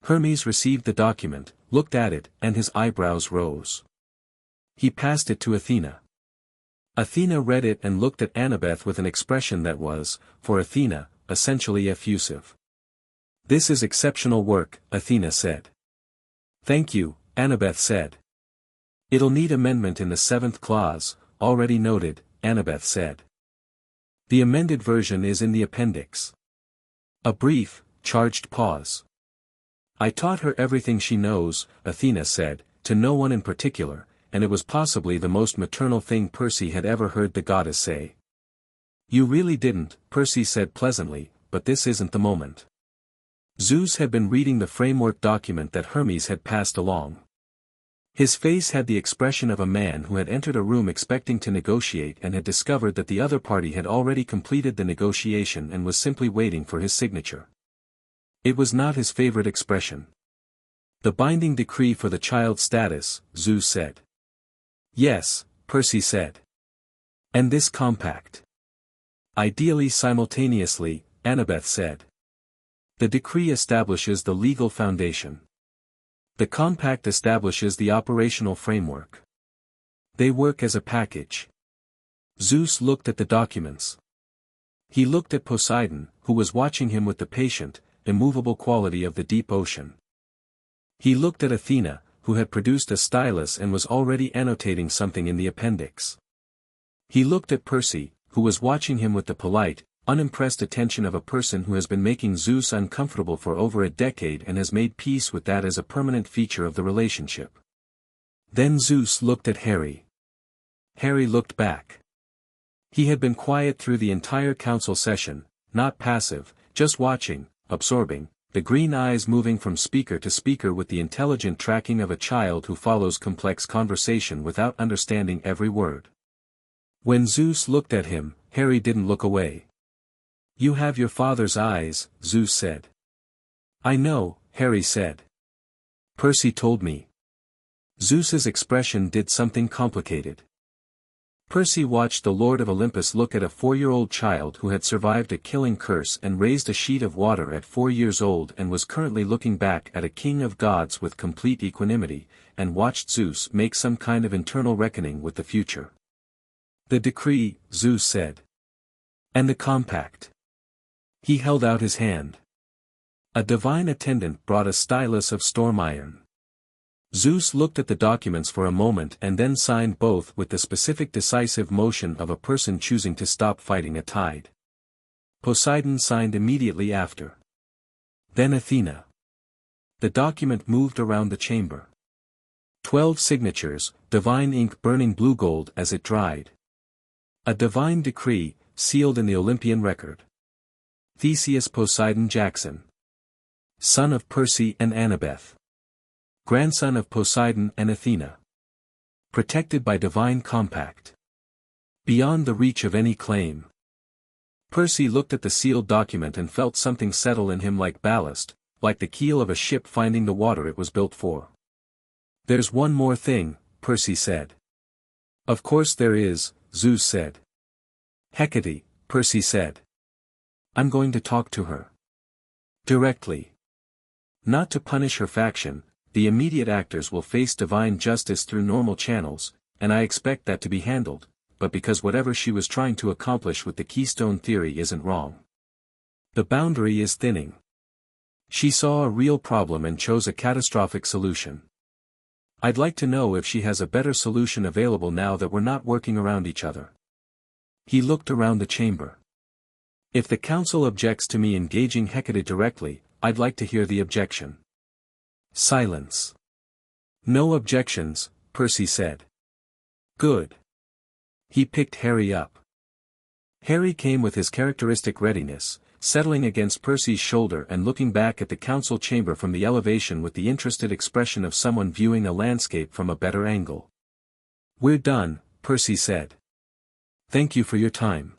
Hermes received the document, looked at it, and his eyebrows rose. He passed it to Athena. Athena read it and looked at Annabeth with an expression that was, for Athena, essentially effusive. "This is exceptional work," Athena said. "Thank you," Annabeth said. "It'll need amendment in the 7th clause, already noted," Annabeth said. "The amended version is in the appendix." A brief, charged pause. "I taught her everything she knows," Athena said, to no one in particular, and it was possibly the most maternal thing Percy had ever heard the goddess say. "You really didn't," Percy said pleasantly, "but this isn't the moment." Zeus had been reading the framework document that Hermes had passed along. His face had the expression of a man who had entered a room expecting to negotiate and had discovered that the other party had already completed the negotiation and was simply waiting for his signature. It was not his favorite expression. "The binding decree for the child's status," Zeus said. "Yes," Percy said. "And this compact." "Ideally simultaneously," Annabeth said. The decree establishes the legal foundation. The compact establishes the operational framework. They work as a package. Zeus looked at the documents. He looked at Poseidon, who was watching him with the patient, immovable quality of the deep ocean. He looked at Athena, who had produced a stylus and was already annotating something in the appendix. He looked at Percy, who was watching him with the polite, unimpressed attention of a person who has been making Zeus uncomfortable for over a decade and has made peace with that as a permanent feature of the relationship. Then Zeus looked at Harry. Harry looked back. He had been quiet through the entire council session, not passive, just watching, absorbing, the green eyes moving from speaker to speaker with the intelligent tracking of a child who follows complex conversation without understanding every word. When Zeus looked at him, Harry didn't look away. "You have your father's eyes," Zeus said. "I know," Harry said. "Percy told me." Zeus's expression did something complicated. Percy watched the Lord of Olympus look at a 4-year-old child who had survived a killing curse and raised a sheet of water at 4 years old and was currently looking back at a king of gods with complete equanimity, and watched Zeus make some kind of internal reckoning with the future. "The decree," Zeus said. "And the compact." He held out his hand. A divine attendant brought a stylus of storm iron. Zeus looked at the documents for a moment and then signed both with the specific decisive motion of a person choosing to stop fighting a tide. Poseidon signed immediately after. Then Athena. The document moved around the chamber. 12 signatures, divine ink burning blue gold as it dried. A divine decree, sealed in the Olympian record. Theseus Poseidon Jackson. Son of Percy and Annabeth. Grandson of Poseidon and Athena. Protected by divine compact. Beyond the reach of any claim. Percy looked at the sealed document and felt something settle in him like ballast, like the keel of a ship finding the water it was built for. "There's one more thing," Percy said. "Of course there is," Zeus said. "Hecate," Percy said. "I'm going to talk to her. Directly. Not to punish her faction. The immediate actors will face divine justice through normal channels, and I expect that to be handled, but because whatever she was trying to accomplish with the keystone theory isn't wrong. The boundary is thinning. She saw a real problem and chose a catastrophic solution. I'd like to know if she has a better solution available now that we're not working around each other." He looked around the chamber. "If the council objects to me engaging Hecate directly, I'd like to hear the objection." Silence. "No objections," Percy said. "Good." He picked Harry up. Harry came with his characteristic readiness, settling against Percy's shoulder and looking back at the council chamber from the elevation with the interested expression of someone viewing a landscape from a better angle. "We're done," Percy said. "Thank you for your time."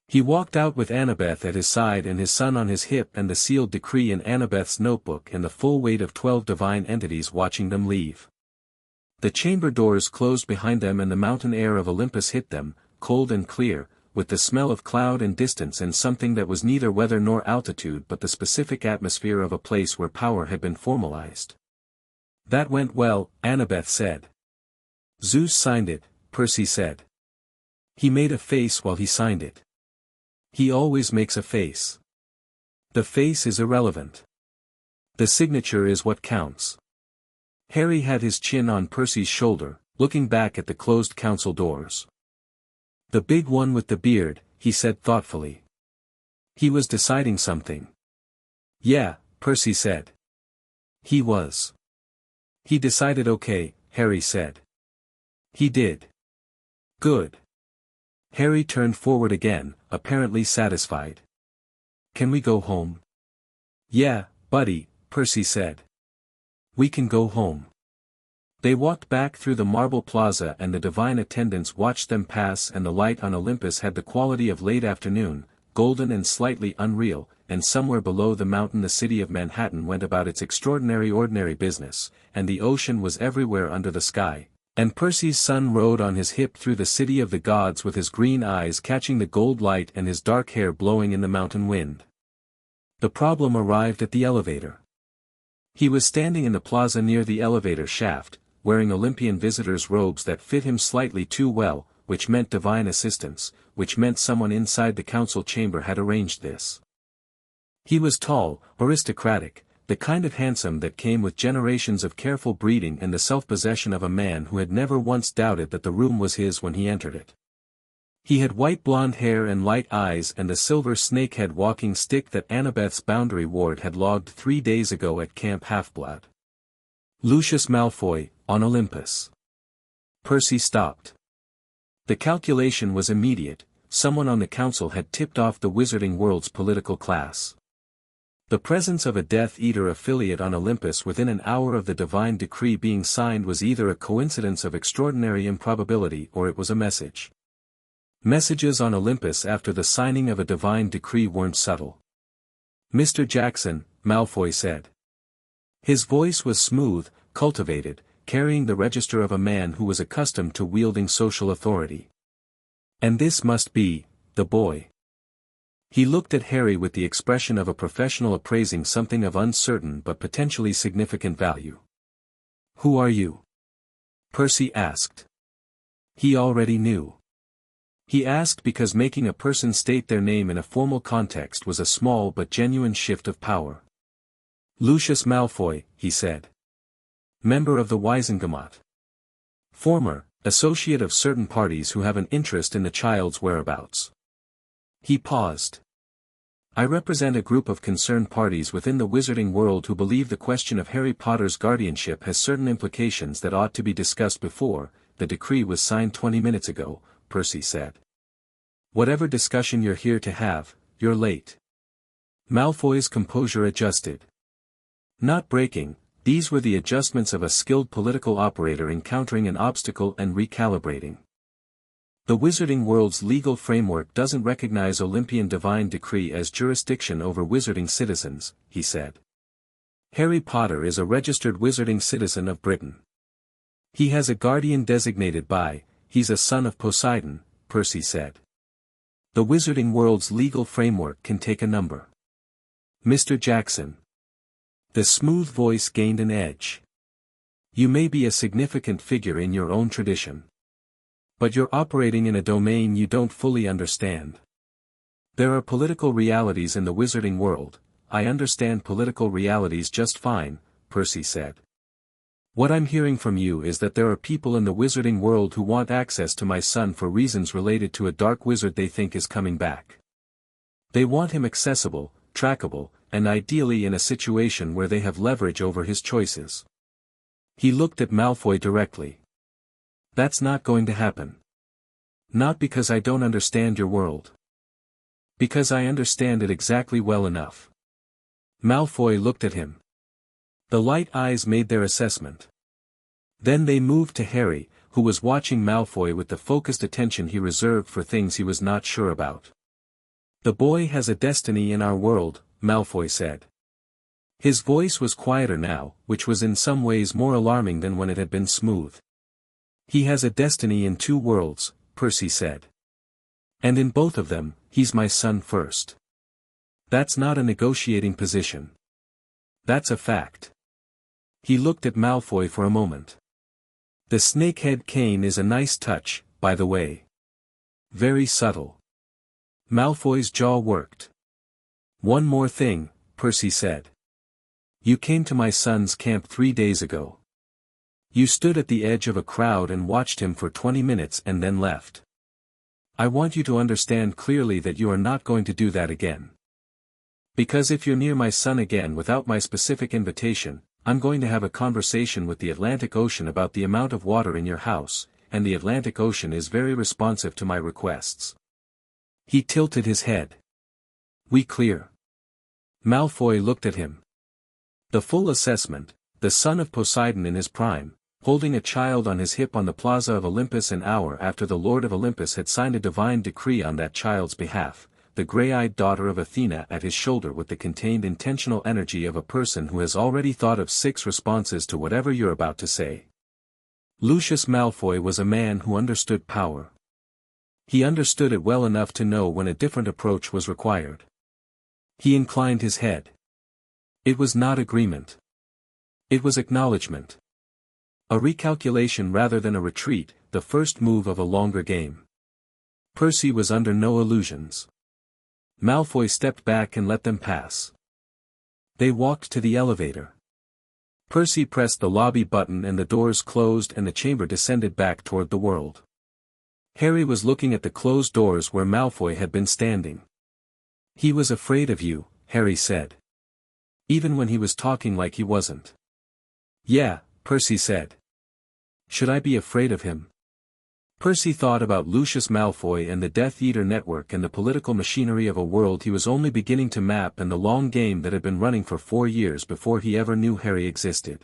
He walked out with Annabeth at his side and his son on his hip and the sealed decree in Annabeth's notebook and the full weight of 12 divine entities watching them leave. The chamber doors closed behind them and the mountain air of Olympus hit them, cold and clear, with the smell of cloud and distance and something that was neither weather nor altitude but the specific atmosphere of a place where power had been formalized. "That went well," Annabeth said. "Zeus signed it," Percy said. He made a face while he signed it. He always makes a face. The face is irrelevant. The signature is what counts. Harry had his chin on Percy's shoulder, looking back at the closed council doors. "The big one with the beard," he said thoughtfully. He was deciding something. "Yeah," Percy said. He was. "He decided okay," Harry said. "He did. Good." Harry turned forward again, apparently satisfied. "Can we go home?" "Yeah, buddy," Percy said. "We can go home." They walked back through the marble plaza and the divine attendants watched them pass and the light on Olympus had the quality of late afternoon, golden and slightly unreal, and somewhere below the mountain the city of Manhattan went about its extraordinary ordinary business, and the ocean was everywhere under the sky. And Percy's son rode on his hip through the city of the gods with his green eyes catching the gold light and his dark hair blowing in the mountain wind. The problem arrived at the elevator. He was standing in the plaza near the elevator shaft, wearing Olympian visitors' robes that fit him slightly too well, which meant divine assistance, which meant someone inside the council chamber had arranged this. He was tall, aristocratic, the kind of handsome that came with generations of careful breeding and the self-possession of a man who had never once doubted that the room was his when he entered it. He had white blonde hair and light eyes and the silver snakehead walking stick that Annabeth's boundary ward had logged 3 days ago at Camp Half-Blood. Lucius Malfoy, on Olympus. Percy stopped. The calculation was immediate, someone on the council had tipped off the Wizarding World's political class. The presence of a Death Eater affiliate on Olympus within an hour of the divine decree being signed was either a coincidence of extraordinary improbability or it was a message. Messages on Olympus after the signing of a divine decree weren't subtle. "Mr. Jackson," Malfoy said. His voice was smooth, cultivated, carrying the register of a man who was accustomed to wielding social authority. "And this must be, the boy." He looked at Harry with the expression of a professional appraising something of uncertain but potentially significant value. "Who are you?" Percy asked. He already knew. He asked because making a person state their name in a formal context was a small but genuine shift of power. "Lucius Malfoy," he said. "Member of the Wizengamot. Former, associate of certain parties who have an interest in the child's whereabouts." He paused. "I represent a group of concerned parties within the Wizarding world who believe the question of Harry Potter's guardianship has certain implications that ought to be discussed before the decree was signed 20 minutes ago," Percy said. "Whatever discussion you're here to have, you're late." Malfoy's composure adjusted. Not breaking, these were the adjustments of a skilled political operator encountering an obstacle and recalibrating. "The Wizarding world's legal framework doesn't recognize Olympian divine decree as jurisdiction over Wizarding citizens," he said. "Harry Potter is a registered Wizarding citizen of Britain. He has a guardian designated by, he's a son of Poseidon," Percy said. "The Wizarding world's legal framework can take a number." "Mr. Jackson." The smooth voice gained an edge. "You may be a significant figure in your own tradition. But you're operating in a domain you don't fully understand. There are political realities in the Wizarding world. I understand political realities just fine," Percy said. "What I'm hearing from you is that there are people in the Wizarding world who want access to my son for reasons related to a dark wizard they think is coming back. They want him accessible, trackable, and ideally in a situation where they have leverage over his choices." He looked at Malfoy directly. "That's not going to happen. Not because I don't understand your world. Because I understand it exactly well enough." Malfoy looked at him. The light eyes made their assessment. Then they moved to Harry, who was watching Malfoy with the focused attention he reserved for things he was not sure about. "The boy has a destiny in our world," Malfoy said. His voice was quieter now, which was in some ways more alarming than when it had been smooth. "He has a destiny in 2 worlds, Percy said. And in both of them, he's my son first. That's not a negotiating position. That's a fact." He looked at Malfoy for a moment. "The snakehead cane is a nice touch, by the way. Very subtle." Malfoy's jaw worked. "One more thing," Percy said. "You came to my son's camp 3 days ago. You stood at the edge of a crowd and watched him for 20 minutes and then left. I want you to understand clearly that you are not going to do that again. Because if you're near my son again without my specific invitation, I'm going to have a conversation with the Atlantic Ocean about the amount of water in your house, and the Atlantic Ocean is very responsive to my requests." He tilted his head. "We clear?" Malfoy looked at him. The full assessment, the son of Poseidon in his prime, holding a child on his hip on the plaza of Olympus an hour after the Lord of Olympus had signed a divine decree on that child's behalf, the grey-eyed daughter of Athena at his shoulder with the contained intentional energy of a person who has already thought of 6 responses to whatever you're about to say. Lucius Malfoy was a man who understood power. He understood it well enough to know when a different approach was required. He inclined his head. It was not agreement. It was acknowledgement. A recalculation rather than a retreat, the first move of a longer game. Percy was under no illusions. Malfoy stepped back and let them pass. They walked to the elevator. Percy pressed the lobby button and the doors closed and the chamber descended back toward the world. Harry was looking at the closed doors where Malfoy had been standing. "He was afraid of you," Harry said. Even when he was talking like he wasn't. "Yeah," Percy said. "Should I be afraid of him?" Percy thought about Lucius Malfoy and the Death Eater network and the political machinery of a world he was only beginning to map and the long game that had been running for 4 years before he ever knew Harry existed.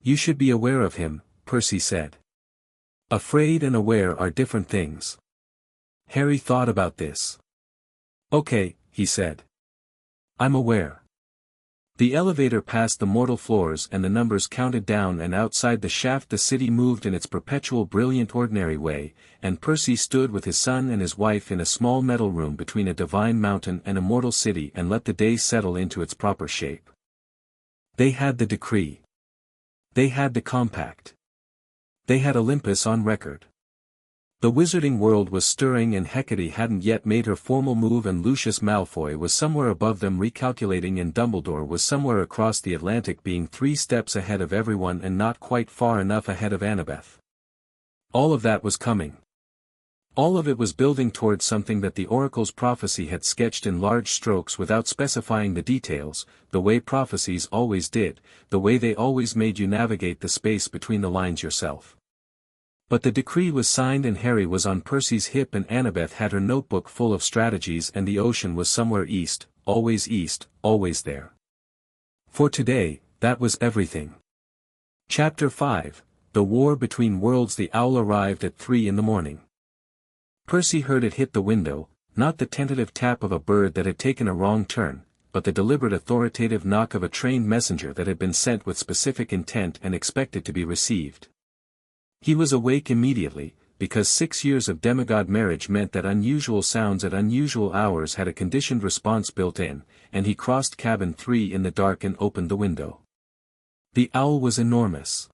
"You should be aware of him," Percy said. Afraid and aware are different things. Harry thought about this. "Okay," he said. "I'm aware." The elevator passed the mortal floors and the numbers counted down, and outside the shaft the city moved in its perpetual brilliant ordinary way, and Percy stood with his son and his wife in a small metal room between a divine mountain and a mortal city and let the day settle into its proper shape. They had the decree. They had the compact. They had Olympus on record. The wizarding world was stirring and Hecate hadn't yet made her formal move, and Lucius Malfoy was somewhere above them recalculating, and Dumbledore was somewhere across the Atlantic being 3 steps ahead of everyone and not quite far enough ahead of Annabeth. All of that was coming. All of it was building towards something that the Oracle's prophecy had sketched in large strokes without specifying the details, the way prophecies always did, the way they always made you navigate the space between the lines yourself. But the decree was signed and Harry was on Percy's hip and Annabeth had her notebook full of strategies, and the ocean was somewhere east, always there. For today, that was everything. Chapter 5, The War Between Worlds. The owl arrived at 3 in the morning. Percy heard it hit the window, not the tentative tap of a bird that had taken a wrong turn, but the deliberate authoritative knock of a trained messenger that had been sent with specific intent and expected to be received. He was awake immediately, because 6 years of demigod marriage meant that unusual sounds at unusual hours had a conditioned response built in, and he crossed cabin 3 in the dark and opened the window. The owl was enormous.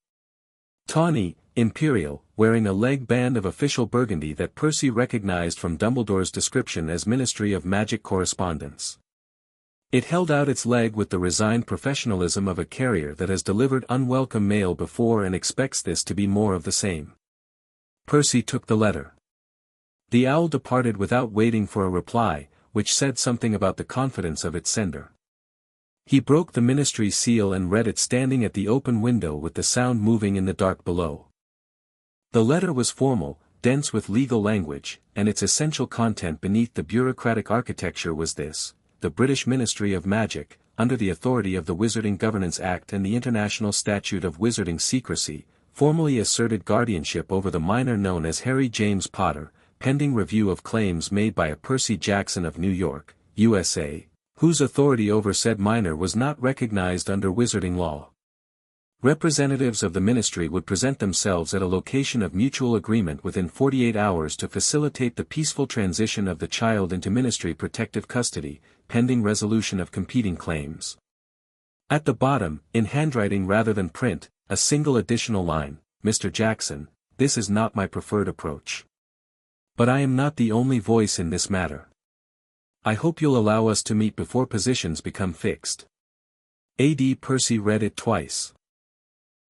Tawny, imperial, wearing a leg band of official burgundy that Percy recognized from Dumbledore's description as Ministry of Magic correspondence. It held out its leg with the resigned professionalism of a carrier that has delivered unwelcome mail before and expects this to be more of the same. Percy took the letter. The owl departed without waiting for a reply, which said something about the confidence of its sender. He broke the ministry seal and read it standing at the open window with the sound moving in the dark below. The letter was formal, dense with legal language, and its essential content beneath the bureaucratic architecture was this: the British Ministry of Magic, under the authority of the Wizarding Governance Act and the International Statute of Wizarding Secrecy, formally asserted guardianship over the minor known as Harry James Potter, pending review of claims made by a Percy Jackson of New York, USA, whose authority over said minor was not recognized under wizarding law. Representatives of the ministry would present themselves at a location of mutual agreement within 48 hours to facilitate the peaceful transition of the child into ministry protective custody, pending resolution of competing claims. At the bottom, in handwriting rather than print, a single additional line: "Mr. Jackson, this is not my preferred approach. But I am not the only voice in this matter. I hope you'll allow us to meet before positions become fixed." A.D. Percy read it twice.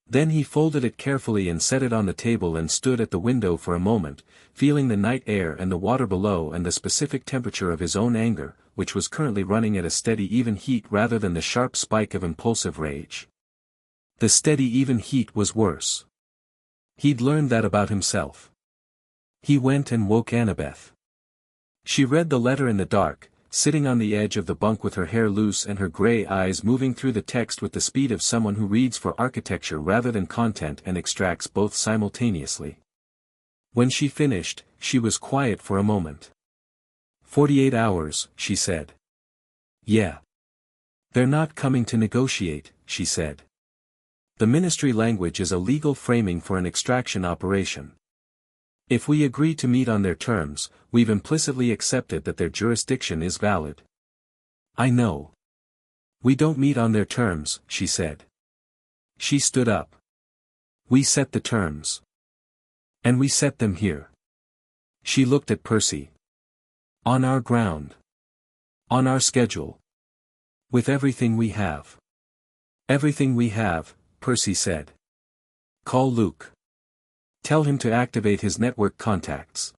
Then he folded it carefully and set it on the table and stood at the window for a moment, feeling the night air and the water below and the specific temperature of his own anger, which was currently running at a steady even heat rather than the sharp spike of impulsive rage. The steady even heat was worse. He'd learned that about himself. He went and woke Annabeth. She read the letter in the dark, sitting on the edge of the bunk with her hair loose and her gray eyes moving through the text with the speed of someone who reads for architecture rather than content and extracts both simultaneously. When she finished, she was quiet for a moment. 48 hours, she said. Yeah. They're not coming to negotiate, she said. The ministry language is a legal framing for an extraction operation. If we agree to meet on their terms, we've implicitly accepted that their jurisdiction is valid. I know. We don't meet on their terms, she said. She stood up. We set the terms. And we set them here. She looked at Percy. On our ground. On our schedule. With everything we have. Everything we have, Percy said. Call Luke. Tell him to activate his network contacts.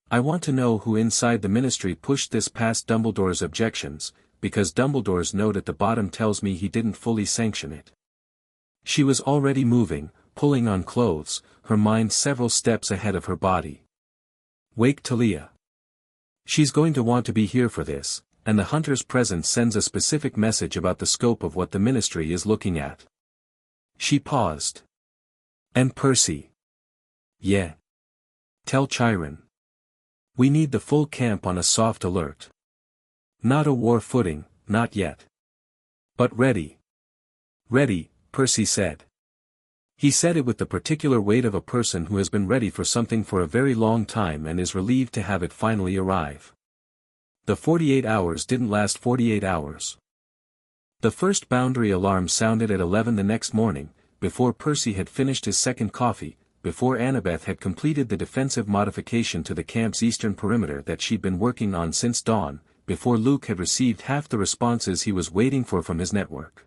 I want to know who inside the ministry pushed this past Dumbledore's objections, because Dumbledore's note at the bottom tells me he didn't fully sanction it. She was already moving, pulling on clothes, her mind several steps ahead of her body. Wake Talia. She's going to want to be here for this, and the hunter's presence sends a specific message about the scope of what the ministry is looking at. She paused. And Percy. Yeah. Tell Chiron. We need the full camp on a soft alert. Not a war footing, not yet. But ready. Ready, Percy said. He said it with the particular weight of a person who has been ready for something for a very long time and is relieved to have it finally arrive. The 48 hours didn't last 48 hours. The first boundary alarm sounded at 11 the next morning, before Percy had finished his second coffee, before Annabeth had completed the defensive modification to the camp's eastern perimeter that she'd been working on since dawn, before Luke had received half the responses he was waiting for from his network.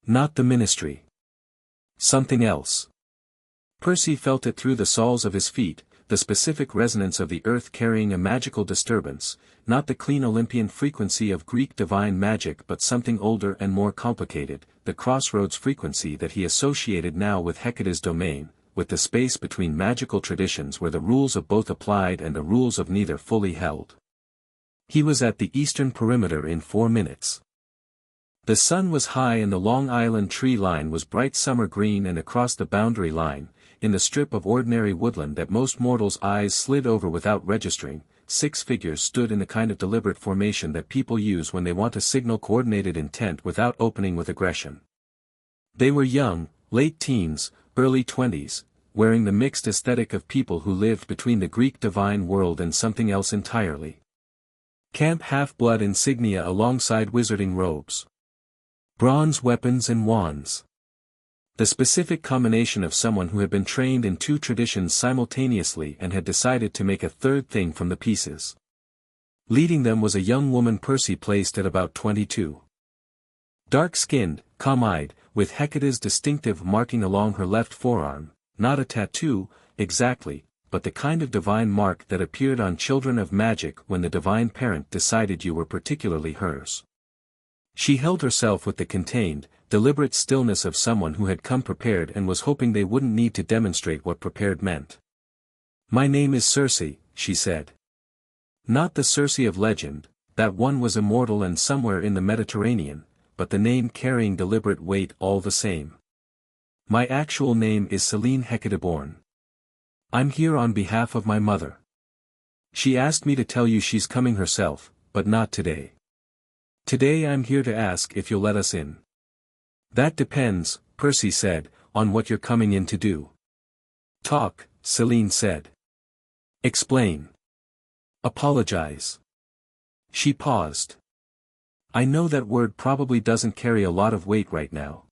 Not the ministry. Something else. Percy felt it through the soles of his feet, the specific resonance of the earth carrying a magical disturbance, not the clean Olympian frequency of Greek divine magic but something older and more complicated, the crossroads frequency that he associated now with Hecate's domain, with the space between magical traditions where the rules of both applied and the rules of neither fully held. He was at the eastern perimeter in 4 minutes. The sun was high and the Long Island tree line was bright summer green, and across the boundary line, in the strip of ordinary woodland that most mortals' eyes slid over without registering, 6 figures stood in the kind of deliberate formation that people use when they want to signal coordinated intent without opening with aggression. They were young, late teens, early 20s, wearing the mixed aesthetic of people who lived between the Greek divine world and something else entirely. Camp half-blood insignia alongside wizarding robes. Bronze weapons and wands. The specific combination of someone who had been trained in 2 traditions simultaneously and had decided to make a third thing from the pieces. Leading them was a young woman Percy placed at about 22. Dark-skinned, calm-eyed, with Hecate's distinctive marking along her left forearm, not a tattoo, exactly, but the kind of divine mark that appeared on children of magic when the divine parent decided you were particularly hers. She held herself with the contained, deliberate stillness of someone who had come prepared and was hoping they wouldn't need to demonstrate what prepared meant. My name is Circe, she said. Not the Circe of legend, that one was immortal and somewhere in the Mediterranean, but the name carrying deliberate weight all the same. My actual name is Selene Hecateborn. I'm here on behalf of my mother. She asked me to tell you she's coming herself, but not today. Today I'm here to ask if you'll let us in. That depends, Percy said, on what you're coming in to do. Talk, Selene said. Explain. Apologize. She paused. I know that word probably doesn't carry a lot of weight right now.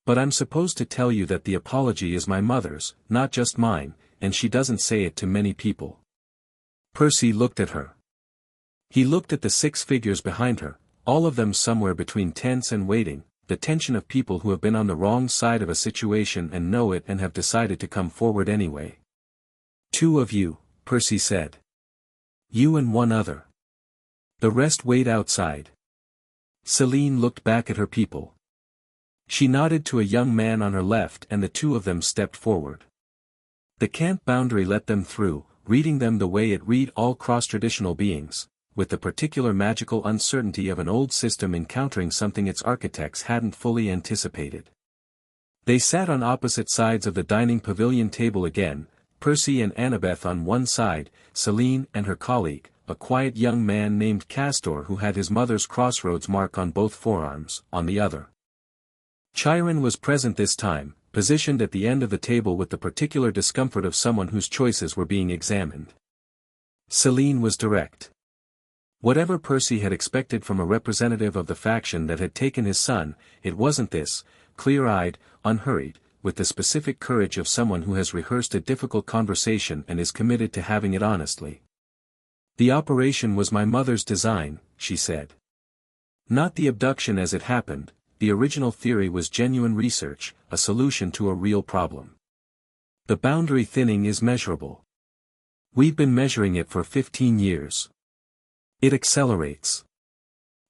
But I'm supposed to tell you that the apology is my mother's, not just mine, and she doesn't say it to many people. Percy looked at her. He looked at the 6 figures behind her, all of them somewhere between tense and waiting, the tension of people who have been on the wrong side of a situation and know it and have decided to come forward anyway. 2 of you, Percy said. You and 1 other. The rest wait outside. Selene looked back at her people. She nodded to a young man on her left and the 2 of them stepped forward. The camp boundary let them through, reading them the way it read all cross-traditional beings, with the particular magical uncertainty of an old system encountering something its architects hadn't fully anticipated. They sat on opposite sides of the dining pavilion table again, Percy and Annabeth on one side, Selene and her colleague, a quiet young man named Castor who had his mother's crossroads mark on both forearms, on the other. Chiron was present this time, positioned at the end of the table with the particular discomfort of someone whose choices were being examined. Selene was direct. Whatever Percy had expected from a representative of the faction that had taken his son, it wasn't this, clear-eyed, unhurried, with the specific courage of someone who has rehearsed a difficult conversation and is committed to having it honestly. The operation was my mother's design, she said. Not the abduction as it happened, the original theory was genuine research, a solution to a real problem. The boundary thinning is measurable. We've been measuring it for 15 years. It accelerates.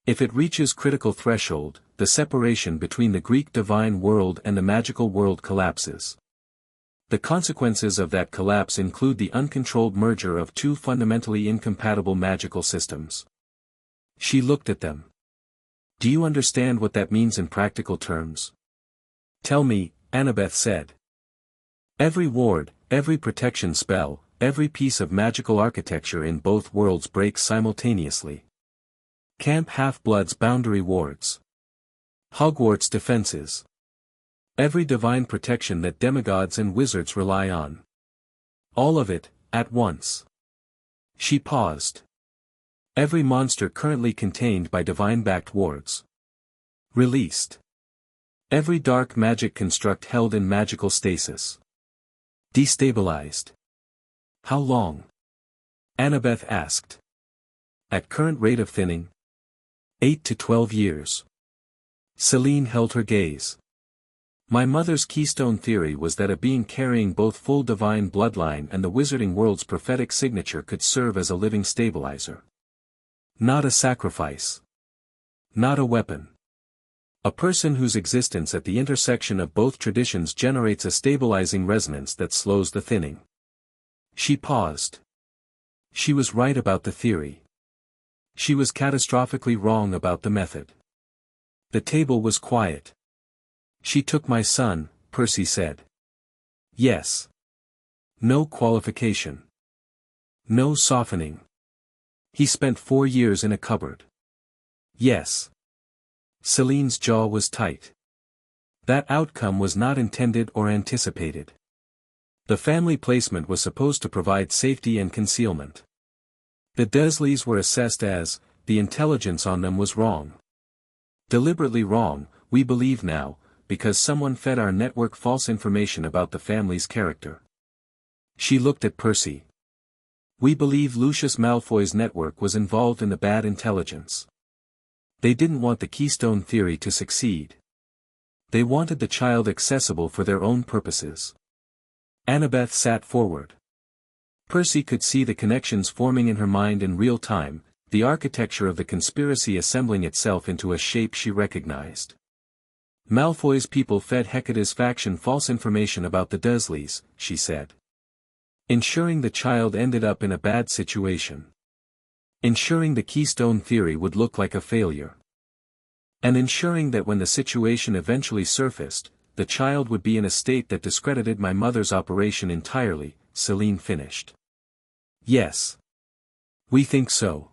If it reaches critical threshold, the separation between the Greek divine world and the magical world collapses. The consequences of that collapse include the uncontrolled merger of two fundamentally incompatible magical systems. She looked at them. Do you understand what that means in practical terms? Tell me, Annabeth said. Every ward, every protection spell, every piece of magical architecture in both worlds breaks simultaneously. Camp Half-Blood's boundary wards. Hogwarts defenses. Every divine protection that demigods and wizards rely on. All of it, at once. She paused. Every monster currently contained by divine-backed wards. Released. Every dark magic construct held in magical stasis. Destabilized. How long? Annabeth asked. At current rate of thinning? 8 to 12 years. Celine held her gaze. My mother's keystone theory was that a being carrying both full divine bloodline and the wizarding world's prophetic signature could serve as a living stabilizer. Not a sacrifice. Not a weapon. A person whose existence at the intersection of both traditions generates a stabilizing resonance that slows the thinning. She paused. She was right about the theory. She was catastrophically wrong about the method. The table was quiet. She took my son, Percy said. Yes. No qualification. No softening. He spent 4 years in a cupboard. Yes. Celine's jaw was tight. That outcome was not intended or anticipated. The family placement was supposed to provide safety and concealment. The Dursleys were assessed as, the intelligence on them was wrong. Deliberately wrong, we believe now, because someone fed our network false information about the family's character. She looked at Percy. We believe Lucius Malfoy's network was involved in the bad intelligence. They didn't want the Keystone Theory to succeed. They wanted the child accessible for their own purposes. Annabeth sat forward. Percy could see the connections forming in her mind in real time, the architecture of the conspiracy assembling itself into a shape she recognized. Malfoy's people fed Hecate's faction false information about the Dursleys, she said. Ensuring the child ended up in a bad situation. Ensuring the Keystone Theory would look like a failure. And ensuring that when the situation eventually surfaced, the child would be in a state that discredited my mother's operation entirely, Celine finished. Yes. We think so.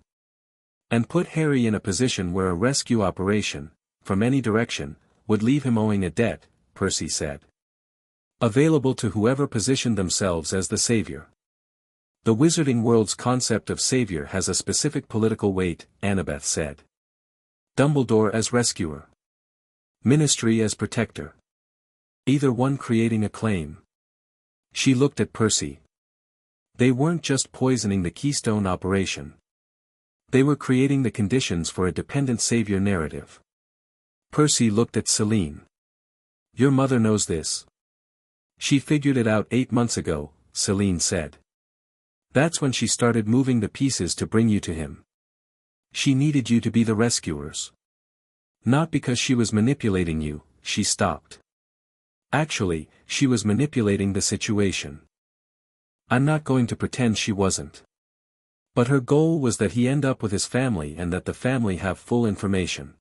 And put Harry in a position where a rescue operation, from any direction, would leave him owing a debt, Percy said. Available to whoever positioned themselves as the savior. The wizarding world's concept of savior has a specific political weight, Annabeth said. Dumbledore as rescuer. Ministry as protector. Either one creating a claim. She looked at Percy. They weren't just poisoning the Keystone operation. They were creating the conditions for a dependent savior narrative. Percy looked at Celine. Your mother knows this. She figured it out 8 months ago, Celine said. That's when she started moving the pieces to bring you to him. She needed you to be the rescuers. Not because she was manipulating you, she stopped. Actually, she was manipulating the situation. I'm not going to pretend she wasn't. But her goal was that he end up with his family and that the family have full information.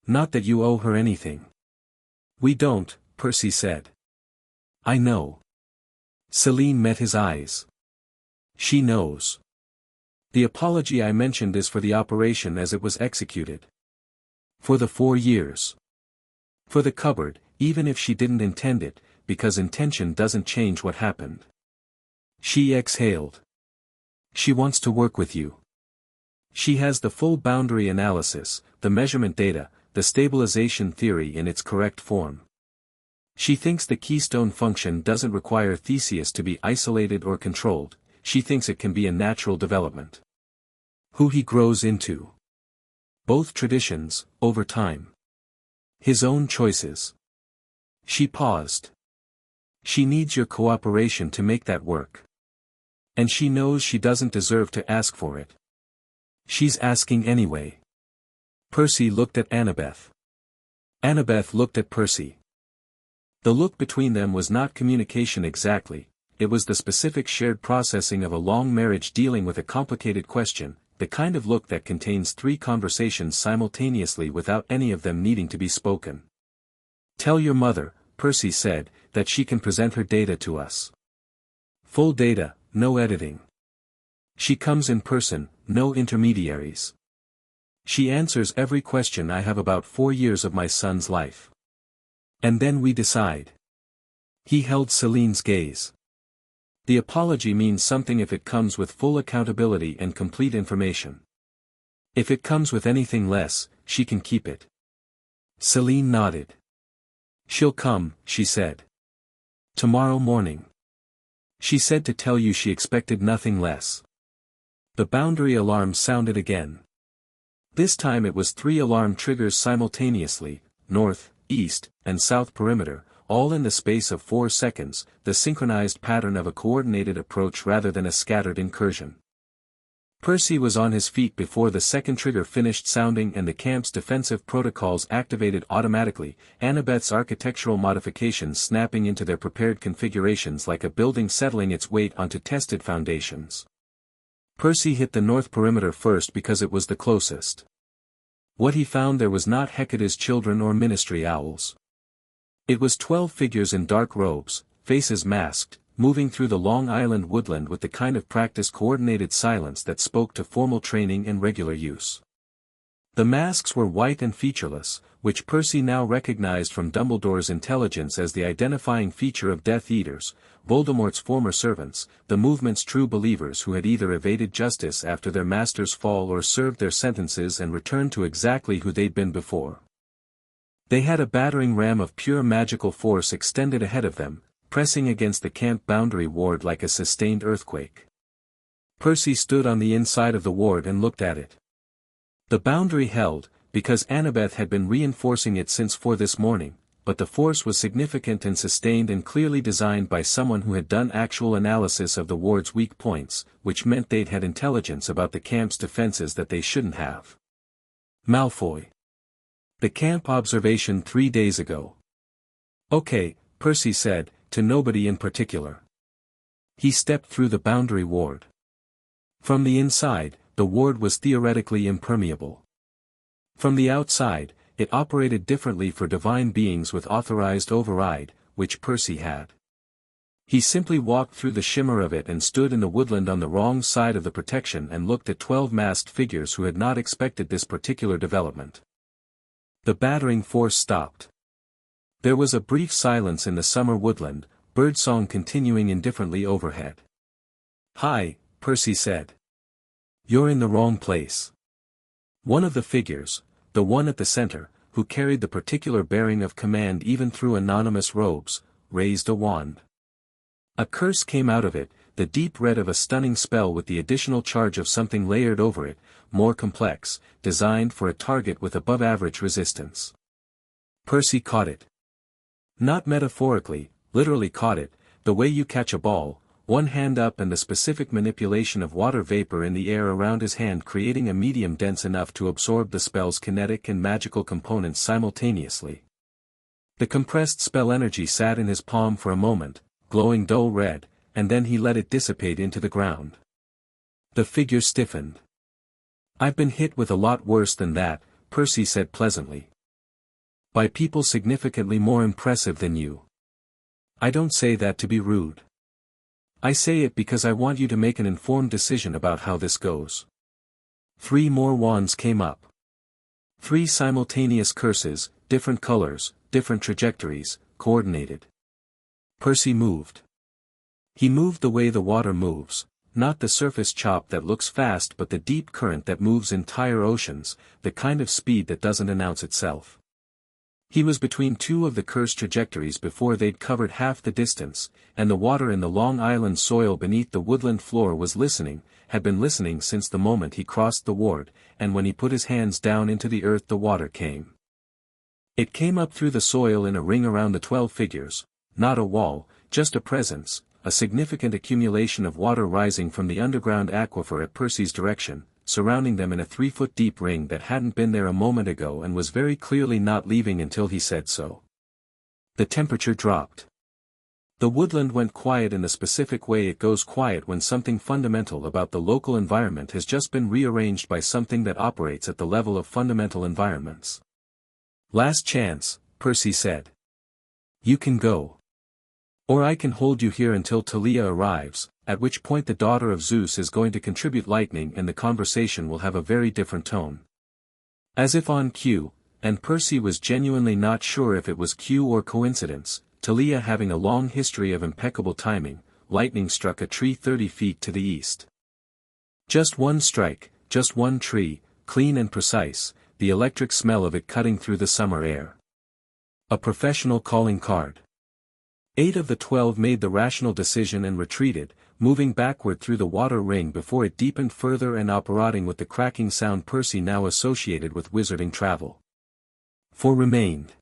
Not that you owe her anything. We don't, Percy said. I know. Celine met his eyes. She knows. The apology I mentioned is for the operation as it was executed. For the 4 years. For the cupboard, even if she didn't intend it, because intention doesn't change what happened. She exhaled. She wants to work with you. She has the full boundary analysis, the measurement data, the stabilization theory in its correct form. She thinks the keystone function doesn't require Theseus to be isolated or controlled, she thinks it can be a natural development. Who he grows into. Both traditions, over time. His own choices. She paused. She needs your cooperation to make that work. And she knows she doesn't deserve to ask for it. She's asking anyway. Percy looked at Annabeth. Annabeth looked at Percy. The look between them was not communication exactly, it was the specific shared processing of a long marriage dealing with a complicated question, the kind of look that contains three conversations simultaneously without any of them needing to be spoken. Tell your mother, Percy said, that she can present her data to us. Full data, no editing. She comes in person, no intermediaries. She answers every question I have about 4 years of my son's life. And then we decide. He held Celine's gaze. The apology means something if it comes with full accountability and complete information. If it comes with anything less, she can keep it. Celine nodded. She'll come, she said. Tomorrow morning. She said to tell you she expected nothing less. The boundary alarm sounded again. This time it was 3 alarm triggers simultaneously, north, east, and south perimeter, all in the space of 4 seconds, the synchronized pattern of a coordinated approach rather than a scattered incursion. Percy was on his feet before the second trigger finished sounding and the camp's defensive protocols activated automatically, Annabeth's architectural modifications snapping into their prepared configurations like a building settling its weight onto tested foundations. Percy hit the north perimeter first because it was the closest. What he found there was not Hecate's children or ministry owls. It was 12 figures in dark robes, faces masked, moving through the Long Island woodland with the kind of practiced coordinated silence that spoke to formal training and regular use. The masks were white and featureless, which Percy now recognized from Dumbledore's intelligence as the identifying feature of Death Eaters, Voldemort's former servants, the movement's true believers who had either evaded justice after their master's fall or served their sentences and returned to exactly who they'd been before. They had a battering ram of pure magical force extended ahead of them, pressing against the camp boundary ward like a sustained earthquake. Percy stood on the inside of the ward and looked at it. The boundary held, because Annabeth had been reinforcing it since 4 this morning, but the force was significant and sustained and clearly designed by someone who had done actual analysis of the ward's weak points, which meant they'd had intelligence about the camp's defenses that they shouldn't have. Malfoy. The camp observation 3 days ago. Okay, Percy said, to nobody in particular. He stepped through the boundary ward. From the inside, the ward was theoretically impermeable. From the outside, it operated differently for divine beings with authorized override, which Percy had. He simply walked through the shimmer of it and stood in the woodland on the wrong side of the protection and looked at 12 masked figures who had not expected this particular development. The battering force stopped. There was a brief silence in the summer woodland, birdsong continuing indifferently overhead. Hi, Percy said. You're in the wrong place. One of the figures, the one at the center, who carried the particular bearing of command even through anonymous robes, raised a wand. A curse came out of it, the deep red of a stunning spell with the additional charge of something layered over it, more complex, designed for a target with above-average resistance. Percy caught it. Not metaphorically, literally caught it, the way you catch a ball, one hand up and the specific manipulation of water vapor in the air around his hand creating a medium dense enough to absorb the spell's kinetic and magical components simultaneously. The compressed spell energy sat in his palm for a moment, glowing dull red, and then he let it dissipate into the ground. The figure stiffened. I've been hit with a lot worse than that, Percy said pleasantly. By people significantly more impressive than you. I don't say that to be rude. I say it because I want you to make an informed decision about how this goes. 3 more wands came up. 3 simultaneous curses, different colors, different trajectories, coordinated. Percy moved. He moved the way the water moves, Not the surface chop that looks fast but the deep current that moves entire oceans, the kind of speed that doesn't announce itself. He was between two of the cursed trajectories before they'd covered half the distance, and the water in the Long Island soil beneath the woodland floor was listening, had been listening since the moment he crossed the ward, and when he put his hands down into the earth the water came. It came up through the soil in a ring around the 12 figures, not a wall, just a presence, a significant accumulation of water rising from the underground aquifer at Percy's direction, surrounding them in a 3-foot deep ring that hadn't been there a moment ago and was very clearly not leaving until he said so. The temperature dropped. The woodland went quiet in the specific way it goes quiet when something fundamental about the local environment has just been rearranged by something that operates at the level of fundamental environments. "Last chance," Percy said. "You can go. Or I can hold you here until Talia arrives, at which point the daughter of Zeus is going to contribute lightning and the conversation will have a very different tone." As if on cue, and Percy was genuinely not sure if it was cue or coincidence, Talia having a long history of impeccable timing, lightning struck a tree 30 feet to the east. Just one strike, just one tree, clean and precise, the electric smell of it cutting through the summer air. A professional calling card. 8 of the 12 made the rational decision and retreated, moving backward through the water ring before it deepened further and operating with the cracking sound Percy now associated with wizarding travel. 4 remained.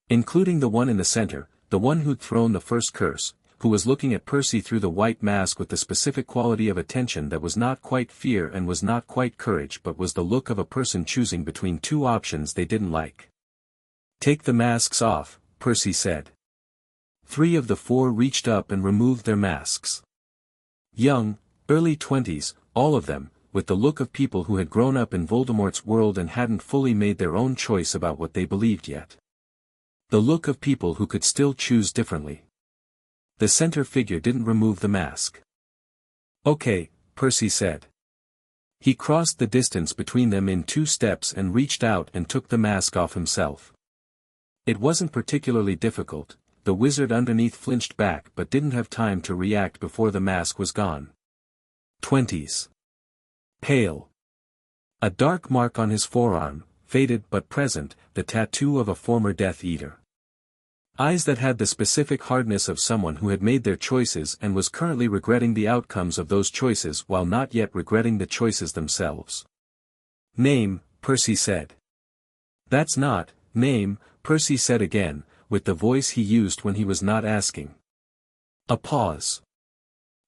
Including the one in the center, the one who'd thrown the first curse, who was looking at Percy through the white mask with the specific quality of attention that was not quite fear and was not quite courage but was the look of a person choosing between two options they didn't like. "Take the masks off," Percy said. 3 of the 4 reached up and removed their masks. Young, early 20s, all of them, with the look of people who had grown up in Voldemort's world and hadn't fully made their own choice about what they believed yet. The look of people who could still choose differently. The center figure didn't remove the mask. "Okay," Percy said. He crossed the distance between them in 2 steps and reached out and took the mask off himself. It wasn't particularly difficult. The wizard underneath flinched back but didn't have time to react before the mask was gone. 20s. Pale. A dark mark on his forearm, faded but present, the tattoo of a former Death Eater. Eyes that had the specific hardness of someone who had made their choices and was currently regretting the outcomes of those choices while not yet regretting the choices themselves. "Name," Percy said. "That's not, name," Percy said again, with the voice he used when he was not asking. A pause.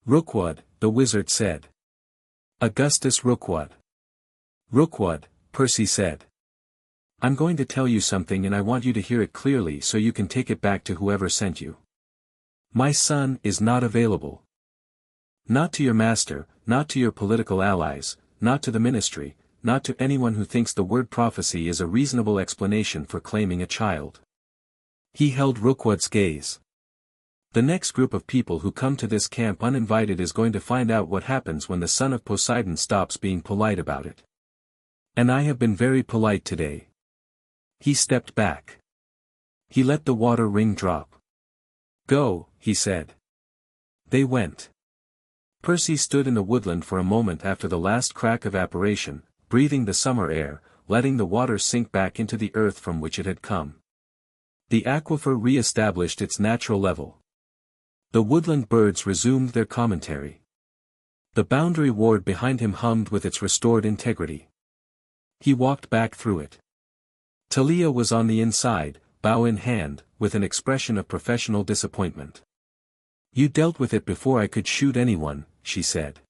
"Rookwood," the wizard said. "Augustus Rookwood." "Rookwood," Percy said. "I'm going to tell you something and I want you to hear it clearly so you can take it back to whoever sent you. My son is not available. Not to your master, not to your political allies, not to the ministry, not to anyone who thinks the word prophecy is a reasonable explanation for claiming a child." He held Rookwood's gaze. "The next group of people who come to this camp uninvited is going to find out what happens when the son of Poseidon stops being polite about it. And I have been very polite today." He stepped back. He let the water ring drop. "Go," he said. They went. Percy stood in the woodland for a moment after the last crack of apparition, breathing the summer air, letting the water sink back into the earth from which it had come. The aquifer re-established its natural level. The woodland birds resumed their commentary. The boundary ward behind him hummed with its restored integrity. He walked back through it. Talia was on the inside, bow in hand, with an expression of professional disappointment. "You dealt with it before I could shoot anyone," she said.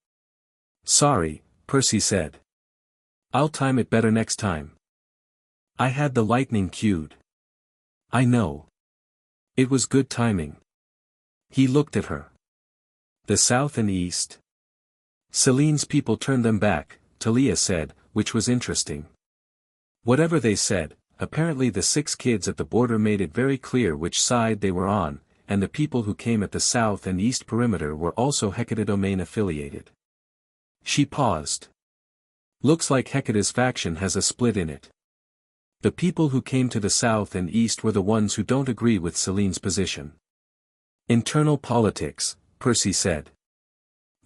"Sorry," Percy said. "I'll time it better next time. I had the lightning cued." "I know. It was good timing." He looked at her. "The south and east?" "Celine's people turned them back," Talia said, which was interesting. Whatever they said, apparently the 6 kids at the border made it very clear which side they were on, and the people who came at the south and east perimeter were also Hecate domain affiliated. She paused. "Looks like Hecate's faction has a split in it. The people who came to the south and east were the ones who don't agree with Celine's position." "Internal politics," Percy said.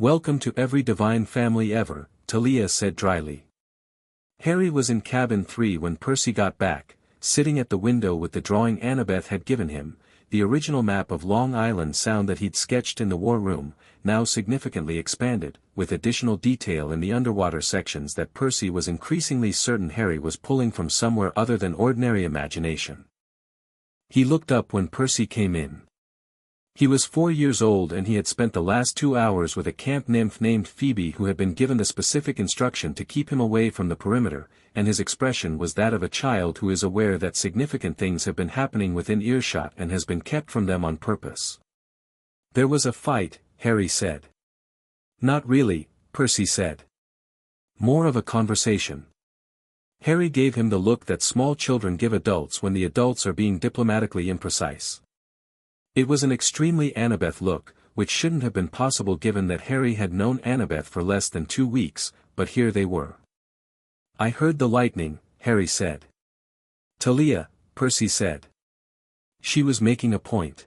Welcome to every divine family ever, Talia said dryly. Harry was in cabin 3 when Percy got back, sitting at the window with the drawing Annabeth had given him, the original map of Long Island Sound that he'd sketched in the war room, now significantly expanded, with additional detail in the underwater sections that Percy was increasingly certain Harry was pulling from somewhere other than ordinary imagination. He looked up when Percy came in. He was 4 years old and he had spent the last 2 hours with a camp nymph named Phoebe who had been given the specific instruction to keep him away from the perimeter, and his expression was that of a child who is aware that significant things have been happening within earshot and has been kept from them on purpose. There was a fight, Harry said. Not really, Percy said. More of a conversation. Harry gave him the look that small children give adults when the adults are being diplomatically imprecise. It was an extremely Annabeth look, which shouldn't have been possible given that Harry had known Annabeth for less than 2 weeks, but here they were. I heard the lightning, Harry said. Talia, Percy said. She was making a point.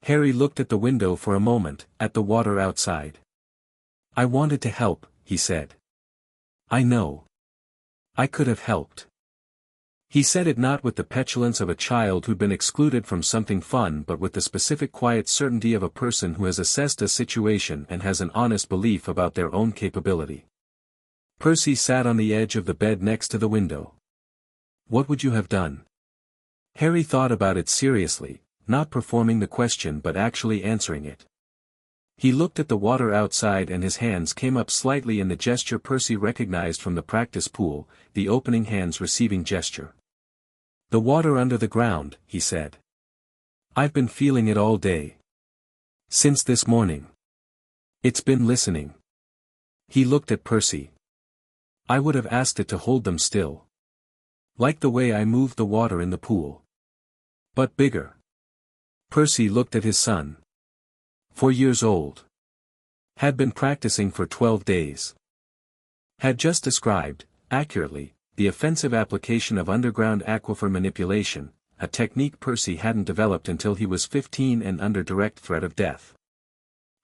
Harry looked at the window for a moment, at the water outside. I wanted to help, he said. I know. I could have helped. He said it not with the petulance of a child who'd been excluded from something fun but with the specific quiet certainty of a person who has assessed a situation and has an honest belief about their own capability. Percy sat on the edge of the bed next to the window. What would you have done? Harry thought about it seriously, not performing the question but actually answering it. He looked at the water outside and his hands came up slightly in the gesture Percy recognized from the practice pool, the opening hands receiving gesture. The water under the ground, he said. I've been feeling it all day. Since this morning. It's been listening. He looked at Percy. I would have asked it to hold them still. Like the way I moved the water in the pool. But bigger. Percy looked at his son. 4 years old. Had been practicing for 12 days. Had just described, accurately, the offensive application of underground aquifer manipulation, a technique Percy hadn't developed until he was 15 and under direct threat of death.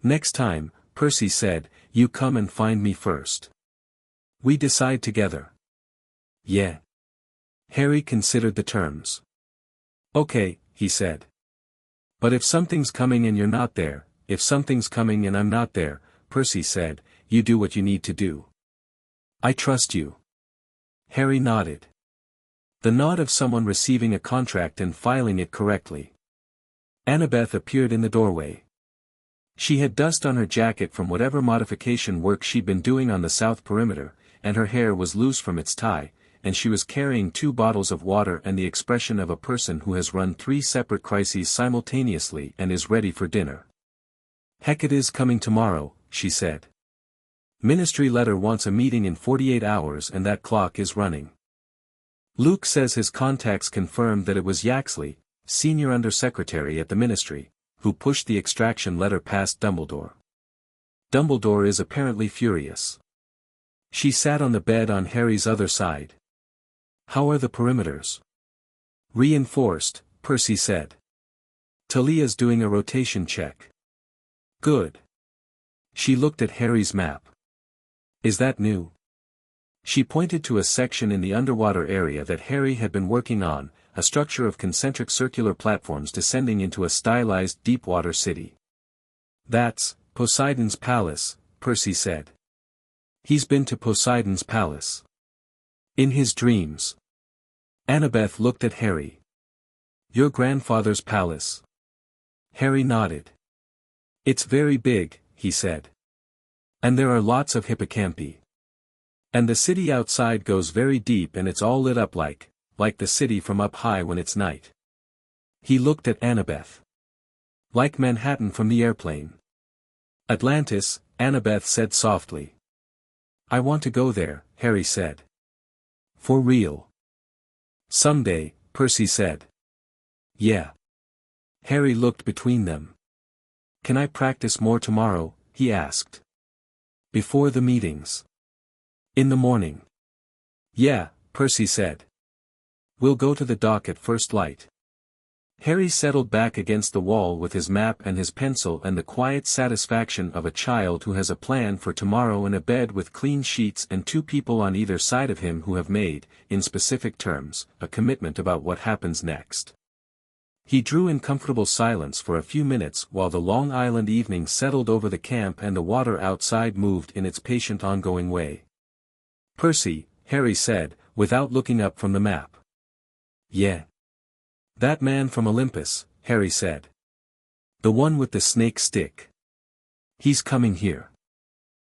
Next time, Percy said, you come and find me first. We decide together. Yeah. Harry considered the terms. Okay, he said. But if something's coming and you're not there, if something's coming and I'm not there, Percy said, you do what you need to do. I trust you. Harry nodded. The nod of someone receiving a contract and filing it correctly. Annabeth appeared in the doorway. She had dust on her jacket from whatever modification work she'd been doing on the south perimeter, and her hair was loose from its tie, and she was carrying 2 bottles of water and the expression of a person who has run 3 separate crises simultaneously and is ready for dinner. Heck, it is coming tomorrow, she said. Ministry letter wants a meeting in 48 hours and that clock is running. Luke says his contacts confirmed that it was Yaxley, senior undersecretary at the ministry, who pushed the extraction letter past Dumbledore. Dumbledore is apparently furious. She sat on the bed on Harry's other side. How are the perimeters? Reinforced, Percy said. Talia's doing a rotation check. Good. She looked at Harry's map. Is that new? She pointed to a section in the underwater area that Harry had been working on, a structure of concentric circular platforms descending into a stylized deep-water city. That's Poseidon's palace, Percy said. He's been to Poseidon's palace. In his dreams. Annabeth looked at Harry. Your grandfather's palace. Harry nodded. It's very big, he said. And there are lots of hippocampi. And the city outside goes very deep and it's all lit up like the city from up high when it's night. He looked at Annabeth. Like Manhattan from the airplane. Atlantis, Annabeth said softly. I want to go there, Harry said. For real. Someday, Percy said. Yeah. Harry looked between them. Can I practice more tomorrow, he asked. Before the meetings. In the morning. Yeah, Percy said. We'll go to the dock at first light. Harry settled back against the wall with his map and his pencil and the quiet satisfaction of a child who has a plan for tomorrow in a bed with clean sheets and two people on either side of him who have made, in specific terms, a commitment about what happens next. He drew in comfortable silence for a few minutes while the Long Island evening settled over the camp and the water outside moved in its patient ongoing way. "Percy," Harry said, without looking up from the map. "Yeah." "That man from Olympus," Harry said. "The one with the snake stick. He's coming here."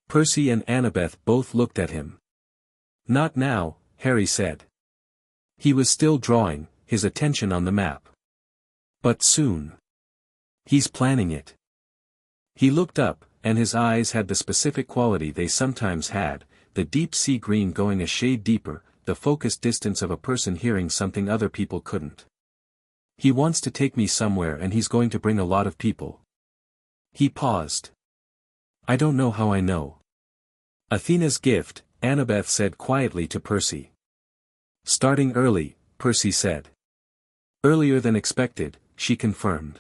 Percy and Annabeth both looked at him. "Not now," Harry said. He was still drawing, his attention on the map. "But soon. He's planning it." He looked up, and his eyes had the specific quality they sometimes had, the deep sea green going a shade deeper, the focused distance of a person hearing something other people couldn't. "He wants to take me somewhere and he's going to bring a lot of people." He paused. "I don't know how I know." "Athena's gift," Annabeth said quietly to Percy. "Starting early," Percy said. "Earlier than expected," she confirmed.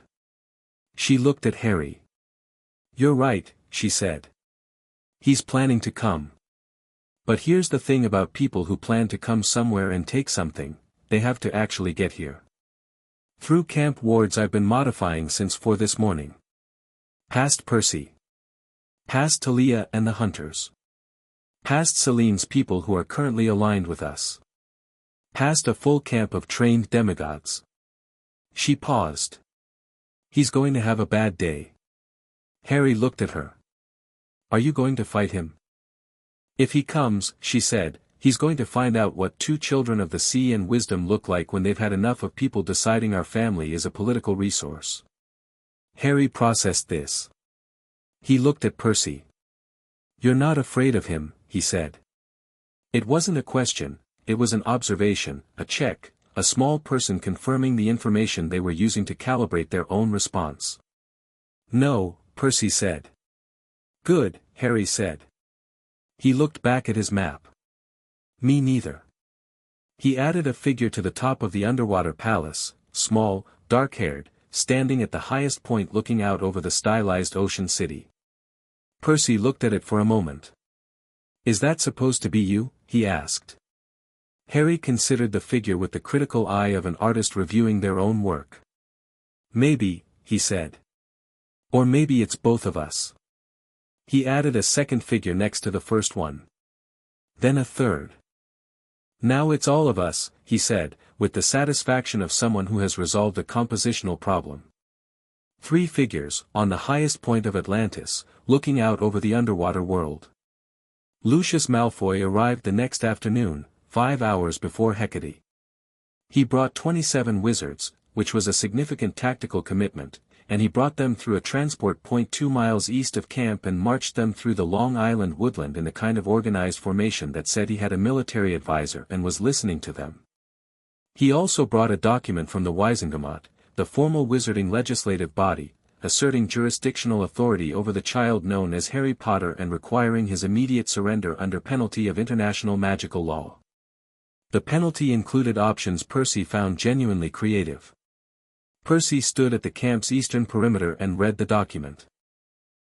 She looked at Harry. "You're right," she said. "He's planning to come. But here's the thing about people who plan to come somewhere and take something, they have to actually get here. Through camp wards I've been modifying since 4 this morning. Past Percy. Past Talia and the hunters. Past Celine's people who are currently aligned with us. Past a full camp of trained demigods." She paused. "He's going to have a bad day." Harry looked at her. "Are you going to fight him?" "If he comes," she said, "he's going to find out what 2 children of the sea and wisdom look like when they've had enough of people deciding our family is a political resource." Harry processed this. He looked at Percy. "You're not afraid of him," he said. It wasn't a question, it was an observation, a check, a small person confirming the information they were using to calibrate their own response. "No," Percy said. "Good," Harry said. He looked back at his map. "Me neither." He added a figure to the top of the underwater palace, small, dark-haired, standing at the highest point looking out over the stylized ocean city. Percy looked at it for a moment. "Is that supposed to be you?" he asked. Harry considered the figure with the critical eye of an artist reviewing their own work. "Maybe," he said. "Or maybe it's both of us." He added a second figure next to the first one. Then a third. "Now it's all of us," he said, with the satisfaction of someone who has resolved a compositional problem. 3 figures, on the highest point of Atlantis, looking out over the underwater world. Lucius Malfoy arrived the next afternoon, 5 hours before Hecate. He brought 27 wizards, which was a significant tactical commitment, and he brought them through a transport point 2 miles east of camp and marched them through the Long Island woodland in a kind of organized formation that said he had a military advisor and was listening to them. He also brought a document from the Wizengamot, the formal wizarding legislative body, asserting jurisdictional authority over the child known as Harry Potter and requiring his immediate surrender under penalty of international magical law. The penalty included options Percy found genuinely creative. Percy stood at the camp's eastern perimeter and read the document.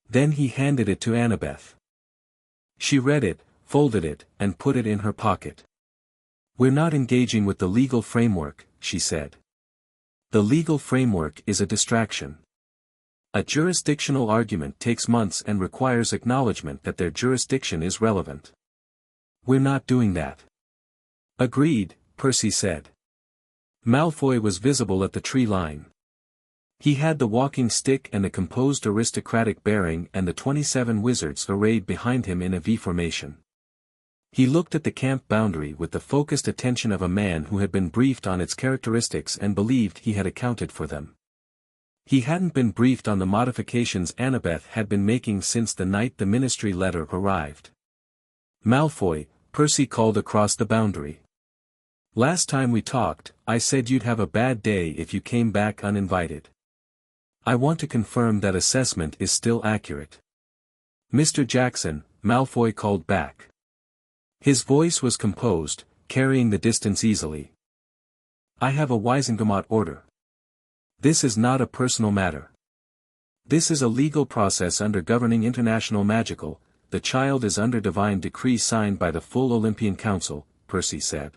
Then he handed it to Annabeth. She read it, folded it, and put it in her pocket. "We're not engaging with the legal framework," she said. "The legal framework is a distraction. A jurisdictional argument takes months and requires acknowledgement that their jurisdiction is relevant. We're not doing that." "Agreed," Percy said. Malfoy was visible at the tree line. He had the walking stick and the composed aristocratic bearing and the 27 wizards arrayed behind him in a V formation. He looked at the camp boundary with the focused attention of a man who had been briefed on its characteristics and believed he had accounted for them. He hadn't been briefed on the modifications Annabeth had been making since the night the ministry letter arrived. "Malfoy," Percy called across the boundary. "Last time we talked, I said you'd have a bad day if you came back uninvited. I want to confirm that assessment is still accurate." "Mr. Jackson," Malfoy called back. His voice was composed, carrying the distance easily. "I have a Wizengamot order." This is not a personal matter. This is a legal process under governing international magical. The child is under divine decree signed by the full Olympian Council, Percy said.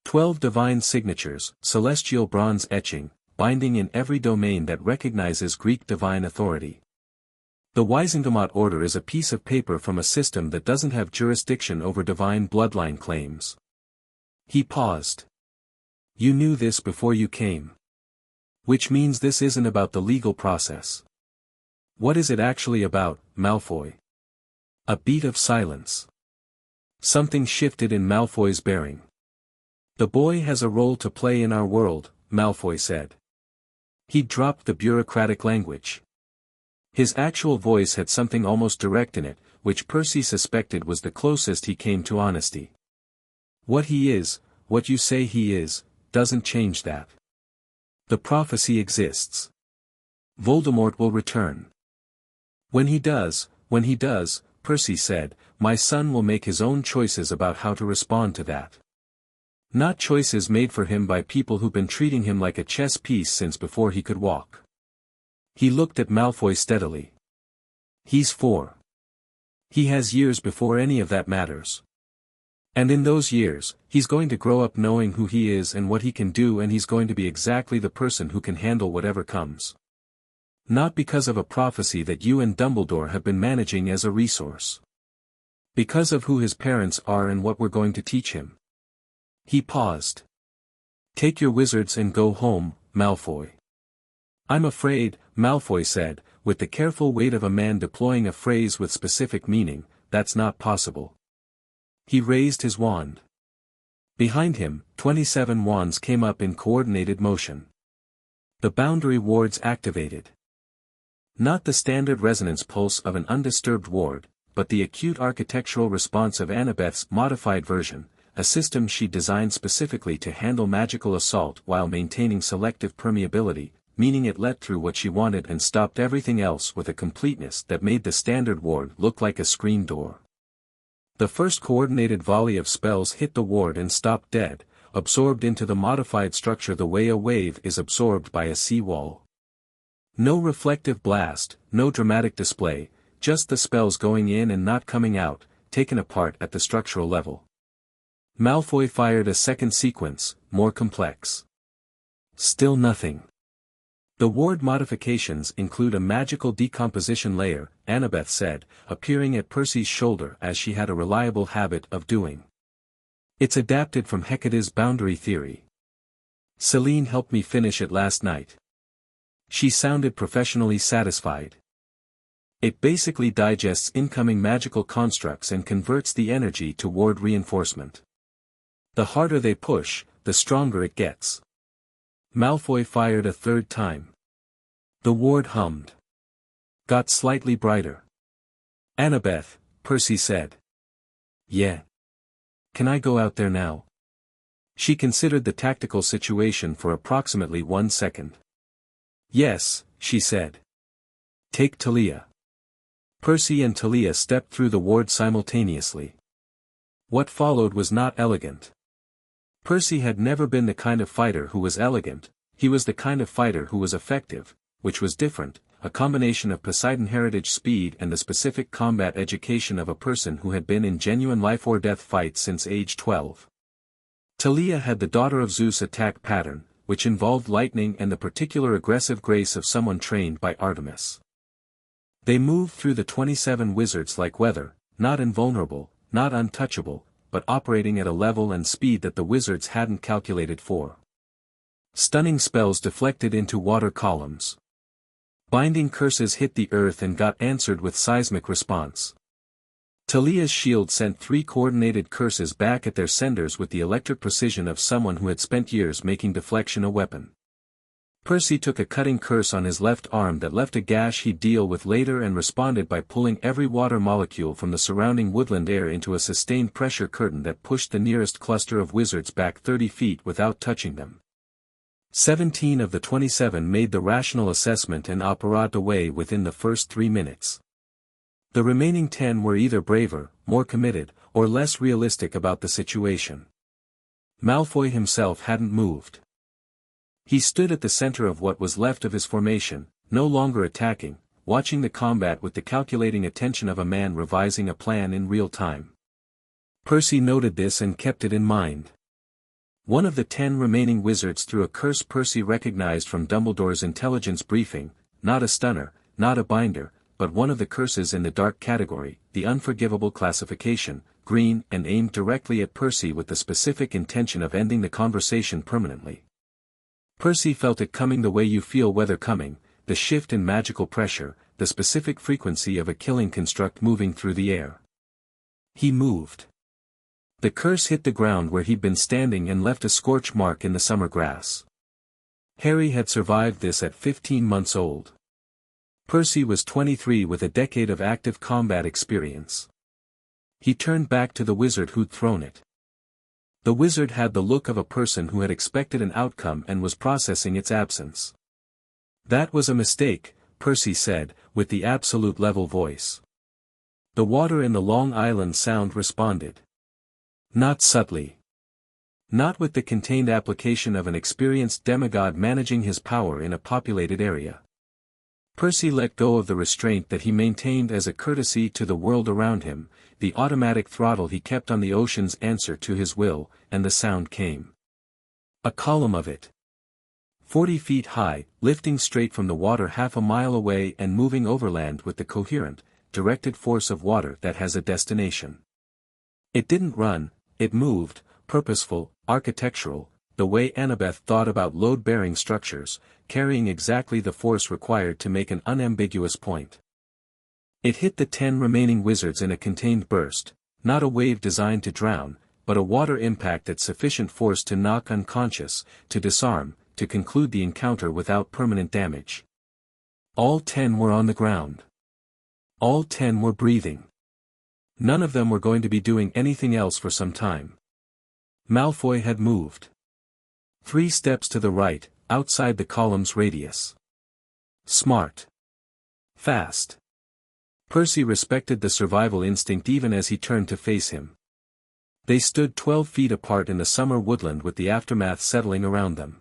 12 divine signatures, celestial bronze etching, binding in every domain that recognizes Greek divine authority. The Wiesengemot order is a piece of paper from a system that doesn't have jurisdiction over divine bloodline claims. He paused. You knew this before you came. Which means this isn't about the legal process. What is it actually about, Malfoy? A beat of silence. Something shifted in Malfoy's bearing. The boy has a role to play in our world, Malfoy said. He dropped the bureaucratic language. His actual voice had something almost direct in it, which Percy suspected was the closest he came to honesty. What he is, what you say he is, doesn't change that. The prophecy exists. Voldemort will return. When he does, Percy said, my son will make his own choices about how to respond to that. Not choices made for him by people who've been treating him like a chess piece since before he could walk. He looked at Malfoy steadily. He's 4. He has years before any of that matters. And in those years, he's going to grow up knowing who he is and what he can do, and he's going to be exactly the person who can handle whatever comes. Not because of a prophecy that you and Dumbledore have been managing as a resource. Because of who his parents are and what we're going to teach him. He paused. Take your wizards and go home, Malfoy. I'm afraid, Malfoy said, with the careful weight of a man deploying a phrase with specific meaning, that's not possible. He raised his wand. Behind him, 27 wands came up in coordinated motion. The boundary wards activated. Not the standard resonance pulse of an undisturbed ward, but the acute architectural response of Annabeth's modified version, a system she designed specifically to handle magical assault while maintaining selective permeability, meaning it let through what she wanted and stopped everything else with a completeness that made the standard ward look like a screen door. The first coordinated volley of spells hit the ward and stopped dead, absorbed into the modified structure the way a wave is absorbed by a seawall. No reflective blast, no dramatic display, just the spells going in and not coming out, taken apart at the structural level. Malfoy fired a second sequence, more complex. Still nothing. The ward modifications include a magical decomposition layer, Annabeth said, appearing at Percy's shoulder as she had a reliable habit of doing. It's adapted from Hecate's boundary theory. Celine helped me finish it last night. She sounded professionally satisfied. It basically digests incoming magical constructs and converts the energy to ward reinforcement. The harder they push, the stronger it gets. Malfoy fired a third time. The ward hummed. Got slightly brighter. Annabeth, Percy said. Yeah. Can I go out there now? She considered the tactical situation for approximately 1 second. Yes, she said. Take Talia. Percy and Talia stepped through the ward simultaneously. What followed was not elegant. Percy had never been the kind of fighter who was elegant, he was the kind of fighter who was effective, which was different, a combination of Poseidon heritage speed and the specific combat education of a person who had been in genuine life-or-death fights since age 12. Talia had the Daughter of Zeus attack pattern, which involved lightning and the particular aggressive grace of someone trained by Artemis. They moved through the 27 wizards like weather, not invulnerable, not untouchable, but operating at a level and speed that the wizards hadn't calculated for. Stunning spells deflected into water columns. Binding curses hit the earth and got answered with seismic response. Talia's shield sent 3 coordinated curses back at their senders with the electric precision of someone who had spent years making deflection a weapon. Percy took a cutting curse on his left arm that left a gash he'd deal with later and responded by pulling every water molecule from the surrounding woodland air into a sustained pressure curtain that pushed the nearest cluster of wizards back 30 feet without touching them. 17 of the 27 made the rational assessment and operate away within the first 3 minutes. The remaining 10 were either braver, more committed, or less realistic about the situation. Malfoy himself hadn't moved. He stood at the center of what was left of his formation, no longer attacking, watching the combat with the calculating attention of a man revising a plan in real time. Percy noted this and kept it in mind. One of the 10 remaining wizards threw a curse Percy recognized from Dumbledore's intelligence briefing, not a stunner, not a binder, but one of the curses in the dark category, the unforgivable classification, green, and aimed directly at Percy with the specific intention of ending the conversation permanently. Percy felt it coming the way you feel weather coming, the shift in magical pressure, the specific frequency of a killing construct moving through the air. He moved. The curse hit the ground where he'd been standing and left a scorch mark in the summer grass. Harry had survived this at 15 months old. Percy was 23 with a decade of active combat experience. He turned back to the wizard who'd thrown it. The wizard had the look of a person who had expected an outcome and was processing its absence. "That was a mistake," Percy said, with the absolute level voice. The water in the Long Island Sound responded. Not subtly. Not with the contained application of an experienced demigod managing his power in a populated area. Percy let go of the restraint that he maintained as a courtesy to the world around him, the automatic throttle he kept on the ocean's answer to his will, and the sound came. A column of it. 40 feet high, lifting straight from the water half a mile away and moving overland with the coherent, directed force of water that has a destination. It didn't run, it moved, purposeful, architectural, the way Annabeth thought about load-bearing structures, carrying exactly the force required to make an unambiguous point. It hit the 10 remaining wizards in a contained burst, not a wave designed to drown, but a water impact at sufficient force to knock unconscious, to disarm, to conclude the encounter without permanent damage. All 10 were on the ground. All 10 were breathing. None of them were going to be doing anything else for some time. Malfoy had moved. 3 steps to the right, outside the column's radius. Smart. Fast. Percy respected the survival instinct even as he turned to face him. They stood 12 feet apart in the summer woodland with the aftermath settling around them.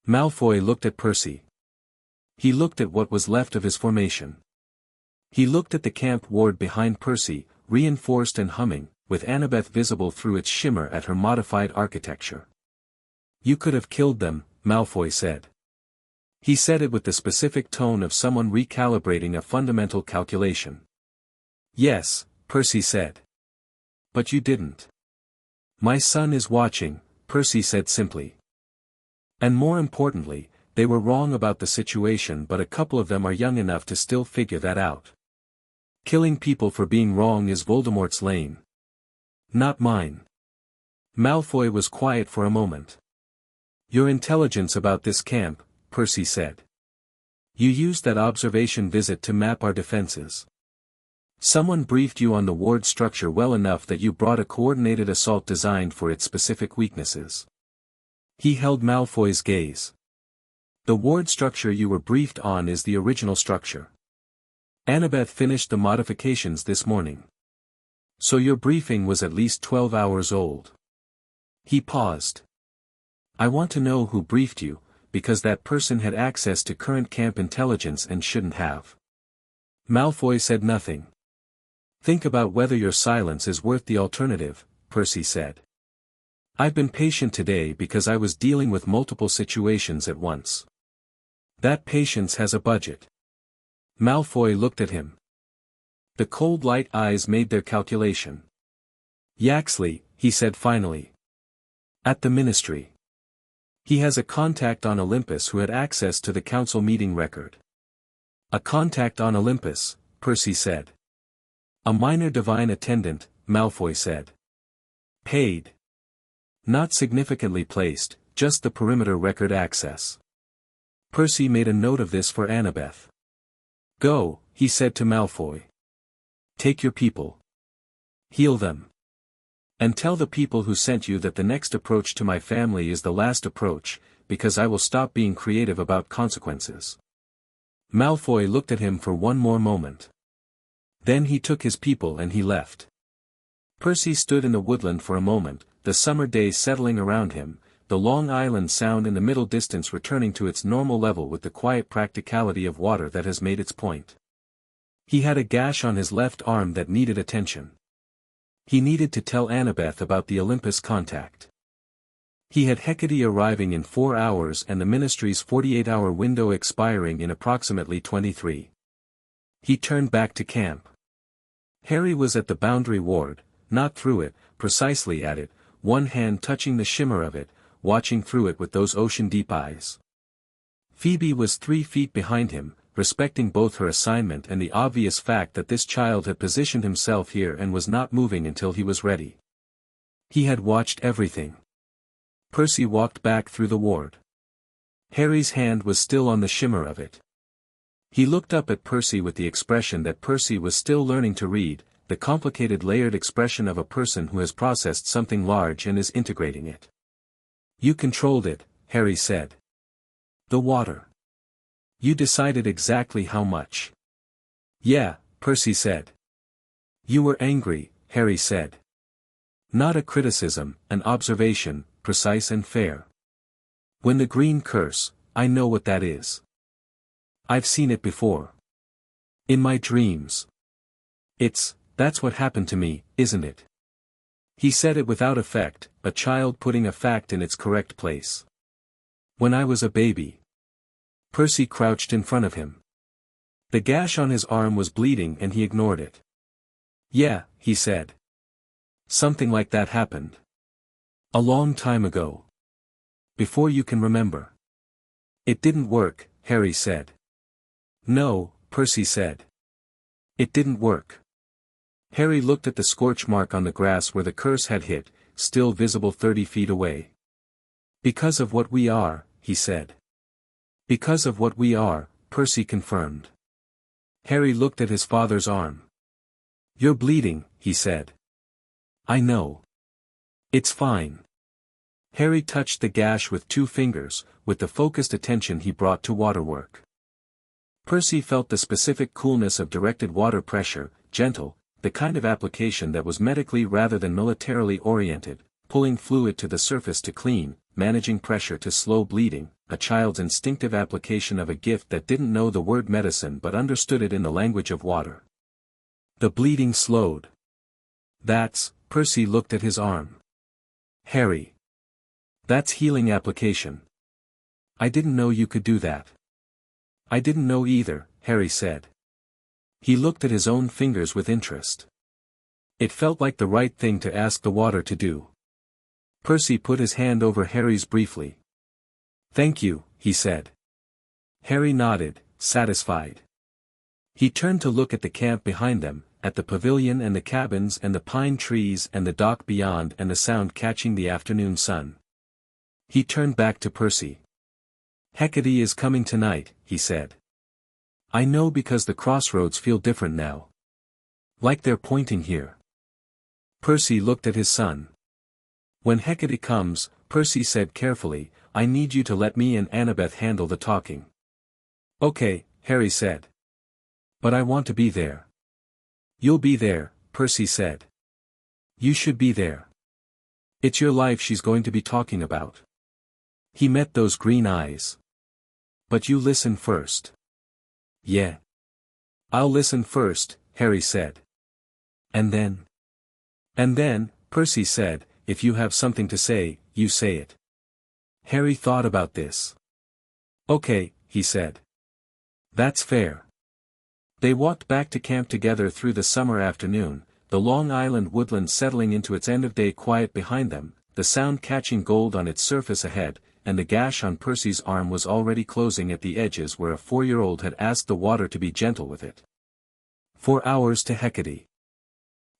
Malfoy looked at Percy. He looked at what was left of his formation. He looked at the camp ward behind Percy, reinforced and humming, with Annabeth visible through its shimmer at her modified architecture. "You could have killed them," Malfoy said. He said it with the specific tone of someone recalibrating a fundamental calculation. "Yes," Percy said. "But you didn't." "My son is watching," Percy said simply. And more importantly, they were wrong about the situation, but a couple of them are young enough to still figure that out. Killing people for being wrong is Voldemort's lane. Not mine. Malfoy was quiet for a moment. "Your intelligence about this camp," Percy said. "You used that observation visit to map our defenses. Someone briefed you on the ward structure well enough that you brought a coordinated assault designed for its specific weaknesses." He held Malfoy's gaze. "The ward structure you were briefed on is the original structure. Annabeth finished the modifications this morning. So your briefing was at least 12 hours old." He paused. "I want to know who briefed you, because that person had access to current camp intelligence and shouldn't have." Malfoy said nothing. "Think about whether your silence is worth the alternative," Percy said. "I've been patient today because I was dealing with multiple situations at once. That patience has a budget." Malfoy looked at him. The cold light eyes made their calculation. "Yaxley," he said finally. "At the Ministry. He has a contact on Olympus who had access to the council meeting record." "A contact on Olympus," Percy said. "A minor divine attendant," Malfoy said. "Paid. Not significantly placed, just the perimeter record access." Percy made a note of this for Annabeth. "Go," he said to Malfoy. "Take your people. Heal them. And tell the people who sent you that the next approach to my family is the last approach, because I will stop being creative about consequences." Malfoy looked at him for one more moment. Then he took his people and he left. Percy stood in the woodland for a moment, the summer day settling around him, the long island sound in the middle distance returning to its normal level with the quiet practicality of water that has made its point. He had a gash on his left arm that needed attention. He needed to tell Annabeth about the Olympus contact. He had Hecate arriving in 4 hours and the ministry's 48-hour window expiring in approximately 23. He turned back to camp. Harry was at the boundary ward, not through it, precisely at it, one hand touching the shimmer of it, watching through it with those ocean-deep eyes. Phoebe was 3 feet behind him, respecting both her assignment and the obvious fact that this child had positioned himself here and was not moving until he was ready. He had watched everything. Percy walked back through the ward. Harry's hand was still on the shimmer of it. He looked up at Percy with the expression that Percy was still learning to read, the complicated layered expression of a person who has processed something large and is integrating it. "You controlled it," Harry said. "The water. You decided exactly how much." "Yeah," Percy said. "You were angry," Harry said. "Not a criticism, an observation, precise and fair. When the green curse, I know what that is. I've seen it before. In my dreams. That's what happened to me, isn't it?" He said it without effect, a child putting a fact in its correct place. "When I was a baby." Percy crouched in front of him. The gash on his arm was bleeding and he ignored it. "Yeah," he said. "Something like that happened. A long time ago. Before you can remember." "It didn't work," Harry said. "No," Percy said. "It didn't work." Harry looked at the scorch mark on the grass where the curse had hit, still visible 30 feet away. "Because of what we are," he said. "Because of what we are," Percy confirmed. Harry looked at his father's arm. "You're bleeding," he said. "I know. It's fine." Harry touched the gash with 2 fingers, with the focused attention he brought to waterwork. Percy felt the specific coolness of directed water pressure, gentle, the kind of application that was medically rather than militarily oriented, pulling fluid to the surface to clean, managing pressure to slow bleeding, a child's instinctive application of a gift that didn't know the word medicine but understood it in the language of water. The bleeding slowed. Percy looked at his arm. "Harry. That's healing application. I didn't know you could do that." "I didn't know either," Harry said. He looked at his own fingers with interest. It felt like the right thing to ask the water to do. Percy put his hand over Harry's briefly. "Thank you," he said. Harry nodded, satisfied. He turned to look at the camp behind them, at the pavilion and the cabins and the pine trees and the dock beyond and the sound catching the afternoon sun. He turned back to Percy. "Hecate is coming tonight," he said. "I know because the crossroads feel different now. Like they're pointing here." Percy looked at his son. "When Hecate comes," Percy said carefully, "I need you to let me and Annabeth handle the talking." "Okay," Harry said. "But I want to be there." "You'll be there," Percy said. "You should be there. It's your life she's going to be talking about." He met those green eyes. "But you listen first." "Yeah. I'll listen first," Harry said. "And then?" "And then," Percy said, "if you have something to say, you say it." Harry thought about this. "Okay," he said. "That's fair." They walked back to camp together through the summer afternoon, the Long Island woodland settling into its end-of-day quiet behind them, the sound catching gold on its surface ahead, and the gash on Percy's arm was already closing at the edges where a 4-year-old had asked the water to be gentle with it. 4 hours to Hecate.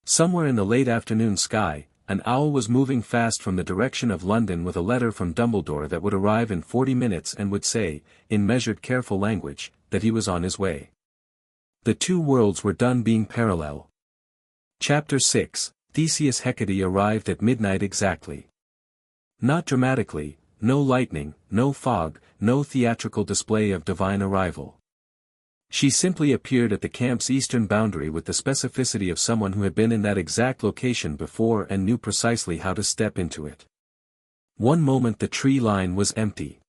Somewhere in the late afternoon sky, an owl was moving fast from the direction of London with a letter from Dumbledore that would arrive in 40 minutes and would say, in measured careful language, that he was on his way. The 2 worlds were done being parallel. Chapter 6, Theseus Hecate arrived at midnight exactly. Not dramatically, no lightning, no fog, no theatrical display of divine arrival. She simply appeared at the camp's eastern boundary with the specificity of someone who had been in that exact location before and knew precisely how to step into it. One moment the tree line was empty.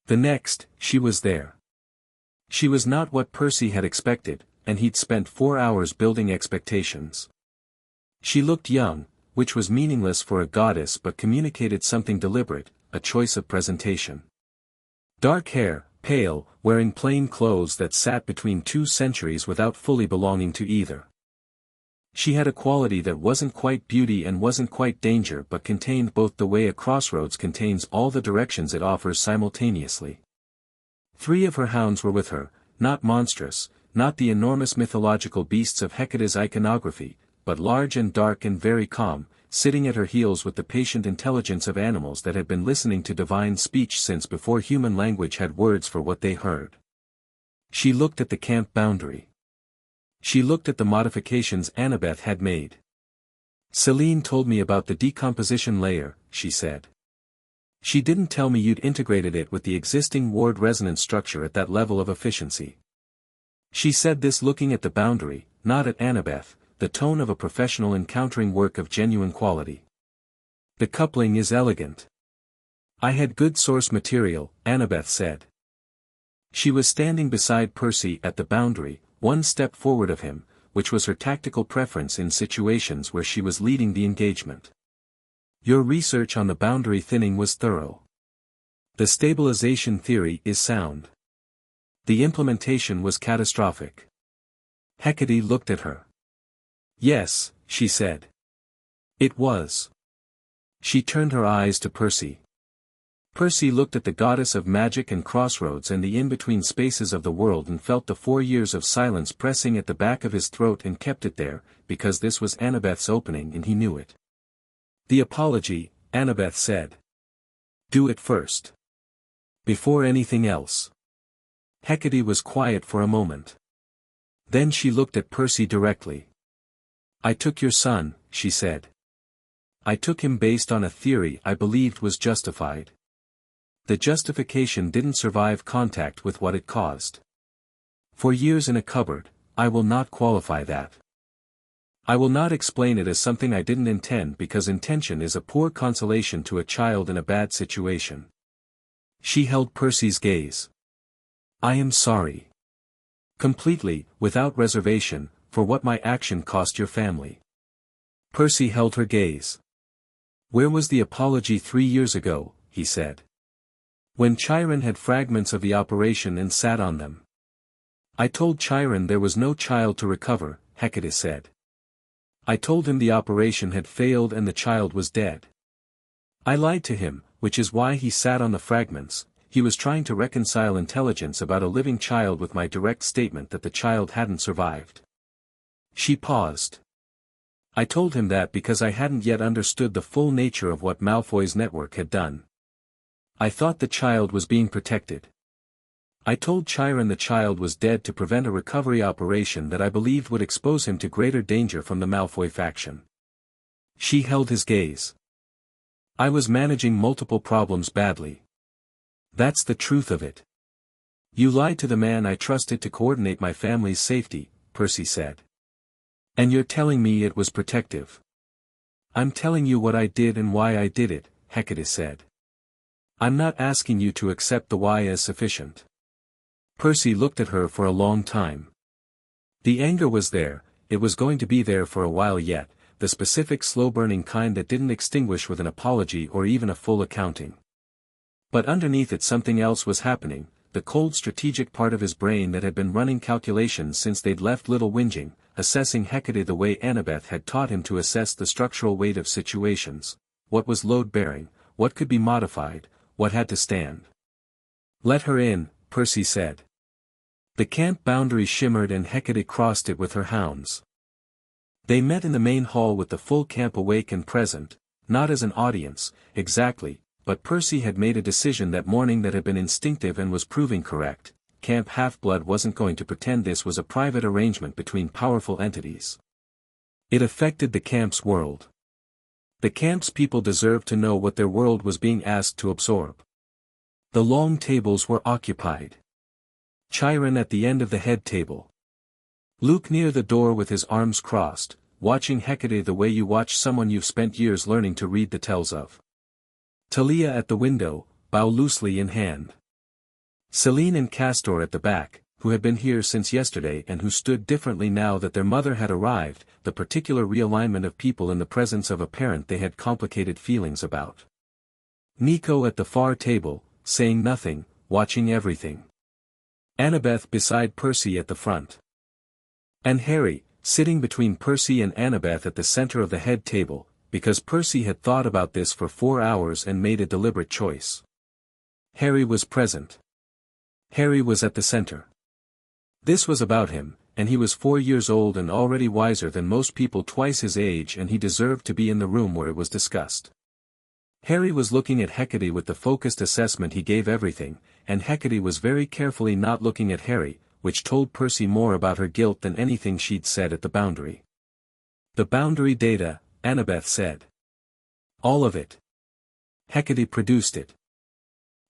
The next, she was there. She was not what Percy had expected, and he'd spent 4 hours building expectations. She looked young, which was meaningless for a goddess but communicated something deliberate, a choice of presentation. Dark hair, pale, wearing plain clothes that sat between 2 centuries without fully belonging to either. She had a quality that wasn't quite beauty and wasn't quite danger but contained both the way a crossroads contains all the directions it offers simultaneously. 3 of her hounds were with her, not monstrous, not the enormous mythological beasts of Hecate's iconography, but large and dark and very calm, sitting at her heels with the patient intelligence of animals that had been listening to divine speech since before human language had words for what they heard. She looked at the camp boundary. She looked at the modifications Annabeth had made. "Celine told me about the decomposition layer," she said. "She didn't tell me you'd integrated it with the existing ward resonance structure at that level of efficiency." She said this looking at the boundary, not at Annabeth, the tone of a professional encountering work of genuine quality. "The coupling is elegant. I had good source material," Annabeth said. She was standing beside Percy at the boundary, 1 step forward of him, which was her tactical preference in situations where she was leading the engagement. "Your research on the boundary thinning was thorough. The stabilization theory is sound. The implementation was catastrophic." Hecate looked at her. "Yes," she said. "It was." She turned her eyes to Percy. Percy looked at the goddess of magic and crossroads and the in-between spaces of the world and felt the 4 years of silence pressing at the back of his throat and kept it there, because this was Annabeth's opening and he knew it. "The apology," Annabeth said. "Do it first. Before anything else." Hecate was quiet for a moment. Then she looked at Percy directly. "I took your son," she said. "I took him based on a theory I believed was justified. The justification didn't survive contact with what it caused. 4 years in a cupboard, I will not qualify that. I will not explain it as something I didn't intend because intention is a poor consolation to a child in a bad situation." She held Percy's gaze. "I am sorry. Completely, without reservation, for what my action cost your family." Percy held her gaze. "Where was the apology 3 years ago?" he said. "When Chiron had fragments of the operation and sat on them." "I told Chiron there was no child to recover," Hecate said. "I told him the operation had failed and the child was dead. I lied to him, which is why he sat on the fragments. He was trying to reconcile intelligence about a living child with my direct statement that the child hadn't survived." She paused. "I told him that because I hadn't yet understood the full nature of what Malfoy's network had done. I thought the child was being protected. I told Chiron the child was dead to prevent a recovery operation that I believed would expose him to greater danger from the Malfoy faction." She held his gaze. "I was managing multiple problems badly. That's the truth of it." "You lied to the man I trusted to coordinate my family's safety," Percy said. "And you're telling me it was protective." "I'm telling you what I did and why I did it," Hecate said. "I'm not asking you to accept the why as sufficient." Percy looked at her for a long time. The anger was there, it was going to be there for a while yet, the specific slow-burning kind that didn't extinguish with an apology or even a full accounting. But underneath it something else was happening, the cold strategic part of his brain that had been running calculations since they'd left Little Whinging, assessing Hecate the way Annabeth had taught him to assess the structural weight of situations. What was load-bearing, what could be modified, what had to stand. "Let her in," Percy said. The camp boundary shimmered and Hecate crossed it with her hounds. They met in the main hall with the full camp awake and present, not as an audience, exactly, but Percy had made a decision that morning that had been instinctive and was proving correct. Camp Half-Blood wasn't going to pretend this was a private arrangement between powerful entities. It affected the camp's world. The camp's people deserved to know what their world was being asked to absorb. The long tables were occupied. Chiron at the end of the head table. Luke near the door with his arms crossed, watching Hecate the way you watch someone you've spent years learning to read the tells of. Talia at the window, bow loosely in hand. Celine and Castor at the back, who had been here since yesterday and who stood differently now that their mother had arrived, the particular realignment of people in the presence of a parent they had complicated feelings about. Nico at the far table, saying nothing, watching everything. Annabeth beside Percy at the front. And Harry, sitting between Percy and Annabeth at the center of the head table, because Percy had thought about this for 4 hours and made a deliberate choice. Harry was present. Harry was at the center. This was about him, and he was 4 years old and already wiser than most people twice his age, and he deserved to be in the room where it was discussed. Harry was looking at Hecate with the focused assessment he gave everything, and Hecate was very carefully not looking at Harry, which told Percy more about her guilt than anything she'd said at the boundary. The boundary data, Annabeth said. All of it. Hecate produced it.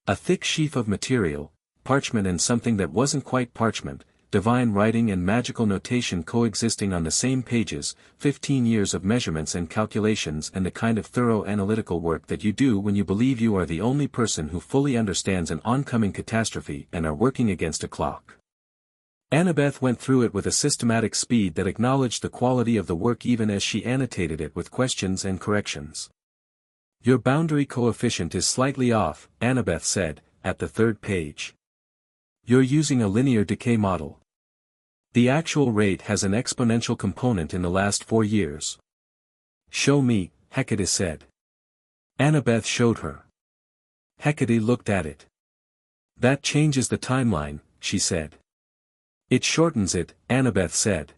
A thick sheaf of material, parchment and something that wasn't quite parchment, divine writing and magical notation coexisting on the same pages, 15 years of measurements and calculations, and the kind of thorough analytical work that you do when you believe you are the only person who fully understands an oncoming catastrophe and are working against a clock. Annabeth went through it with a systematic speed that acknowledged the quality of the work even as she annotated it with questions and corrections. Your boundary coefficient is slightly off, Annabeth said, at the 3rd page. You're using a linear decay model. The actual rate has an exponential component in the last 4 years. Show me, Hecate said. Annabeth showed her. Hecate looked at it. That changes the timeline, she said. It shortens it, Annabeth said.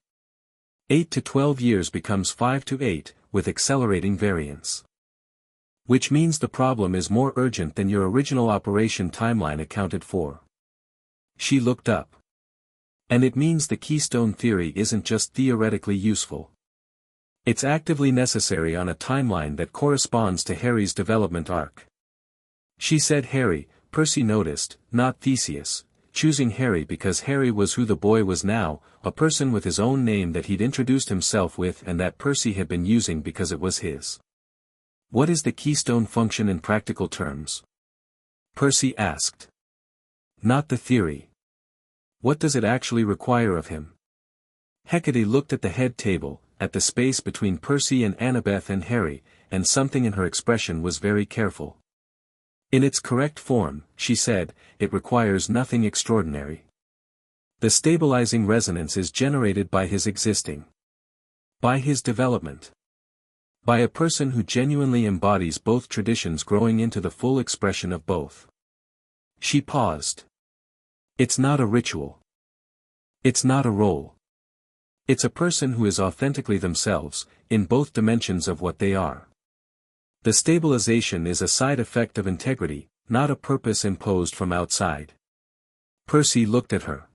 8 to 12 years becomes 5 to 8, with accelerating variance. Which means the problem is more urgent than your original operation timeline accounted for. She looked up. And it means the keystone theory isn't just theoretically useful. It's actively necessary on a timeline that corresponds to Harry's development arc. She said Harry, Percy noticed, not Theseus, choosing Harry because Harry was who the boy was now, a person with his own name that he'd introduced himself with and that Percy had been using because it was his. What is the keystone function in practical terms? Percy asked. Not the theory. What does it actually require of him? Hecate looked at the head table, at the space between Percy and Annabeth and Harry, and something in her expression was very careful. In its correct form, she said, it requires nothing extraordinary. The stabilizing resonance is generated by his existing. By his development. By a person who genuinely embodies both traditions growing into the full expression of both. She paused. It's not a ritual. It's not a role. It's a person who is authentically themselves, in both dimensions of what they are. The stabilization is a side effect of integrity, not a purpose imposed from outside. Percy looked at her.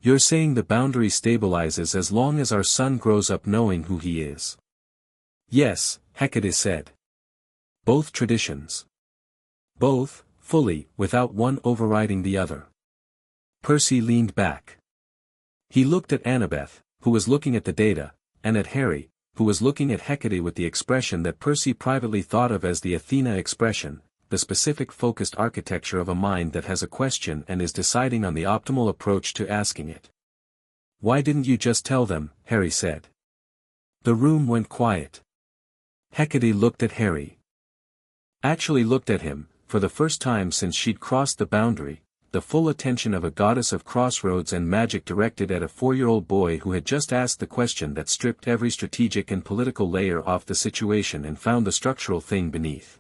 You're saying the boundary stabilizes as long as our son grows up knowing who he is. Yes, Hecate said. Both traditions. Both, fully, without one overriding the other. Percy leaned back. He looked at Annabeth, who was looking at the data, and at Harry, who was looking at Hecate with the expression that Percy privately thought of as the Athena expression, the specific focused architecture of a mind that has a question and is deciding on the optimal approach to asking it. Why didn't you just tell them? Harry said. The room went quiet. Hecate looked at Harry. Actually looked at him, for the first time since she'd crossed the boundary, the full attention of a goddess of crossroads and magic directed at a 4-year-old boy who had just asked the question that stripped every strategic and political layer off the situation and found the structural thing beneath.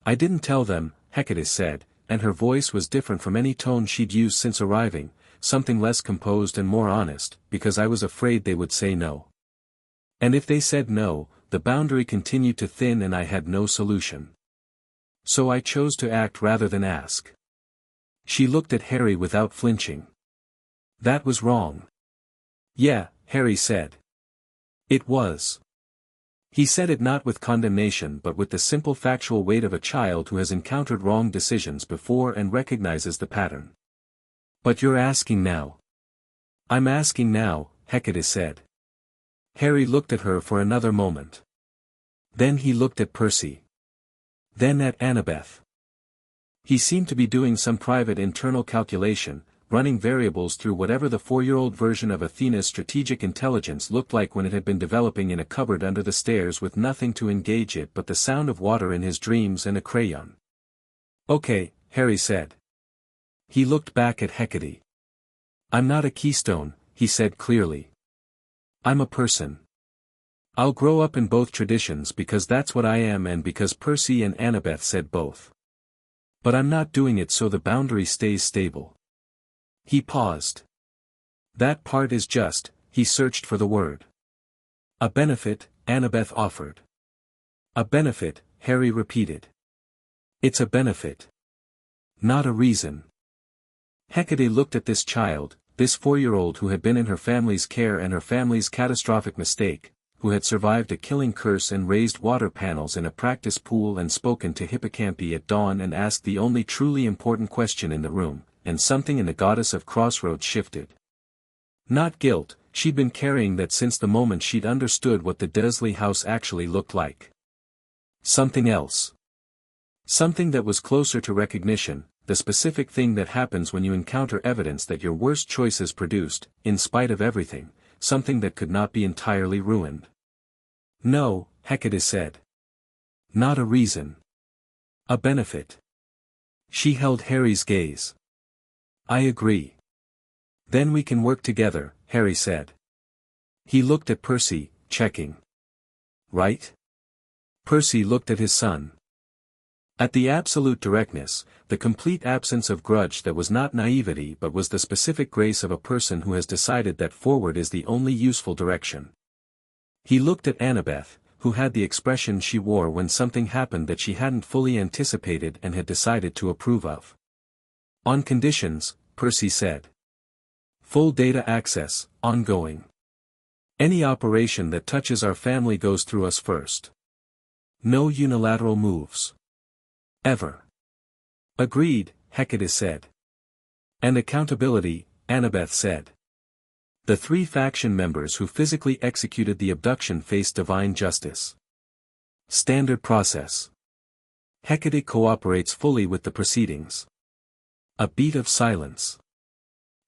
I didn't tell them, Hecate said, and her voice was different from any tone she'd used since arriving, something less composed and more honest, because I was afraid they would say no. And if they said no, the boundary continued to thin and I had no solution. So I chose to act rather than ask. She looked at Harry without flinching. That was wrong. Yeah, Harry said. It was. He said it not with condemnation but with the simple factual weight of a child who has encountered wrong decisions before and recognizes the pattern. But you're asking now. I'm asking now, Hecate said. Harry looked at her for another moment. Then he looked at Percy. Then at Annabeth. He seemed to be doing some private internal calculation, running variables through whatever the 4-year-old version of Athena's strategic intelligence looked like when it had been developing in a cupboard under the stairs with nothing to engage it but the sound of water in his dreams and a crayon. "Okay," Harry said. He looked back at Hecate. "I'm not a keystone," he said clearly. "I'm a person. I'll grow up in both traditions because that's what I am and because Percy and Annabeth said both. But I'm not doing it so the boundary stays stable." He paused. "That part is just," he searched for the word. "A benefit," Annabeth offered. "A benefit," Harry repeated. "It's a benefit. Not a reason." Hecate looked at this child, this 4-year-old who had been in her family's care and her family's catastrophic mistake, who had survived a killing curse and raised water panels in a practice pool and spoken to hippocampi at dawn and asked the only truly important question in the room, and something in the goddess of crossroads shifted. Not guilt, she'd been carrying that since the moment she'd understood what the Dursley house actually looked like. Something else. Something that was closer to recognition, the specific thing that happens when you encounter evidence that your worst choices produced, in spite of everything, something that could not be entirely ruined. "No," Hecate said. "Not a reason. A benefit." She held Harry's gaze. "I agree. Then we can work together," Harry said. He looked at Percy, checking. "Right?" Percy looked at his son. At the absolute directness, the complete absence of grudge that was not naivety but was the specific grace of a person who has decided that forward is the only useful direction. He looked at Annabeth, who had the expression she wore when something happened that she hadn't fully anticipated and had decided to approve of. "On conditions," Percy said. "Full data access, ongoing. Any operation that touches our family goes through us first. No unilateral moves. Ever." "Agreed," Hecate said. "And accountability," Annabeth said. "The 3 faction members who physically executed the abduction face divine justice. Standard process. Hecate cooperates fully with the proceedings." A beat of silence.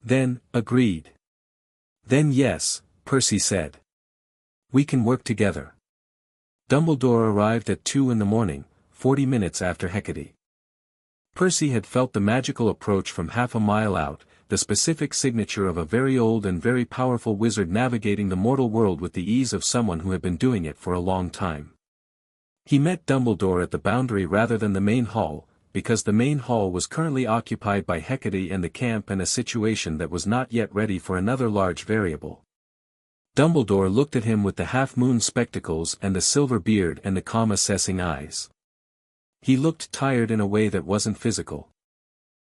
Then, "Agreed." "Then yes," Percy said. "We can work together." Dumbledore arrived at 2 in the morning, 40 minutes after Hecate. Percy had felt the magical approach from half a mile out, the specific signature of a very old and very powerful wizard navigating the mortal world with the ease of someone who had been doing it for a long time. He met Dumbledore at the boundary rather than the main hall, because the main hall was currently occupied by Hecate and the camp and a situation that was not yet ready for another large variable. Dumbledore looked at him with the half-moon spectacles and the silver beard and the calm assessing eyes. He looked tired in a way that wasn't physical.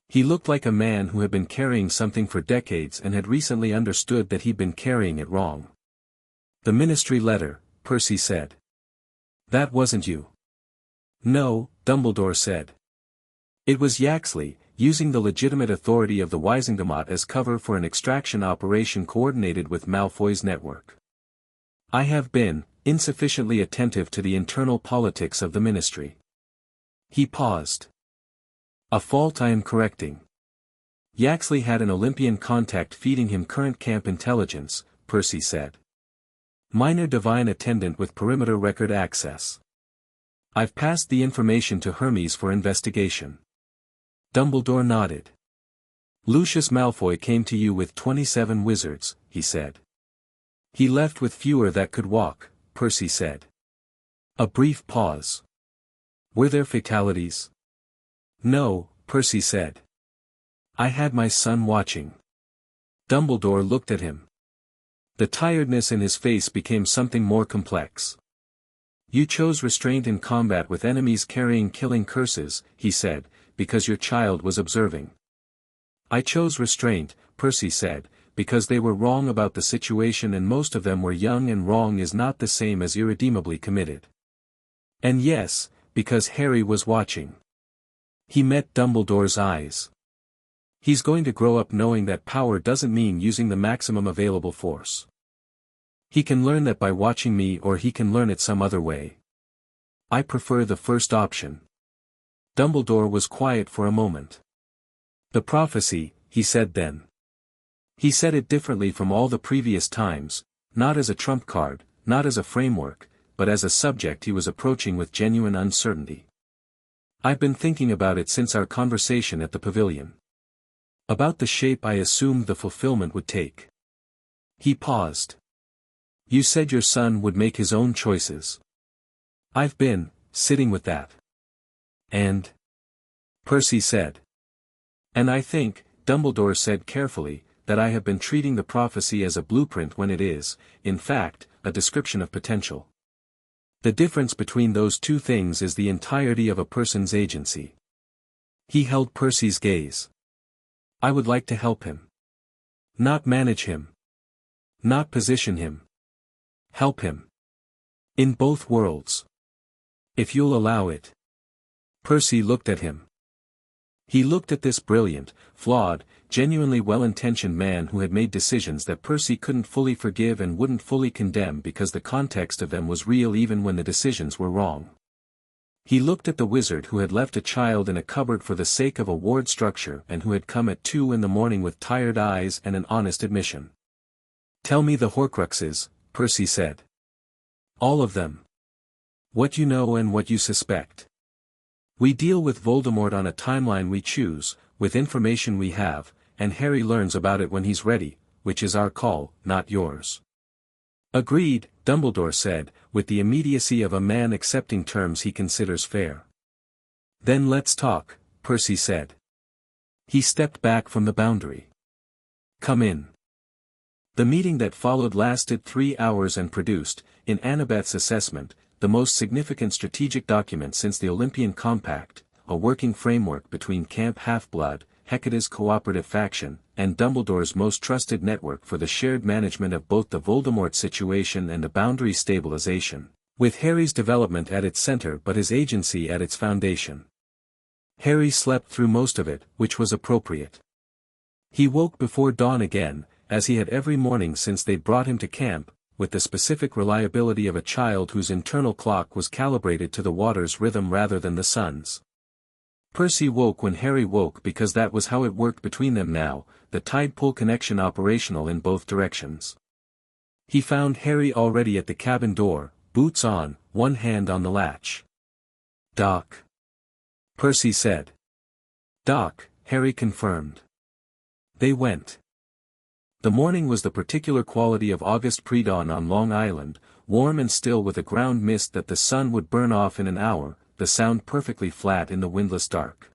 He looked like a man who had been carrying something for decades and had recently understood that he'd been carrying it wrong. "The ministry letter," Percy said. "That wasn't you." "No," Dumbledore said. "It was Yaxley, using the legitimate authority of the Wisingamot as cover for an extraction operation coordinated with Malfoy's network. I have been insufficiently attentive to the internal politics of the ministry." He paused. "A fault I am correcting. Yaxley had an Olympian contact feeding him current camp intelligence," Percy said. "Minor divine attendant with perimeter record access. I've passed the information to Hermes for investigation." Dumbledore nodded. "Lucius Malfoy came to you with 27 wizards," he said. "He left with fewer that could walk," Percy said. A brief pause. "Were there fatalities?" "No," Percy said. "I had my son watching." Dumbledore looked at him. The tiredness in his face became something more complex. "You chose restraint in combat with enemies carrying killing curses," he said, "because your child was observing." "I chose restraint," Percy said, "because they were wrong about the situation and most of them were young and wrong is not the same as irredeemably committed. And yes, because Harry was watching." He met Dumbledore's eyes. "He's going to grow up knowing that power doesn't mean using the maximum available force. He can learn that by watching me or he can learn it some other way. I prefer the first option." Dumbledore was quiet for a moment. The prophecy, he said then. He said it differently from all the previous times, not as a trump card, not as a framework, but as a subject he was approaching with genuine uncertainty. I've been thinking about it since our conversation at the pavilion. About the shape I assumed the fulfillment would take. He paused. You said your son would make his own choices. I've been sitting with that. And? Percy said. And I think, Dumbledore said carefully, that I have been treating the prophecy as a blueprint when it is, in fact, a description of potential. The difference between those two things is the entirety of a person's agency. He held Percy's gaze. I would like to help him. Not manage him. Not position him. Help him. In both worlds. If you'll allow it. Percy looked at him. He looked at this brilliant, flawed, genuinely well-intentioned man who had made decisions that Percy couldn't fully forgive and wouldn't fully condemn because the context of them was real even when the decisions were wrong. He looked at the wizard who had left a child in a cupboard for the sake of a ward structure and who had come at 2 a.m. with tired eyes and an honest admission. Tell me the Horcruxes, Percy said. All of them. What you know and what you suspect. We deal with Voldemort on a timeline we choose, with information we have, and Harry learns about it when he's ready, which is our call, not yours. Agreed, Dumbledore said, with the immediacy of a man accepting terms he considers fair. Then let's talk, Percy said. He stepped back from the boundary. Come in. The meeting that followed lasted 3 hours and produced, in Annabeth's assessment, the most significant strategic document since the Olympian Compact, a working framework between Camp Half-Blood, Hecate's cooperative faction, and Dumbledore's most trusted network for the shared management of both the Voldemort situation and the boundary stabilization, with Harry's development at its center but his agency at its foundation. Harry slept through most of it, which was appropriate. He woke before dawn again, as he had every morning since they'd brought him to camp, with the specific reliability of a child whose internal clock was calibrated to the water's rhythm rather than the sun's. Percy woke when Harry woke because that was how it worked between them now, the tide-pull connection operational in both directions. He found Harry already at the cabin door, boots on, one hand on the latch. Doc. Percy said. Doc, Harry confirmed. They went. The morning was the particular quality of August pre-dawn on Long Island, warm and still with a ground mist that the sun would burn off in an hour, the sound perfectly flat in the windless dark.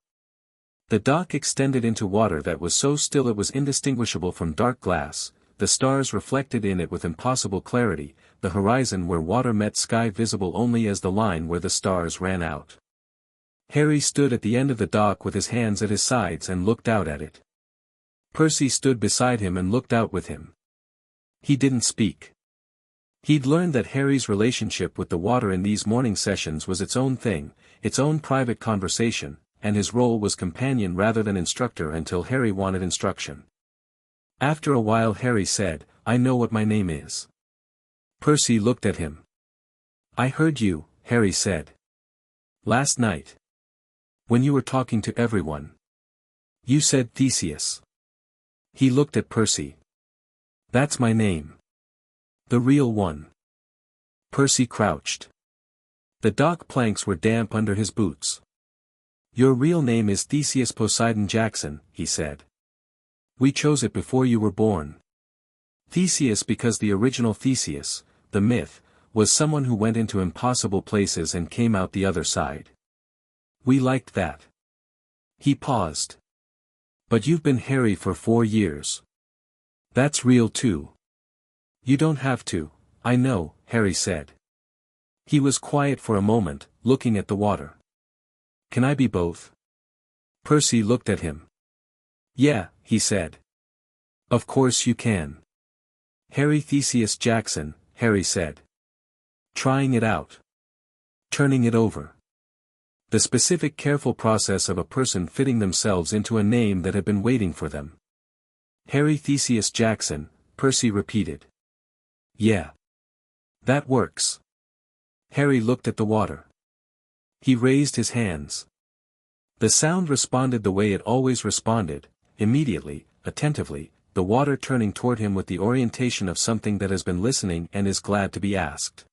The dock extended into water that was so still it was indistinguishable from dark glass, the stars reflected in it with impossible clarity, the horizon where water met sky visible only as the line where the stars ran out. Harry stood at the end of the dock with his hands at his sides and looked out at it. Percy stood beside him and looked out with him. He didn't speak. He'd learned that Harry's relationship with the water in these morning sessions was its own thing, its own private conversation, and his role was companion rather than instructor until Harry wanted instruction. After a while Harry said, I know what my name is. Percy looked at him. I heard you, Harry said. Last night. When you were talking to everyone. You said Theseus. He looked at Percy. That's my name. The real one. Percy crouched. The dock planks were damp under his boots. Your real name is Theseus Poseidon Jackson, he said. We chose it before you were born. Theseus because the original Theseus, the myth, was someone who went into impossible places and came out the other side. We liked that. He paused. But you've been Harry for 4 years. That's real too. You don't have to, I know, Harry said. He was quiet for a moment, looking at the water. Can I be both? Percy looked at him. Yeah, he said. Of course you can. Harry Theseus Jackson, Harry said. Trying it out. Turning it over. The specific careful process of a person fitting themselves into a name that had been waiting for them. Harry Theseus Jackson, Percy repeated. Yeah. That works. Harry looked at the water. He raised his hands. The sound responded the way it always responded, immediately, attentively, the water turning toward him with the orientation of something that has been listening and is glad to be asked.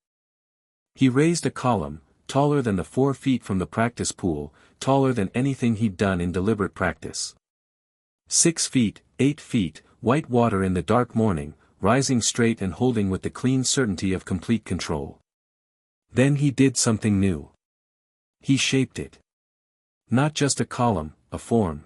He raised a column, taller than the 4 feet from the practice pool, taller than anything he'd done in deliberate practice. 6 feet, 8 feet, white water in the dark morning, rising straight and holding with the clean certainty of complete control. Then he did something new. He shaped it. Not just a column, a form.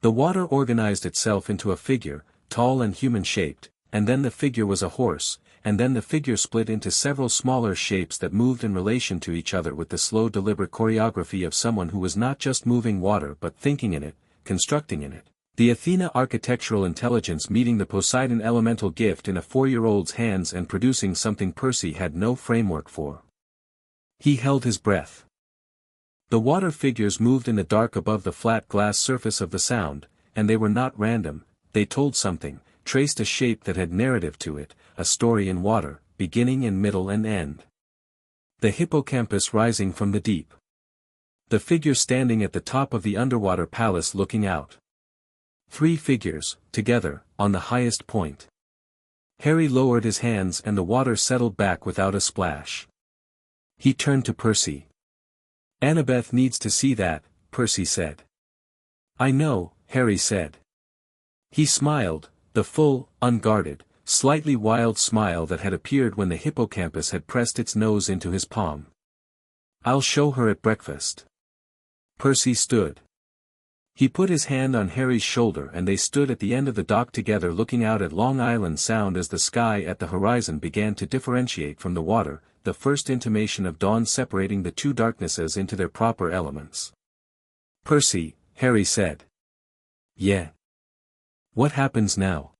The water organized itself into a figure, tall and human-shaped, and then the figure was a horse, and then the figure split into several smaller shapes that moved in relation to each other with the slow deliberate choreography of someone who was not just moving water but thinking in it, constructing in it. The Athena architectural intelligence meeting the Poseidon elemental gift in a 4-year-old's hands and producing something Percy had no framework for. He held his breath. The water figures moved in the dark above the flat glass surface of the sound, and they were not random, they told something, traced a shape that had narrative to it, a story in water, beginning and middle and end. The hippocampus rising from the deep. The figure standing at the top of the underwater palace looking out. 3 figures, together, on the highest point. Harry lowered his hands and the water settled back without a splash. He turned to Percy. "Annabeth needs to see that," Percy said. "I know," Harry said. He smiled, the full, unguarded, slightly wild smile that had appeared when the hippocampus had pressed its nose into his palm. "I'll show her at breakfast." Percy stood. He put his hand on Harry's shoulder and they stood at the end of the dock together looking out at Long Island Sound as the sky at the horizon began to differentiate from the water, the first intimation of dawn separating the two darknesses into their proper elements. "Percy," Harry said. "Yeah. What happens now?"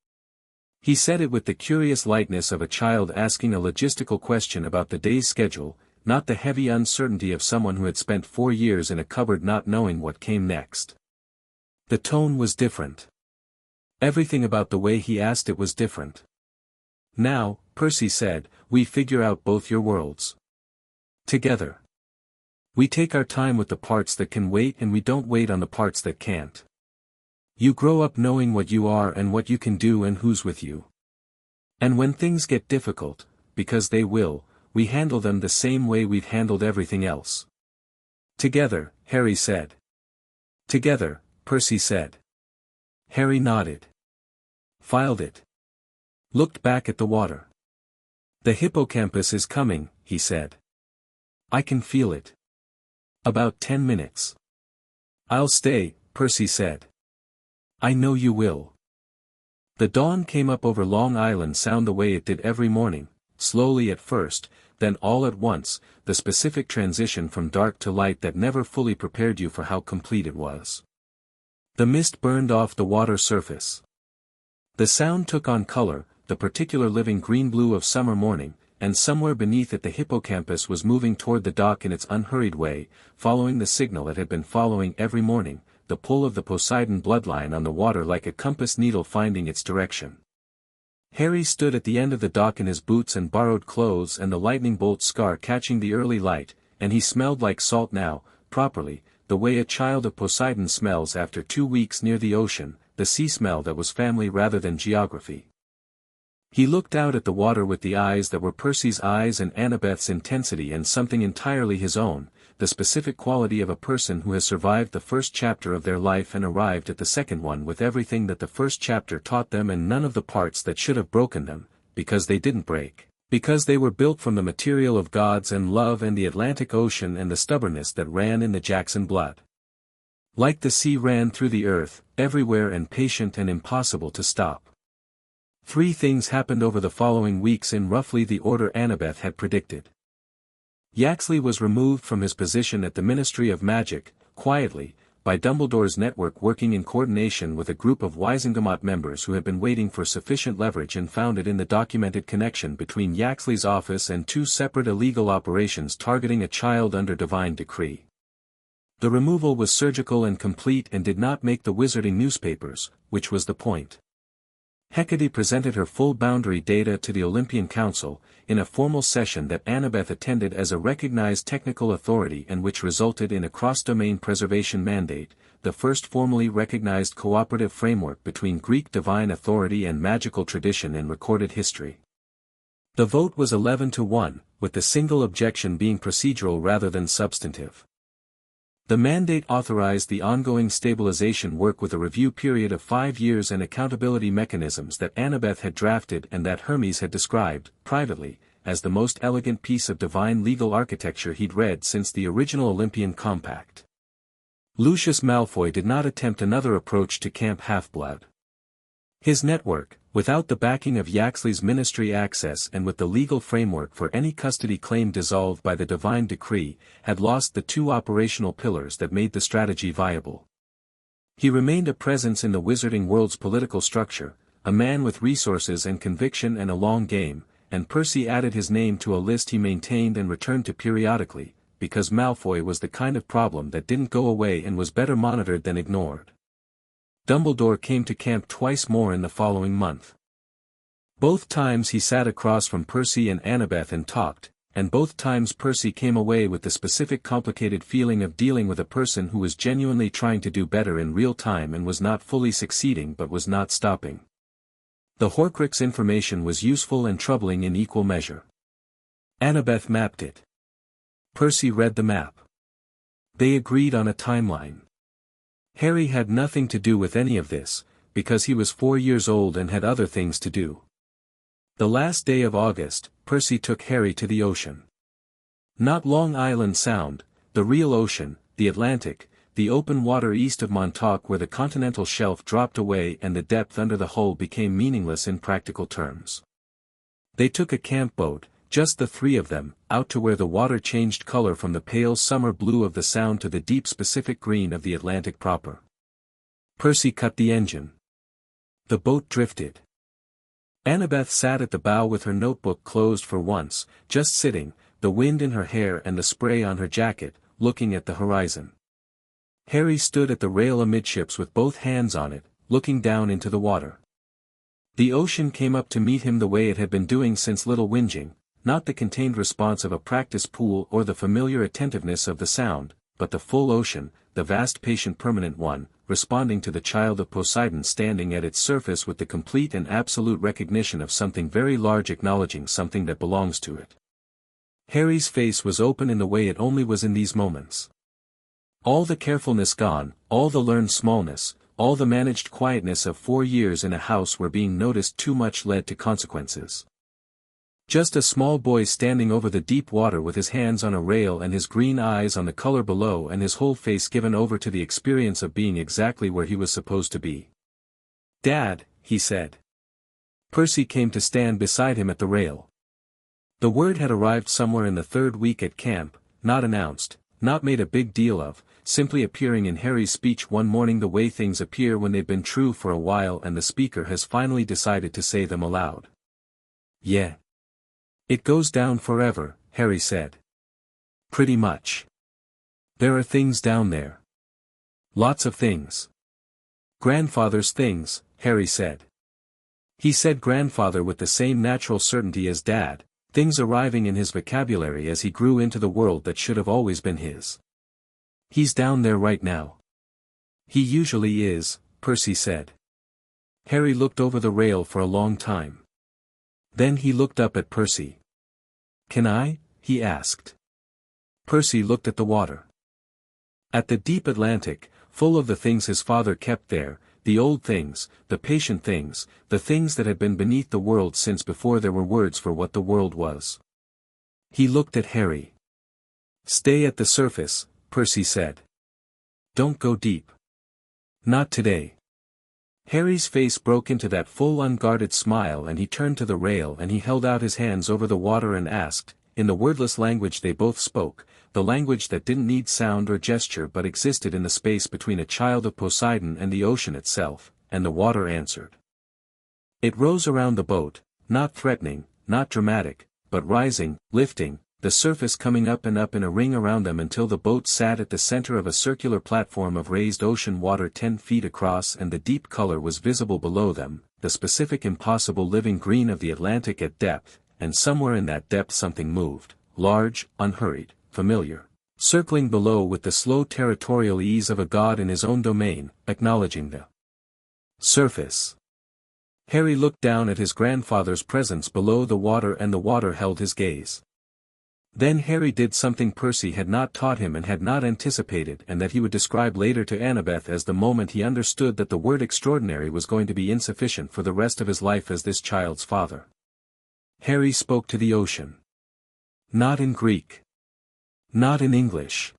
He said it with the curious lightness of a child asking a logistical question about the day's schedule, not the heavy uncertainty of someone who had spent 4 years in a cupboard not knowing what came next. The tone was different. Everything about the way he asked it was different. "Now," Percy said, "we figure out both your worlds. Together. We take our time with the parts that can wait and we don't wait on the parts that can't. You grow up knowing what you are and what you can do and who's with you. And when things get difficult, because they will, we handle them the same way we've handled everything else." "Together," Harry said. "Together," Percy said. Harry nodded. Filed it. Looked back at the water. "The hippocampus is coming," he said. "I can feel it. About 10 minutes. I'll stay," Percy said. "I know you will." The dawn came up over Long Island Sound the way it did every morning, slowly at first, then all at once, the specific transition from dark to light that never fully prepared you for how complete it was. The mist burned off the water surface. The sound took on color, the particular living green-blue of summer morning, and somewhere beneath it the hippocampus was moving toward the dock in its unhurried way, following the signal it had been following every morning, the pull of the Poseidon bloodline on the water like a compass needle finding its direction. Harry stood at the end of the dock in his boots and borrowed clothes and the lightning bolt scar catching the early light, and he smelled like salt now, properly, the way a child of Poseidon smells after 2 weeks near the ocean, the sea smell that was family rather than geography. He looked out at the water with the eyes that were Percy's eyes and Annabeth's intensity and something entirely his own, the specific quality of a person who has survived the first chapter of their life and arrived at the second one with everything that the first chapter taught them and none of the parts that should have broken them, because they didn't break, because they were built from the material of gods and love and the Atlantic Ocean and the stubbornness that ran in the Jackson blood. Like the sea ran through the earth, everywhere and patient and impossible to stop. 3 things happened over the following weeks in roughly the order Annabeth had predicted. Yaxley was removed from his position at the Ministry of Magic, quietly, by Dumbledore's network working in coordination with a group of Wisengamot members who had been waiting for sufficient leverage and found it in the documented connection between Yaxley's office and 2 separate illegal operations targeting a child under divine decree. The removal was surgical and complete and did not make the wizarding newspapers, which was the point. Hecate presented her full boundary data to the Olympian Council, in a formal session that Annabeth attended as a recognized technical authority and which resulted in a cross-domain preservation mandate, the first formally recognized cooperative framework between Greek divine authority and magical tradition in recorded history. The vote was 11-1, with the single objection being procedural rather than substantive. The mandate authorized the ongoing stabilization work with a review period of 5 years and accountability mechanisms that Annabeth had drafted and that Hermes had described, privately, as the most elegant piece of divine legal architecture he'd read since the original Olympian Compact. Lucius Malfoy did not attempt another approach to Camp Half-Blood. His network, without the backing of Yaxley's ministry access and with the legal framework for any custody claim dissolved by the divine decree, had lost the two operational pillars that made the strategy viable. He remained a presence in the wizarding world's political structure, a man with resources and conviction and a long game, and Percy added his name to a list he maintained and returned to periodically, because Malfoy was the kind of problem that didn't go away and was better monitored than ignored. Dumbledore came to camp twice more in the following month. Both times he sat across from Percy and Annabeth and talked, and both times Percy came away with the specific complicated feeling of dealing with a person who was genuinely trying to do better in real time and was not fully succeeding but was not stopping. The Horcrux information was useful and troubling in equal measure. Annabeth mapped it. Percy read the map. They agreed on a timeline. Harry had nothing to do with any of this, because he was 4 years old and had other things to do. The last day of August, Percy took Harry to the ocean. Not Long Island Sound, the real ocean, the Atlantic, the open water east of Montauk where the continental shelf dropped away and the depth under the hull became meaningless in practical terms. They took a camp boat, just the three of them, out to where the water changed color from the pale summer blue of the Sound to the deep Pacific green of the Atlantic proper. Percy cut the engine. The boat drifted. Annabeth sat at the bow with her notebook closed for once, just sitting, the wind in her hair and the spray on her jacket, looking at the horizon. Harry stood at the rail amidships with both hands on it, looking down into the water. The ocean came up to meet him the way it had been doing since Little Whinging, not the contained response of a practice pool or the familiar attentiveness of the Sound, but the full ocean, the vast patient permanent one, responding to the child of Poseidon standing at its surface with the complete and absolute recognition of something very large acknowledging something that belongs to it. Harry's face was open in the way it only was in these moments. All the carefulness gone, all the learned smallness, all the managed quietness of 4 years in a house where being noticed too much led to consequences. Just a small boy standing over the deep water with his hands on a rail and his green eyes on the color below and his whole face given over to the experience of being exactly where he was supposed to be. "Dad," he said. Percy came to stand beside him at the rail. The word had arrived somewhere in the third week at camp, not announced, not made a big deal of, simply appearing in Harry's speech one morning the way things appear when they've been true for a while and the speaker has finally decided to say them aloud. "Yeah. It goes down forever," Harry said. "Pretty much. There are things down there. Lots of things." "Grandfather's things," Harry said. He said grandfather with the same natural certainty as Dad, things arriving in his vocabulary as he grew into the world that should have always been his. "He's down there right now." "He usually is," Percy said. Harry looked over the rail for a long time. Then he looked up at Percy. "Can I?" he asked. Percy looked at the water. At the deep Atlantic, full of the things his father kept there, the old things, the patient things, the things that had been beneath the world since before there were words for what the world was. He looked at Harry. "Stay at the surface," Percy said. "Don't go deep. Not today." Harry's face broke into that full unguarded smile and he turned to the rail and he held out his hands over the water and asked, in the wordless language they both spoke, the language that didn't need sound or gesture but existed in the space between a child of Poseidon and the ocean itself, and the water answered. It rose around the boat, not threatening, not dramatic, but rising, lifting, the surface coming up and up in a ring around them until the boat sat at the center of a circular platform of raised ocean water 10 feet across, and the deep color was visible below them, the specific impossible living green of the Atlantic at depth, and somewhere in that depth something moved, large, unhurried, familiar, circling below with the slow territorial ease of a god in his own domain, acknowledging the surface. Harry looked down at his grandfather's presence below the water, and the water held his gaze. Then Harry did something Percy had not taught him and had not anticipated, and that he would describe later to Annabeth as the moment he understood that the word extraordinary was going to be insufficient for the rest of his life as this child's father. Harry spoke to the ocean. Not in Greek. Not in English.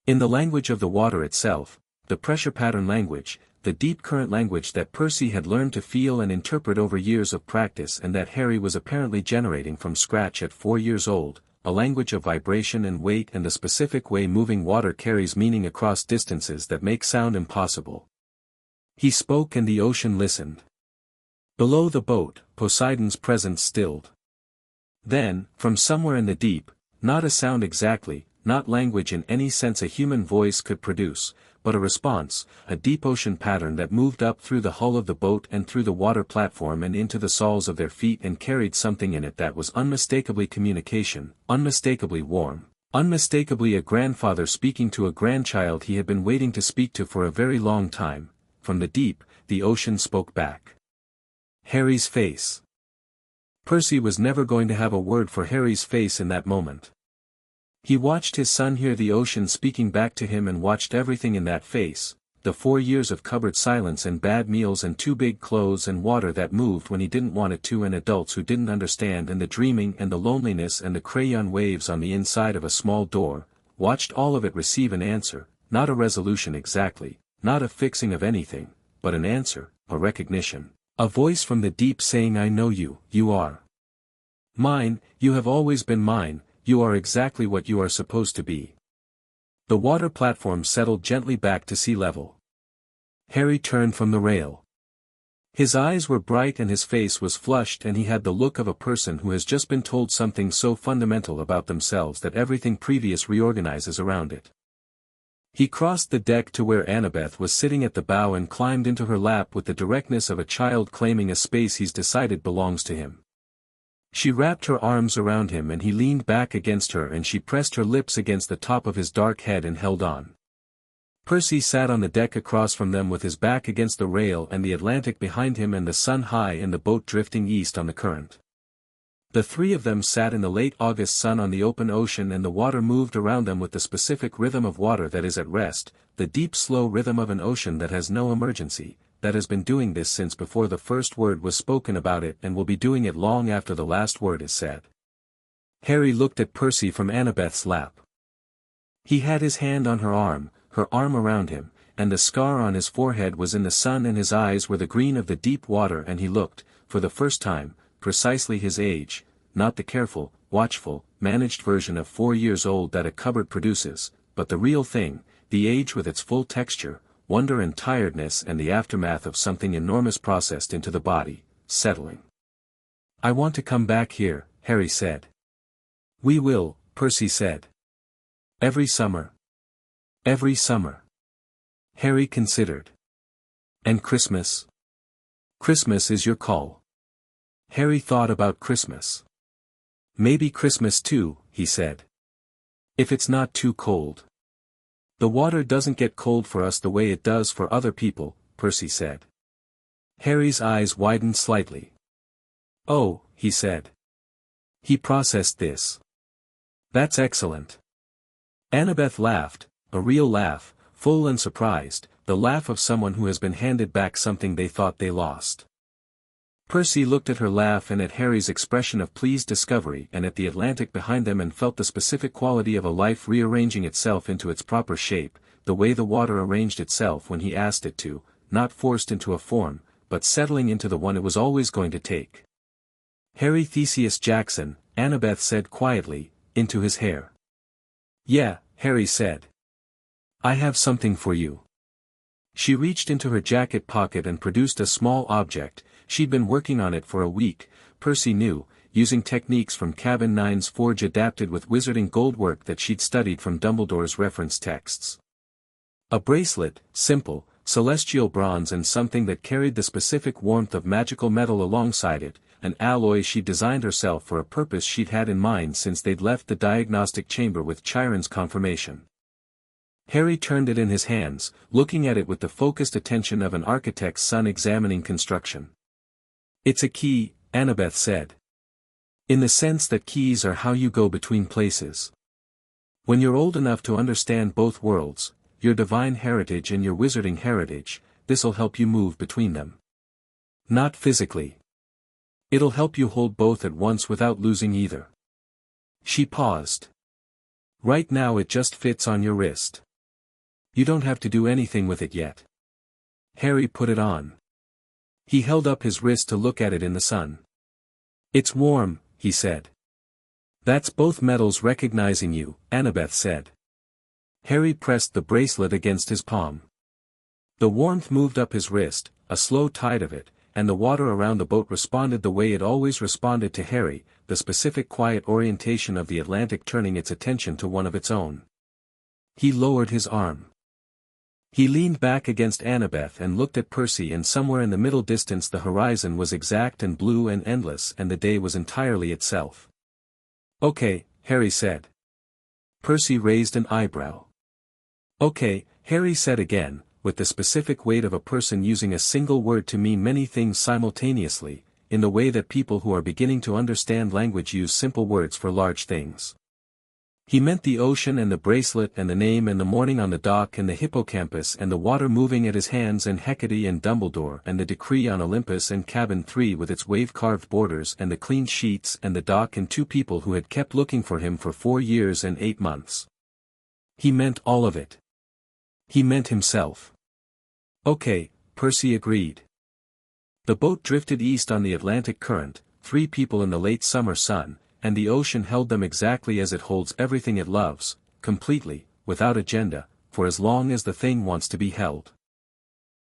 In the language of the water itself, the pressure pattern language, the deep current language that Percy had learned to feel and interpret over years of practice, and that Harry was apparently generating from scratch at 4 years old, a language of vibration and weight and the specific way moving water carries meaning across distances that make sound impossible. He spoke and the ocean listened. Below the boat, Poseidon's presence stilled. Then, from somewhere in the deep, not a sound exactly, not language in any sense a human voice could produce, but a response, a deep ocean pattern that moved up through the hull of the boat and through the water platform and into the soles of their feet and carried something in it that was unmistakably communication, unmistakably warm, unmistakably a grandfather speaking to a grandchild he had been waiting to speak to for a very long time. From the deep, the ocean spoke back. Harry's face. Percy was never going to have a word for Harry's face in that moment. He watched his son hear the ocean speaking back to him and watched everything in that face, the 4 years of cupboard silence and bad meals and too big clothes and water that moved when he didn't want it to and adults who didn't understand and the dreaming and the loneliness and the crayon waves on the inside of a small door, watched all of it receive an answer, not a resolution exactly, not a fixing of anything, but an answer, a recognition, a voice from the deep saying I know you, you are mine, you have always been mine. You are exactly what you are supposed to be. The water platform settled gently back to sea level. Harry turned from the rail. His eyes were bright and his face was flushed, and he had the look of a person who has just been told something so fundamental about themselves that everything previous reorganizes around it. He crossed the deck to where Annabeth was sitting at the bow and climbed into her lap with the directness of a child claiming a space he's decided belongs to him. She wrapped her arms around him and he leaned back against her and she pressed her lips against the top of his dark head and held on. Percy sat on the deck across from them with his back against the rail and the Atlantic behind him and the sun high and the boat drifting east on the current. The three of them sat in the late August sun on the open ocean and the water moved around them with the specific rhythm of water that is at rest, the deep slow rhythm of an ocean that has no emergency, that has been doing this since before the first word was spoken about it and will be doing it long after the last word is said. Harry looked at Percy from Annabeth's lap. He had his hand on her arm around him, and the scar on his forehead was in the sun and his eyes were the green of the deep water and he looked, for the first time, precisely his age, not the careful, watchful, managed version of 4 years old that a cupboard produces, but the real thing, the age with its full texture, wonder and tiredness and the aftermath of something enormous processed into the body, settling. I want to come back here, Harry said. We will, Percy said. Every summer. Every summer. Harry considered. And Christmas? Christmas is your call. Harry thought about Christmas. Maybe Christmas too, he said. If it's not too cold. The water doesn't get cold for us the way it does for other people, Percy said. Harry's eyes widened slightly. Oh, he said. He processed this. That's excellent. Annabeth laughed, a real laugh, full and surprised, the laugh of someone who has been handed back something they thought they lost. Percy looked at her laugh and at Harry's expression of pleased discovery and at the Atlantic behind them and felt the specific quality of a life rearranging itself into its proper shape, the way the water arranged itself when he asked it to, not forced into a form, but settling into the one it was always going to take. Harry Theseus Jackson, Annabeth said quietly, into his hair. Yeah, Harry said. I have something for you. She reached into her jacket pocket and produced a small object. She'd been working on it for a week, Percy knew, using techniques from Cabin 9's forge adapted with wizarding goldwork that she'd studied from Dumbledore's reference texts. A bracelet, simple, celestial bronze and something that carried the specific warmth of magical metal alongside it, an alloy she'd designed herself for a purpose she'd had in mind since they'd left the diagnostic chamber with Chiron's confirmation. Harry turned it in his hands, looking at it with the focused attention of an architect's son examining construction. "It's a key," Annabeth said. "In the sense that keys are how you go between places. When you're old enough to understand both worlds, your divine heritage and your wizarding heritage, this'll help you move between them. Not physically. It'll help you hold both at once without losing either." She paused. "Right now it just fits on your wrist. You don't have to do anything with it yet." Harry put it on. He held up his wrist to look at it in the sun. "It's warm," he said. "That's both metals recognizing you," Annabeth said. Harry pressed the bracelet against his palm. The warmth moved up his wrist, a slow tide of it, and the water around the boat responded the way it always responded to Harry, the specific quiet orientation of the Atlantic turning its attention to one of its own. He lowered his arm. He leaned back against Annabeth and looked at Percy, and somewhere in the middle distance the horizon was exact and blue and endless and the day was entirely itself. "Okay," Harry said. Percy raised an eyebrow. "Okay," Harry said again, with the specific weight of a person using a single word to mean many things simultaneously, in the way that people who are beginning to understand language use simple words for large things. He meant the ocean and the bracelet and the name and the morning on the dock and the hippocampus and the water moving at his hands and Hecate and Dumbledore and the decree on Olympus and Cabin 3 with its wave-carved borders and the clean sheets and the dock and two people who had kept looking for him for 4 years and 8 months. He meant all of it. He meant himself. "Okay," Percy agreed. The boat drifted east on the Atlantic current, 3 people in the late summer sun, and the ocean held them exactly as it holds everything it loves, completely, without agenda, for as long as the thing wants to be held.